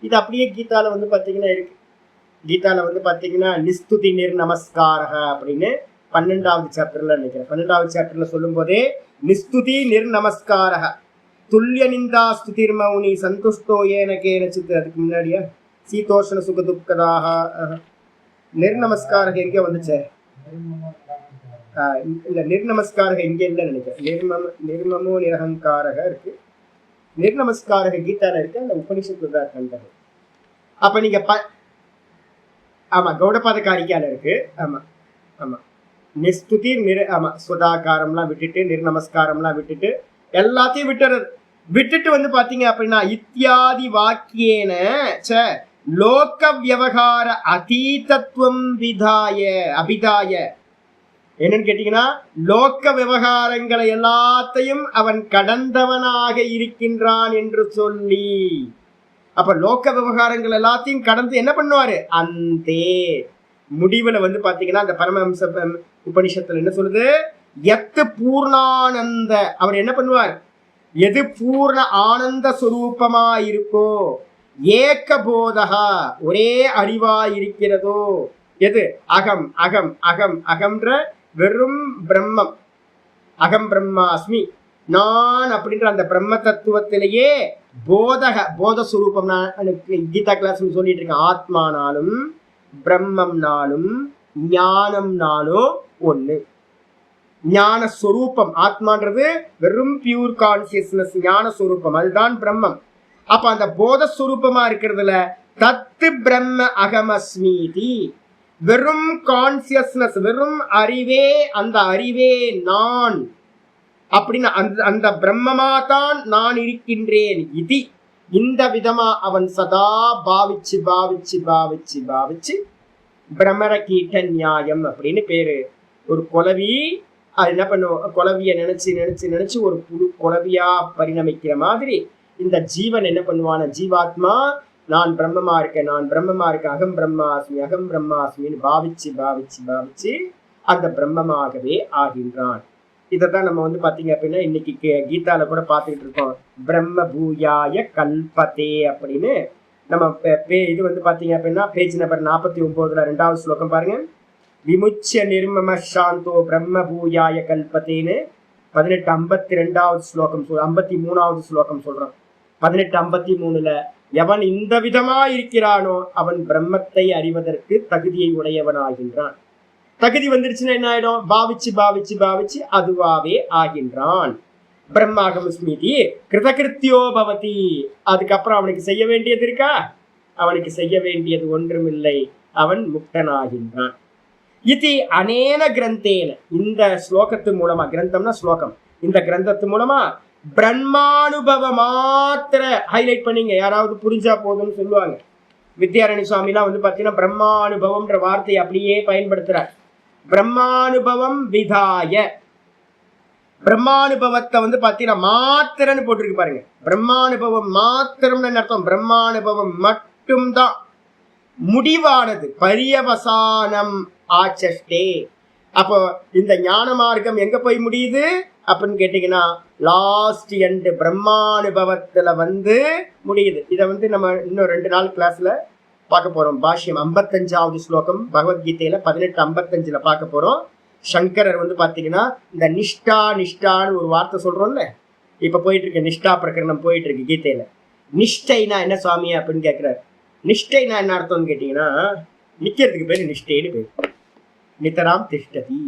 இது அப்படியே கீதால வந்து பாத்தீங்கன்னா இருக்கு. கீதால வந்து பாத்தீங்கன்னா நிஸ்துதி நிர்நமஸ்காரக அப்படின்னு 12வது சாப்டர்ல நினைக்கிறேன். 12வது சாப்டர்ல சொல்லும் போதே நிஸ்துதி நிர்நமஸ்காரக துல்லிய நிந்தா ஸ்துதிர் மௌனி சந்துஷ்டோ ஏன கேனச்சித். அதுக்கு முன்னாடியா சீதோஷண சுக துக்கதாக நிர்நமஸ்காரக எங்க வந்துச்சே? இல்ல நிர்நமஸ்காரக இங்க இல்ல நினைக்கிறேன். நிர்மமோ நிரகங்காரக இருக்கு, நிர்நமஸ்காரக கீதால இருக்கு, அந்த உபனிஷத்துல தான் கண்டது. அப்ப நீங்க ஆமா கௌடபாத காரிக்கால இருக்கு. ஆமா ஆமா நிஸ்துதி ஆமா சுதாகாரம்லாம் விட்டுட்டு நிர்நமஸ்காரம்லாம் விட்டுட்டு எல்லாத்தையும் விட்டுட்டு வந்து பாத்தீங்க அப்படின்னா இத்தியாதி வாக்கியேன லோக வியவகார அதீதத்துவம் அபிதாய. என்னன்னு கேட்டீங்கன்னா லோக விவகாரங்களை எல்லாத்தையும் அவன் கடந்தவனாக இருக்கின்றான் என்று சொல்லி. அப்ப லோக விவகாரங்கள் எல்லாத்தையும் கடந்து என்ன பண்ணுவாரு? அந்தே முடிவுல வந்து பாத்தீங்கன்னா அந்த பரமஹம்ச உபனிஷத்துல என்ன சொல்லுது? எத்து பூர்ணானந்த. அவர் என்ன பண்ணுவார்? எது பூர்ண ஆனந்த சுரூபமா இருக்கோ, ஏக போதகா ஒரே அறிவா இருக்கிறதோ, எது அகம் அகம் அகம் அகம்ன்ற வெறும் பிரம்மம், அகம் பிரம்மாஸ்மி நான் அப்படின்ற அந்த பிரம்ம தத்துவத்திலேயே போதஸ்வரூபம். நான் கீதா கிளாஸ் சொல்லிட்டு இருக்கேன். ஆத்மானாலும் பிரம்மம்னாலும் ஞானம்னாலும் ஒண்ணு. ஞான ஸ்வரூபம் ஆத்மான்றது வெறும் பியூர் கான்சியஸ்னஸ், ஞான ஸ்வரூபம், அதுதான் பிரம்மம். அப்ப அந்த போதஸ்வரூபமா இருக்கிறதுல தத்து பிரம்ம அகமஸ்மீதி, வெறும் கான்சியஸ்னஸ், வெறும் அறிவே, அந்த அறிவே நான் அப்படின்னு அந்த பிரம்மமா தான் நான் இருக்கின்றேன். இது இந்த விதமா அவன் சதா பாவிச்சு பாவிச்சு பாவிச்சு பாவிச்சு பிரமர கீட்ட நியாயம் அப்படின்னு பேரு. ஒரு குலவி அது என்ன பண்ணும், குலவிய நினைச்சு நினைச்சு நினைச்சு ஒரு புது குலவியா பரிணமிக்கிற மாதிரி இந்த ஜீவன் என்ன பண்ணுவான, ஜீவாத்மா நான் பிரம்மமா இருக்கேன், நான் பிரம்மமா இருக்கேன், அகம் பிரம்மாஸ்மி அகம் பிரம்மாஸ்மின்னு பாவிச்சு பாவிச்சு பாவிச்சு அந்த பிரம்மமாகவே ஆகின்றான். இதைத்தான் நம்ம வந்து பாத்தீங்க அப்படின்னா இன்னைக்கு கீதால கூட பார்த்துக்கிட்டு இருக்கோம். பிரம்ம பூயாய கல்பதே அப்படின்னு நம்ம இது வந்து பாத்தீங்க அப்படின்னா பேஜ் நம்பர் 49 2வது ஸ்லோகம் பாருங்க. விமுச்ச நிர்மம சாந்தோ பிரம்ம பூயாய கல்பத்தேன்னு 1852வது ஸ்லோகம் 53வது ஸ்லோகம் சொல்றோம். 1853 எவன் இந்த விதமா இருக்கிறானோ அவன் பிரம்மத்தை அறிவதற்கு தகுதியை உடையவனாகின்றான். தகுதி வந்துருச்சுன்னா என்ன ஆயிடும், பாவிச்சு பாவிச்சு பாவிச்சு அதுவாவே ஆகின்றான். பிரம்மாகம் ஸ்மிதி கிருதகிருத்தியோ பவதி. அதுக்கப்புறம் அவனுக்கு செய்ய வேண்டியது இருக்கா, அவனுக்கு செய்ய வேண்டியது ஒன்றுமில்லை, அவன் முக்தனாகின்றான். இது அனேன கிரந்தேன, இந்த ஸ்லோகத்து மூலமா, கிரந்தம்னா ஸ்லோகம், இந்த கிரந்தத்து மூலமா பிரம்மானுபவ மாத்திர ஹைலைட் பண்ணீங்க. யாராவது புரிஞ்சா போதும்னு சொல்லுவாங்க. வித்யாரணி சுவாமிலாம் வந்து பாத்தீங்கன்னா பிரம்மானுபவம்ன்ற வார்த்தையை அப்படியே பயன்படுத்துறார். பிரம்மானுபவம் விதாய, பிரம்மானுபவத்தை வந்து பாத்தீங்கன்னா மாத்திரன்னு போட்டிருக்கு பாருங்க. பிரம்மானுபவம் மாத்திரம்னு அர்த்தம், பிரம்மானுபவம் மட்டும்தான் முடிவானது. பரியவசானம் ஆச்சஷ்டே. அப்போ இந்த ஞான மார்க்கம் எங்க போய் முடியுது அப்படின்னு கேட்டீங்கன்னா லாஸ்ட் எண்ட் பிரம்மானுபவத்துல வந்து முடியுது. இதை வந்து நம்ம இன்னும் 2 நாள் கிளாஸ்ல பார்க்க போறோம். பாஷ்யம் 55வது ஸ்லோகம் பகவத்கீதையில 1855 பார்க்க போறோம். சங்கரர் வந்து பாத்தீங்கன்னா இந்த நிஷ்டா நிஷ்டான்னு ஒரு வார்த்தை சொல்றோம்ல, இப்ப போயிட்டு இருக்கு நிஷ்டா பிரகரணம் போயிட்டு இருக்கு கீதையில. நிஷ்டைனா என்ன சுவாமி அப்படின்னு கேட்கிறாரு. நிஷ்டைனா என்ன அர்த்தம்னு கேட்டீங்கன்னா நிக்கிறதுக்கு பேரு நிஷ்டைன்னு பேரு. நித்தராம் திஷ்டதி.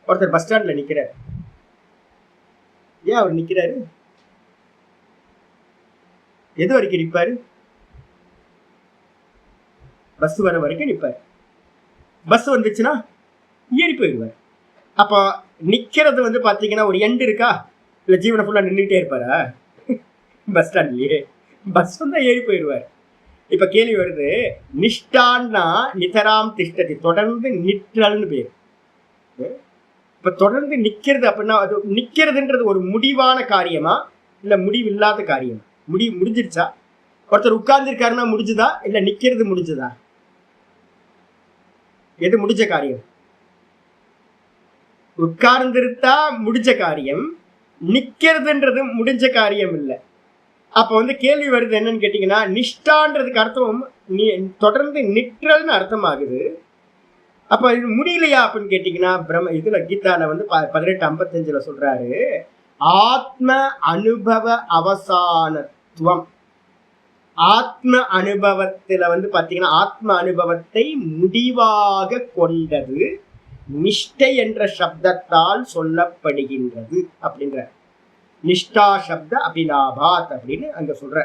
ஒருத்தர் பஸ் ஸ்டாண்ட்ல நிக்கிறாரு. ஏன் அவர் நிக்கிறாரு, எது வரைக்கும் நிற்பாரு, பஸ் வர வரைக்கும் நிற்பாரு. பஸ் வந்துச்சுன்னா ஏறி போயிடுவார். அப்போ நிக்கிறது வந்து பாத்தீங்கன்னா ஒரு எண்டு இருக்கா, இல்ல ஜீவனை ஃபுல்லா நின்றுட்டே இருப்பாரா? பஸ் ஸ்டாண்ட்லயே பஸ் வந்தா ஏறி போயிடுவார். இப்ப கேள்வி வருது, நிஷ்டான்னா நிதராம் திஷ்டதி, தொடர்ந்து நிற்றல்னு பேரு. இப்ப தொடர்ந்து நிக்கிறது அப்படின்னா அது நிக்கிறதுன்றது ஒரு முடிவான காரியமா இல்ல முடிவில்லாத காரியமா? முடிஞ்சிருச்சா? ஒருத்தர் உட்கார்ந்து இருக்காருன்னா முடிஞ்சுதா இல்ல நிக்கிறது முடிஞ்சதா? எது முடிஞ்ச காரியம்? உட்கார்ந்திருத்தா முடிஞ்ச காரியம், நிக்கிறதுன்றது முடிஞ்ச காரியம் இல்லை. அப்ப வந்து கேள்வி வருது என்னன்னு கேட்டீங்கன்னா, நிஷ்டான்றதுக்கு அர்த்தம் தொடர்ந்து நிற்றல்னு அர்த்தம் ஆகுது. அப்ப இது முடியலையா அப்படின்னு கேட்டீங்கன்னா பிரம்ம இதுல கீதால வந்து 1855 சொல்றாரு, ஆத்ம அனுபவ அவசானத்துவம். ஆத்ம அனுபவத்துல வந்து பாத்தீங்கன்னா ஆத்ம அனுபவத்தை முடிவாக கொண்டது நிஷ்டை என்ற சப்தத்தால் சொல்லப்படுகின்றது அப்படின்ற. நிஷ்டா சப்த அபிலாபாத் அப்படின்னு அங்க சொல்ற.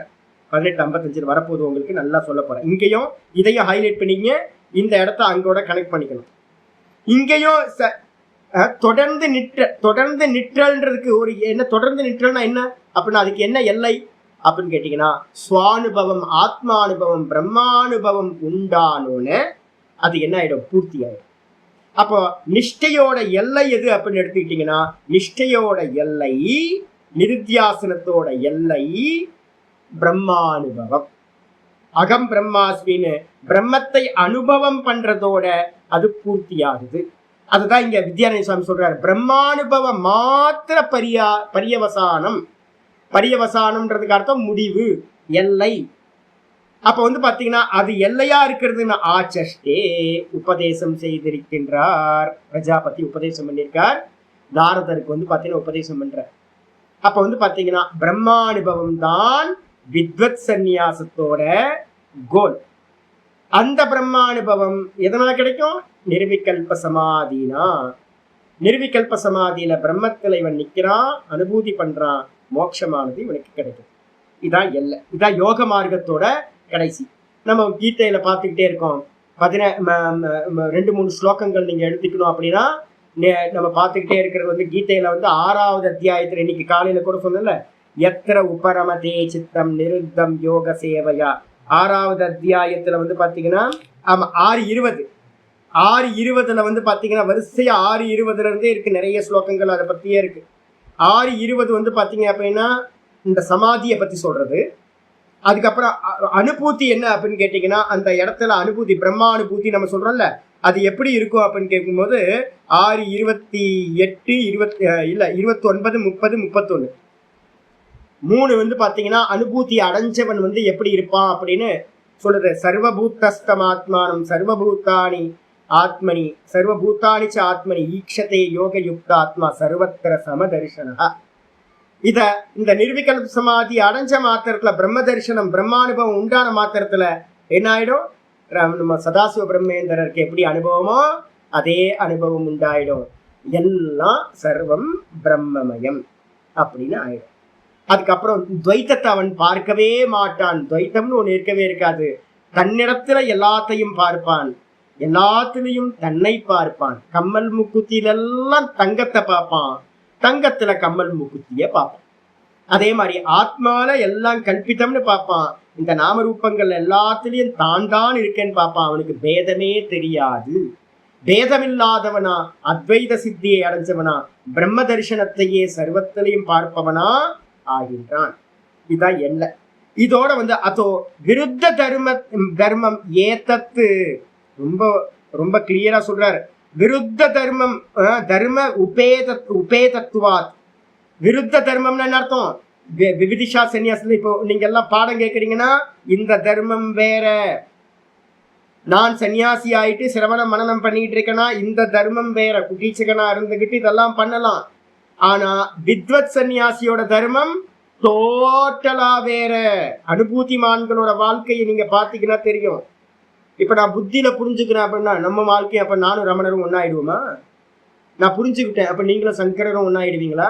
1855 வரப்போது உங்களுக்கு நல்லா சொல்ல போறேன். இங்கேயும் இதையும் ஹைலைட் பண்ணிங்க, இந்த இடத்த அங்கோட கனெக்ட் பண்ணிக்கணும். இங்கேயும் தொடர்ந்து நிற்றல்ன்றதுக்கு ஒரு என்ன, தொடர்ந்து நிற்றல்னா என்ன அப்படின்னா அதுக்கு என்ன எல்லை அப்படின்னு கேட்டீங்கன்னா சுவானுபவம் ஆத்மானுபவம் பிரம்மானுபவம் உண்டானோன்னு அது என்ன ஆயிடும், பூர்த்தி ஆயிடும். அப்போ நிஷ்டையோட எல்லை எது அப்படின்னு எடுத்துக்கிட்டீங்கன்னா நிஷ்டையோட எல்லை, நிருத்தியாசனத்தோட எல்லை பிரம்மானுபவம். அகம் பிரம்மாஸ்மின்னு பிரம்மத்தை அனுபவம் பண்றதோட அது பூர்த்தியாகுது. அதுதான் இங்க வித்யாரண்ய சுவாமி சொல்றாரு, பிரம்மானுபவம் மாத்திர பரியவசானம். பரியவசானம்ன்றதுக்கு அர்த்தம் முடிவு, எல்லை. அப்ப வந்து பாத்தீங்கன்னா அது எல்லையா இருக்கிறதுன்னு ஆச்சஷ்டே உபதேசம் செய்திருக்கின்றார். பிரஜாபதி உபதேசம் பண்ணியிருக்கார், நாரதருக்கு வந்து பாத்தீங்கன்னா உபதேசம் பண்றார். அப்ப வந்து பாத்தீங்கன்னா பிரம்மானுபவம் தான் வித்வத் சந்நியாசத்தோட கோல். அந்த பிரம்மானுபவம் எதனால கிடைக்கும், நிர்விகல்ப சமாதினா. நிர்விகல்ப சமாதியில பிரம்மத்துல இவன் நிக்கிறான், அனுபூதி பண்றான், மோட்சமானது இவனுக்கு கிடைக்கும். இதான் எல்லை, இதான் யோக மார்க்கத்தோட கடைசி. நம்ம கீதையில பார்த்துக்கிட்டே இருக்கோம். 2-3 ஸ்லோகங்கள் நீங்க எடுத்துக்கணும் அப்படின்னா நம்ம பார்த்துக்கிட்டே இருக்கிறது வந்து கீதையில வந்து 6வது அத்தியாயத்துல இன்னைக்கு காலையில கூட சொன்னல எத்திர உபரமதே சித்தம் நிருத்தம் யோக சேவையா. 6வது அத்தியாயத்துல வந்து பாத்தீங்கன்னா ஆமா 6:20 6:20 வந்து பாத்தீங்கன்னா வரிசையா 6:20 இருந்தே இருக்கு, நிறைய ஸ்லோகங்கள் அதை பத்தியே இருக்கு. 6:20 வந்து பாத்தீங்க அப்படின்னா இந்த சமாதியை பத்தி சொல்றது. அதுக்கப்புறம் அனுபூதி என்ன அப்படின்னு கேட்டீங்கன்னா, அந்த இடத்துல அனுபூதி பிரம்மா அனுபூதி நம்ம சொல்றோம்ல, அது எப்படி இருக்கும் அப்படின்னு கேட்கும்போது 6:28 29 30 31 3 வந்து பாத்தீங்கன்னா அனுபூதி அடைஞ்சவன் வந்து எப்படி இருப்பான் அப்படின்னு சொல்றது. சர்வபூத்தஸ்தமாத்மானம் சர்வபூத்தானி ஆத்மனி சர்வபூத்தானி ச ஆத்மனி ஈக்ஷதே யோக யுக்த ஆத்மா சர்வத்திர சமதர்ஷனா. இந்த நிர்விகல்ப சமாதி அடைஞ்ச மாத்திரத்துல பிரம்ம தரிசனம் பிரம்மானுபவம் உண்டான மாத்திரத்துல என்ன ஆயிடும், நம்ம சதாசிவ பிரம்மேந்திரருக்கு எப்படி அனுபவமோ அதே அனுபவம் உண்டாயிடும். எல்லாம் சர்வம் பிரம்மமயம் அப்படின்னு ஆயிடும். அதுக்கப்புறம் துவைத்தத்தை அவன் பார்க்கவே மாட்டான். துவைத்தம்னு ஒண்ணு இருக்கவே இருக்காது. தன்னிடத்துல எல்லாத்தையும் பார்ப்பான், எல்லாத்திலையும் தன்னை பார்ப்பான். கம்மல் முக்குத்திலெல்லாம் தங்கத்தை பார்ப்பான், தங்கத்துல கம்மல் முக்குத்திய பார்ப்பான். அதே மாதிரி ஆத்மால எல்லாம் கல்பித்தம்னு பார்ப்பான். இந்த நாமரூபங்கள் எல்லாத்திலையும் தான் தான் இருக்கேன்னு பார்ப்பான். அவனுக்கு பேதமே தெரியாது. பேதமில்லாதவனா அத்வைத சித்தியை அடைஞ்சவனா பிரம்ம தரிசனத்தையே சர்வத்திலையும் பார்ப்பவனா ஆகின்றான். இதான் என்ன. இதோட வந்து அதோ விருத்த தர்மம் ஏத்தத்து ரொம்ப ரொம்ப கிளியரா சொல்றாரு. விருத்த தர்மம் தர்ம உபேதத்துவாத். விருத்த தர்மம்னு என்ன அர்த்தம்? விவிதிஷா சன்னியாசத்துல இப்போ நீங்க எல்லாம் பாடம் கேட்கறீங்கன்னா, இந்த தர்மம் வேற. நான் சன்னியாசி ஆயிட்டு சிரவண மனனம் பண்ணிட்டு இருக்கேன்னா இந்த தர்மம் வேற. குட்டீச்சகனா இருந்துகிட்டு இதெல்லாம் பண்ணலாம். ஆனா வித்வத் சன்னியாசியோட தர்மம் டோட்டலா வேற. அனுபூதிமான்களோட வாழ்க்கையை நீங்க பாத்தீங்கன்னா தெரியும். இப்ப நான் புத்தியில புரிஞ்சுக்கிறேன் அப்படின்னா நம்ம வாழ்க்கை, அப்ப நானும் ரமணரும் ஒன்னாயிடுவோமா? நான் புரிஞ்சுக்கிட்டேன், அப்ப நீங்களும் சங்கரரும் ஒன்னாயிடுவீங்களா?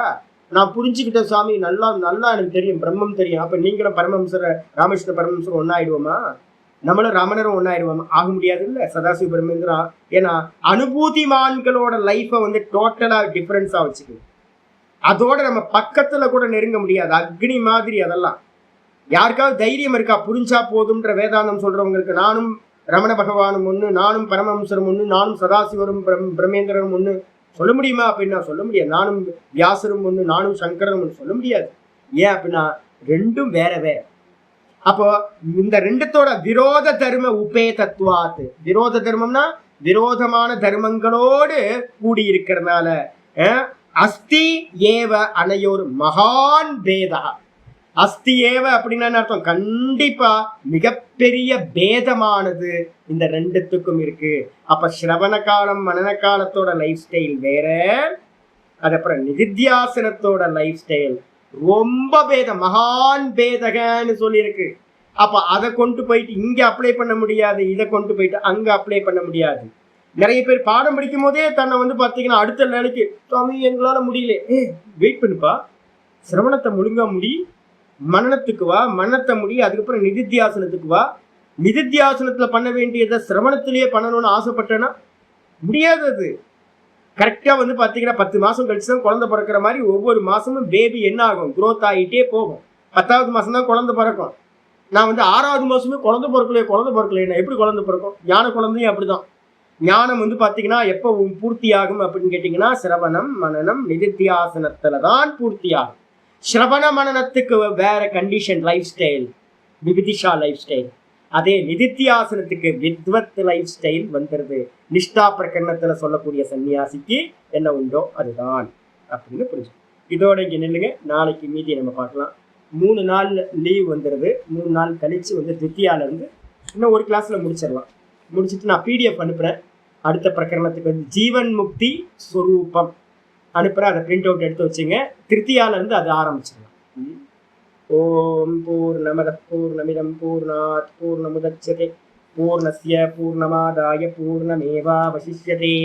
நான் புரிஞ்சுக்கிட்டேன் சாமி, நல்லா நல்லா எனக்கு தெரியும், பிரம்மம் தெரியும், அப்ப நீங்களும் பரமஹம்சர் ராமகிருஷ்ண பரமஹம்சர் ஒன்னாயிடுவோமா? நம்மளும் ரமணரும் ஒன்னாயிடுவோமா? ஆக முடியாது இல்ல, சதாசிவ பிரம்மேந்திரா. ஏன்னா அனுபூதிமான்களோட லைஃபை வந்து டோட்டலா டிஃபரன்ஸா வச்சுக்கணும். அதோட நம்ம பக்கத்துல கூட நெருங்க முடியாது. அக்னி மாதிரி அதெல்லாம். யாருக்காவது தைரியம் இருக்கா புரிஞ்சா போதும்ன்ற வேதாந்தம் சொல்றவங்களுக்கு? நானும் ரமண பகவானும் ஒண்ணு, நானும் பரமஹம்சரும் ஒண்ணு, நானும் சதாசிவரும் பிரம்மேந்திரரும் ஒண்ணு சொல்ல முடியுமா அப்படின்னா சொல்ல முடியாது. நானும் வியாசரும் ஒண்ணு, நானும் சங்கரரும் ஒண்ணு சொல்ல முடியாது. ஏன் அப்படின்னா ரெண்டும் வேற வேற. அப்போ இந்த ரெண்டுத்தோட விரோத தர்ம உபே தத்துவாத்து. விரோத தர்மம்னா விரோதமான தர்மங்களோடு கூடி இருக்கிறதுனால அஸ்தி ஏவ அனையோர் மகான் பேதா. அஸ்தி ஏவ அப்படின்னா அர்த்தம் கண்டிப்பா மிகப்பெரிய பேதமானது இந்த ரெண்டுத்துக்கும் இருக்கு. அப்ப சிரவண காலம் மனன காலத்தோட லைஃப் ஸ்டைல் வேற, அதுக்கப்புறம் நிதித்தியாசனத்தோட லைஃப் ஸ்டைல் ரொம்ப பேதம், மகான் பேதகன்னு சொல்லியிருக்கு. அப்ப அதை கொண்டு போயிட்டு இங்க அப்ளை பண்ண முடியாது, இதை கொண்டு போயிட்டு அங்க அப்ளை பண்ண முடியாது. நிறைய பேர் பாடம் படிக்கும் போதே தன்னை வந்து பாத்தீங்கன்னா அடுத்த நாளைக்கு சுவாமி எங்களால முடியல, வெயிட் பண்ணுப்பா, சிரவணத்தை முழுங்கா முடி, மனனத்துக்கு வா, மனத்தை முடி, அதுக்கப்புறம் நிதித்தியாசனத்துக்கு வா. நிதித்தியாசனத்துல பண்ண வேண்டியதை சிரவணத்திலேயே பண்ணணும்னு ஆசைப்பட்டேன்னா முடியாது. அது கரெக்டா வந்து பாத்தீங்கன்னா 10 மாசம் கழிச்சு தான் குழந்தை பிறக்கிற மாதிரி ஒவ்வொரு மாசமும் பேபி என்ன ஆகும், குரோத் ஆகிட்டே போகும். 10வது மாசம் தான் குழந்தை பிறக்கும். நான் வந்து 6வது மாசமே குழந்தை பிறக்கலையே எப்படி குழந்தை பிறக்கும்? ஞான குழந்தையும் அப்படிதான். ஞானம் வந்து பாத்தீங்கன்னா எப்போ பூர்த்தி ஆகும் அப்படின்னு கேட்டீங்கன்னா சிரவணம் மனனம் நிதித்தியாசனத்துலதான் பூர்த்தி ஆகும். சிரவண மனனத்துக்கு வேற கண்டிஷன் லைஃப் ஸ்டைல், விவிதிஷா லைஃப் ஸ்டைல். அதே நிதித்தியாசனத்துக்கு வித்வத் லைஃப் ஸ்டைல் வந்துருது. நிஷ்டா பிரகரணத்துல சொல்லக்கூடிய சன்னியாசிக்கு என்ன உண்டோ அதுதான் அப்படின்னு புரிஞ்சு. இதோட இங்க நில்லுங்க, நாளைக்கு மீதி நம்ம பார்க்கலாம். 3 நாள் லீவ் வந்துடுது. 3 நாள் கழிச்சு வந்து திருத்தியால இருந்து இன்னும் ஒரு கிளாஸ்ல முடிச்சிடலாம். முடிச்சுட்டு நான் PDF அனுப்புறேன். அடுத்த பிரகரணத்துக்கு வந்து ஜீவன் முக்தி ஸ்வரூபம் அனுப்புறேன். அதை பிரிண்ட் அவுட் எடுத்து வச்சுங்க. திருத்தியால இருந்து அது ஆரம்பிச்சிடலாம். ஓம் பூர்ணமத பூர்ணமிதம் பூர்ணாத் பூர்ணமுதச்யதே பூர்ணஸ்ய பூர்ணமாதாய பூர்ணமேவாவசிஷ்யதே.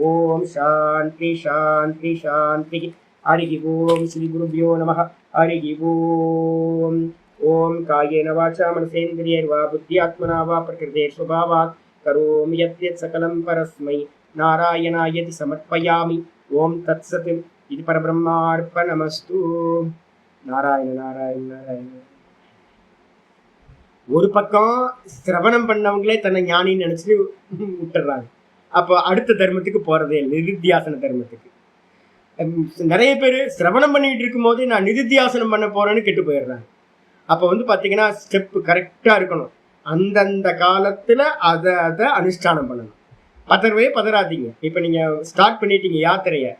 ஓம் சாந்தி சாந்தி சாந்தி. ஹரி ஓம் ஸ்ரீ குருப்யோ நமः. ஹரி ஓம். ஓம் காயேன வாச்சா மனசேந்திரியைர்வா புத்தியாத்மனா வா பிரகிருதே ஸ்வபாவாத் கரோமி யத் யத் சகலம் பரஸ்மை நாராயணாயதி சமர்ப்பயாமி. ஓம் தத்சத். இது பரபிரம்மார்ப்பணமஸ்து. நாராயண நாராயண நாராயண. ஒரு பக்கம் சிரவணம் பண்ணவங்களே தன்னை ஞானின்னு நினைச்சிட்டு விட்டுறாங்க. அப்போ அடுத்த தர்மத்துக்கு போறதே இல்லை, நிதித்தியாசன தர்மத்துக்கு. நிறைய பேர் சிரவணம் பண்ணிட்டு இருக்கும் போதே நான் நிதித்தியாசனம் பண்ண போறேன்னு கெட்டு போயிடுறாங்க. அப்போ வந்து பார்த்தீங்கன்னா ஸ்டெப் கரெக்டாக இருக்கணும். அந்தந்த காலத்தில் அதை அனுஷ்டானம் பண்ணணும். பதறாதீங்க. இப்போ நீங்கள் ஸ்டார்ட் பண்ணிட்டீங்க யாத்திரையை,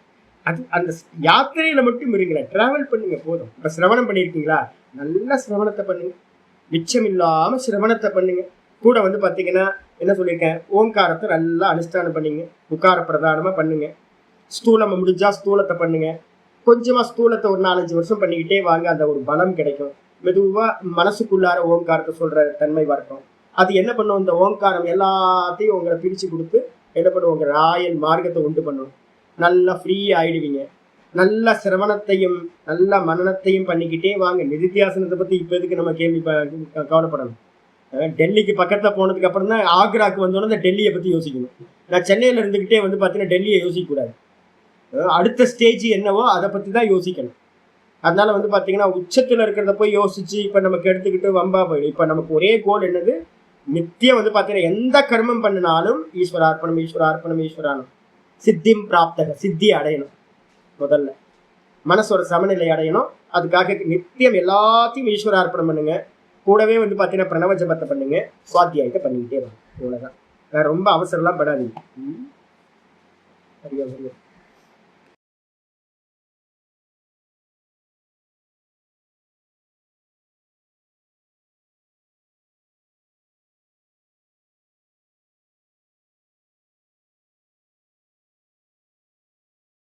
அந்த யாத்திரையில் மட்டும் இருங்களேன், ட்ராவல் பண்ணுங்க போதும். இப்போ சிரவணம் பண்ணியிருக்கீங்களா, நல்லா சிரவணத்தை பண்ணுங்க, மிச்சம் இல்லாமல் சிரவணத்தை பண்ணுங்க. கூட வந்து பார்த்தீங்கன்னா என்ன சொல்லியிருக்கேன், ஓங்காரத்தை நல்லா அனுஷ்டானம் பண்ணுங்க, உட்கார பிரதானமாக பண்ணுங்க. ஸ்தூலம் முடிஞ்சா ஸ்தூலத்தை பண்ணுங்க. கொஞ்சமாக ஸ்தூலத்தை ஒரு 4-5 வருஷம் பண்ணிக்கிட்டே வாங்க, அந்த ஒரு பலம் கிடைக்கும். மெதுவாக மனசுக்குள்ளார ஓங்காரத்தை சொல்கிற தன்மை வரட்டும். அது என்ன பண்ணும், இந்த ஓங்காரம் எல்லாத்தையும் உங்களை பிரித்து கொடுத்து என்ன பண்ணுவோம், உங்கள் ராயல் மார்க்கத்தை உண்டு பண்ணும். நல்லா ஃப்ரீ ஆகிடுவீங்க. நல்ல சிரவணத்தையும் நல்ல மனநத்தையும் பண்ணிக்கிட்டே வாங்க. நிதித்தியாசனத்தை பற்றி இப்போ எதுக்கு நம்ம கவலைப்படணும். டெல்லிக்கு பக்கத்தில் போனதுக்கு அப்புறம் தான் ஆக்ராவுக்கு வந்தோன்னே இந்த டெல்லியை பற்றி யோசிக்கணும். நான் சென்னையில் இருந்துக்கிட்டே வந்து பார்த்தீங்கன்னா டெல்லியை யோசிக்கக்கூடாது. அடுத்த ஸ்டேஜ் என்னவோ அதை பற்றி தான் யோசிக்கணும். அதனால வந்து பார்த்தீங்கன்னா உச்சத்தில் இருக்கிறத போய் யோசிச்சு இப்போ நமக்கு எடுத்துக்கிட்டு வம்பா போயிடும். இப்போ நமக்கு ஒரே கோல் என்னது, நித்தியம் வந்து பார்த்தீங்கன்னா எந்த கர்மம் பண்ணினாலும் ஈஸ்வரார்ப்பணம் ஈஸ்வரார்ப்பணம் ஈஸ்வரானம். சித்திம் பிராப்தக, சித்தியை அடையணும். முதல்ல மனசோட சமநிலை அடையணும். அதுக்காக நித்தியம் எல்லாத்தையும் ஈஸ்வரார்ப்பணம் பண்ணுங்க. கூடவே வந்து பார்த்தீங்கன்னா பிரணவ ஜபத்தை பண்ணுங்க, சுவாத்தியாயத்தை பண்ணிக்கிட்டே வாங்க. இவ்வளோதான். வேற ரொம்ப அவசரம்லாம் படாதீங்க.